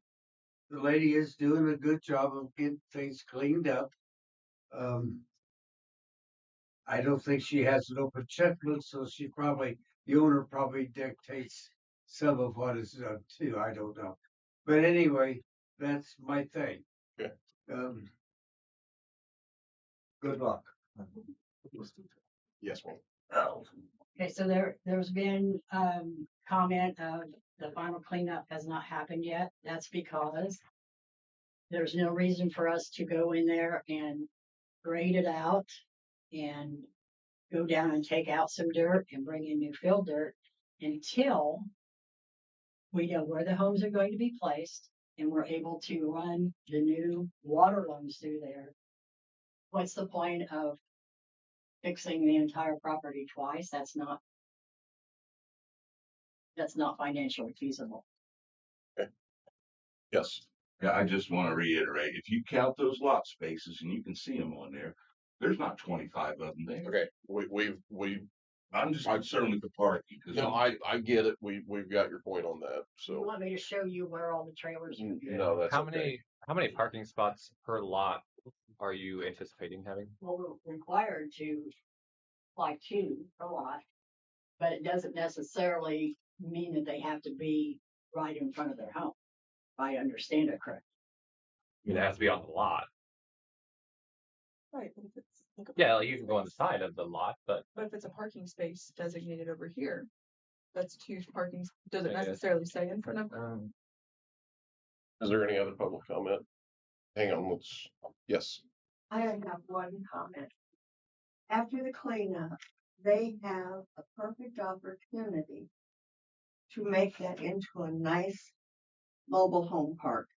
The lady is doing a good job of getting things cleaned up. I don't think she has an open checkbook, so the owner probably dictates some of what is done too. I don't know. But anyway, that's my thing. Okay. Good luck. Yes, ma'am. Okay, so there's been comment of the final cleanup has not happened yet. That's because there's no reason for us to go in there and grade it out and go down and take out some dirt and bring in new fill dirt until we know where the homes are going to be placed and we're able to run the new water lines through there. What's the point of fixing the entire property twice? That's not financially feasible. Yes. Yeah, I just want to reiterate, if you count those lot spaces and you can see them on there, there's not 25 of them there. Okay, I'm just concerned with the parking. No, I get it. We've got your point on that. You So want me to show you where all the trailers are? no, that's How okay. many parking spots per lot are you anticipating having? Well, we're required to apply 2 per lot, but it doesn't necessarily mean that they have to be right in front of their home, if I understand it correctly. I mean, it has to be on the lot. Right, but if it's like Yeah, like you can go on the side of the lot, but if it's a parking space designated over here, that's 2 parking. Does it I guess. necessarily say in front of? Is there any other public comment? Hang on, yes. I have one comment. After the cleanup, they have a perfect opportunity to make that into a nice mobile home park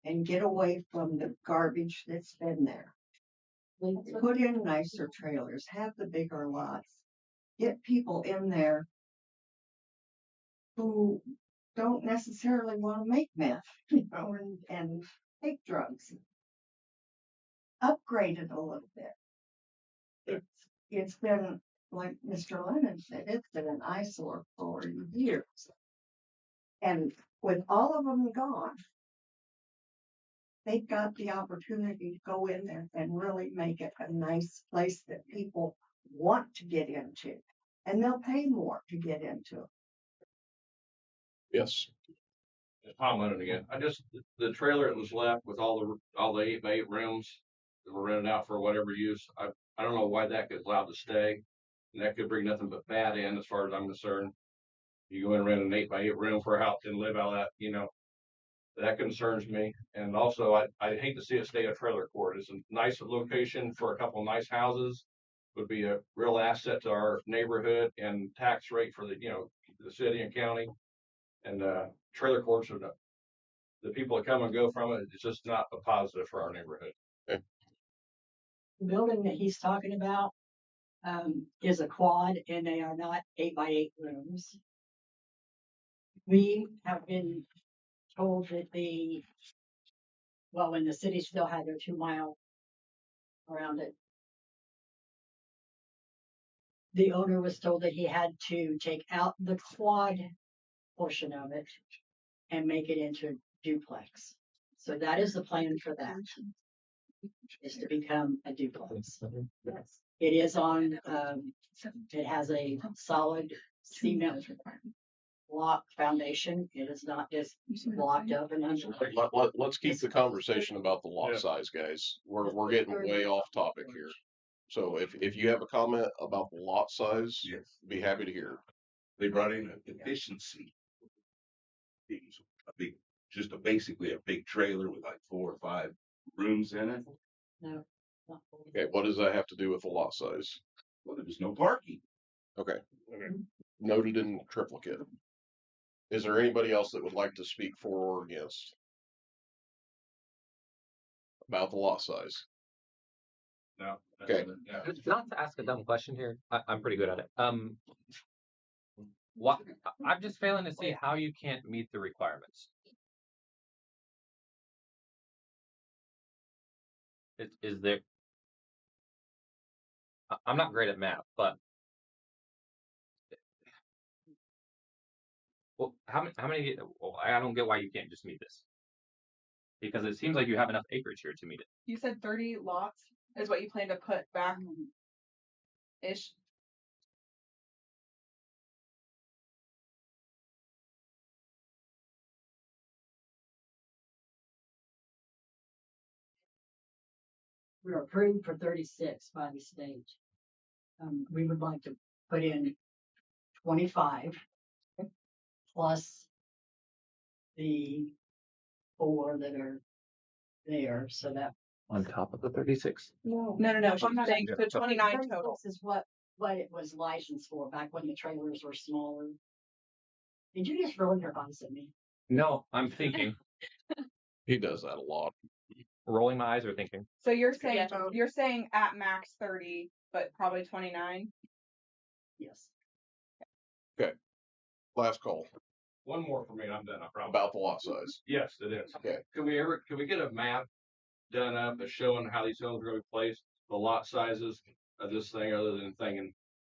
and get away from the garbage that's been there. Put in nicer trailers, have the bigger lots, get people in there who don't necessarily want to make meth, and take drugs. upgraded a little bit. It's been, like Mr. Lennon said, it's been an eyesore for years. And with all of them gone, they've got the opportunity to go in there and really make it a nice place that people want to get into. And they'll pay more to get into it. Yes. Tom Lennon again. The trailer that was left with all the 8x8 rooms that were rented out for whatever use. I don't know why that gets allowed to stay. And that could bring nothing but bad in as far as I'm concerned. You go in and rent an 8x8 room for a house and live out of that, that concerns me. And also I hate to see it stay a trailer court. It's a nice location for a couple of nice houses. Would be a real asset to our neighborhood and tax rate for the city and county. And trailer courts are the people that come and go from it. It's just not a positive for our neighborhood. The building that he's talking about is a quad, and they are not 8x8 rooms. We have been told that when the city still had their 2 mile around it, the owner was told that he had to take out the quad portion of it and make it into duplex. So that is the plan for that, is to become a duplex. Yes. It is on, it has a solid cement block foundation. It is not just blocked up and under. Let's keep the conversation about the lot size, guys. We're getting way off topic here. So if you have a comment about the lot size, Yes, be happy to hear. they brought in an efficiency. It was basically a big trailer with like 4 or 5 rooms in it. No. Okay, what does that have to do with the lot size? Well, there was no parking. Okay. Noted in triplicate. Is there anybody else that would like to speak for or against about the lot size? No. Okay. Not to ask a dumb question here. I'm pretty good at it. What I'm just failing to see how you can't meet the requirements. Is there? I'm not great at math, but well, how many? Well, I don't get why you can't just meet this. Because it seems like you have enough acreage here to meet it. You said 30 lots is what you plan to put back ish. We were approved for 36 by the state. We would like to put in 25 plus the 4 that are there, so that On top of the 36? No. She's saying the 29 total. This is what it was licensed for back when the trailers were smaller. Did you just roll your eyes at me? No, I'm thinking. He does that a lot. Rolling my eyes or thinking. So you're saying at max 30, but probably 29? Yes. Okay. Last call. One more for me, and I'm done. I promise. About the lot size. Yes, it is. Okay. Can we get a map done up that's showing how these homes are going to be placed, the lot sizes of this thing, other than thinking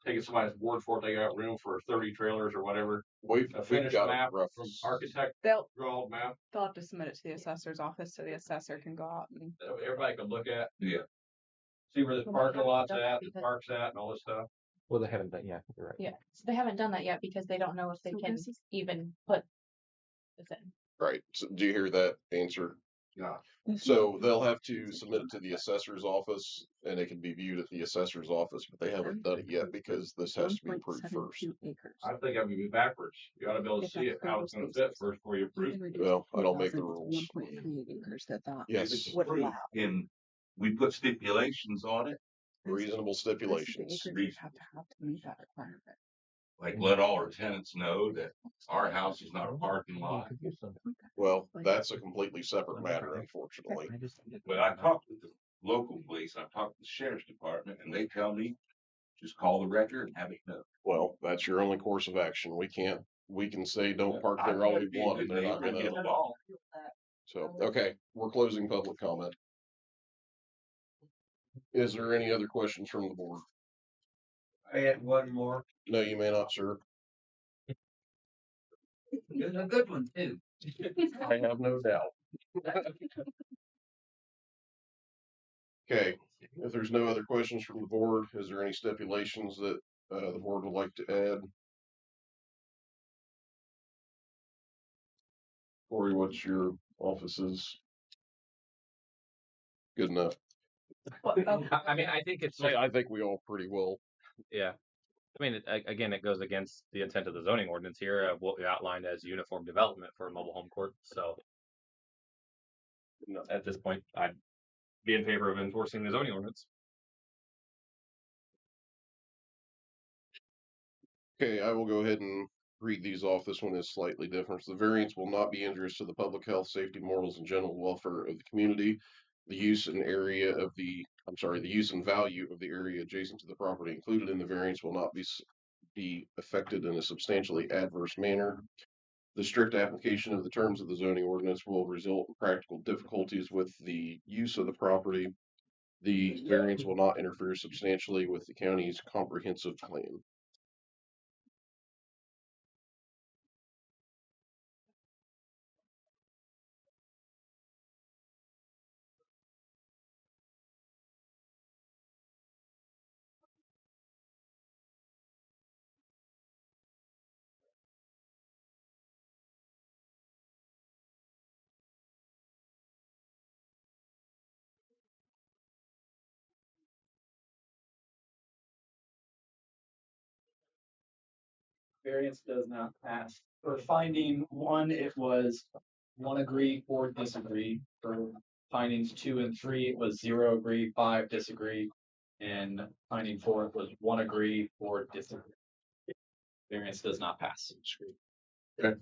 taking somebody's word for it, they got room for 30 trailers or whatever. We've finished got map a rough from architect They'll map. They'll have to submit it to the assessor's office so the assessor can go out and That everybody can look at. Yeah. See where the parking lot's at, the park's at, and all this stuff. Well, they haven't done. Yeah, you're right. Yeah, so they haven't done that yet because they don't know if they can even put this in. Right. So do you hear that answer? Yeah. So they'll have to submit it to the assessor's office and it can be viewed at the assessor's office, but they haven't done it yet because this has to be approved first. I think I would be backwards. You ought to be able to see it, how it's going to fit first before you approve. Well, I don't make the rules. Yes. And we put stipulations on it. Reasonable stipulations. Like let all our tenants know that our house is not a parking lot. Well, that's a completely separate matter, unfortunately. But I talked with the local police, I talked to the sheriff's department, and they tell me, just call the record and have it done. Well, that's your only course of action. We can say don't park there all we want and they're not gonna. So, okay, we're closing public comment. Is there any other questions from the board? I had one more. No, you may not, sir. It's a good one too. I have no doubt. Okay, if there's no other questions from the board, is there any stipulations that the board would like to add? Corey, what's your office's? Good enough. I mean, I think it's just, I think we all pretty well. yeah. I mean, again, it goes against the intent of the zoning ordinance here of what we outlined as uniform development for a mobile home court. So, at this point, I'd be in favor of enforcing the zoning ordinance. Okay, I will go ahead and read these off. This one is slightly different. The variance will not be injurious to the public health, safety, morals, and general welfare of the community. The use and value of the area adjacent to the property included in the variance will not be affected in a substantially adverse manner. The strict application of the terms of the zoning ordinance will result in practical difficulties with the use of the property. The variance will not interfere substantially with the county's comprehensive plan. Variance does not pass. For finding one, it was 1 agree, 4 disagree. For findings 2 and 3, it was 0 agree, 5 disagree. And finding 4, it was 1 agree, 4 disagree. Variance does not pass. Okay.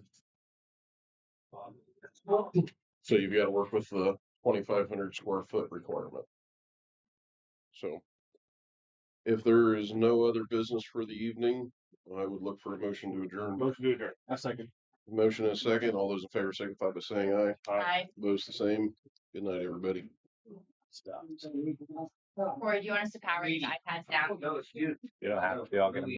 So you've got to work with the 2,500 square foot requirement. So if there is no other business for the evening, I would look for a motion to adjourn. Motion to adjourn. A second. Motion and a second. All those in favor signify by saying aye. Aye. Opposed the same. Good night, everybody. Or do you want us to power these iPads down? You don't have to. I'll get them.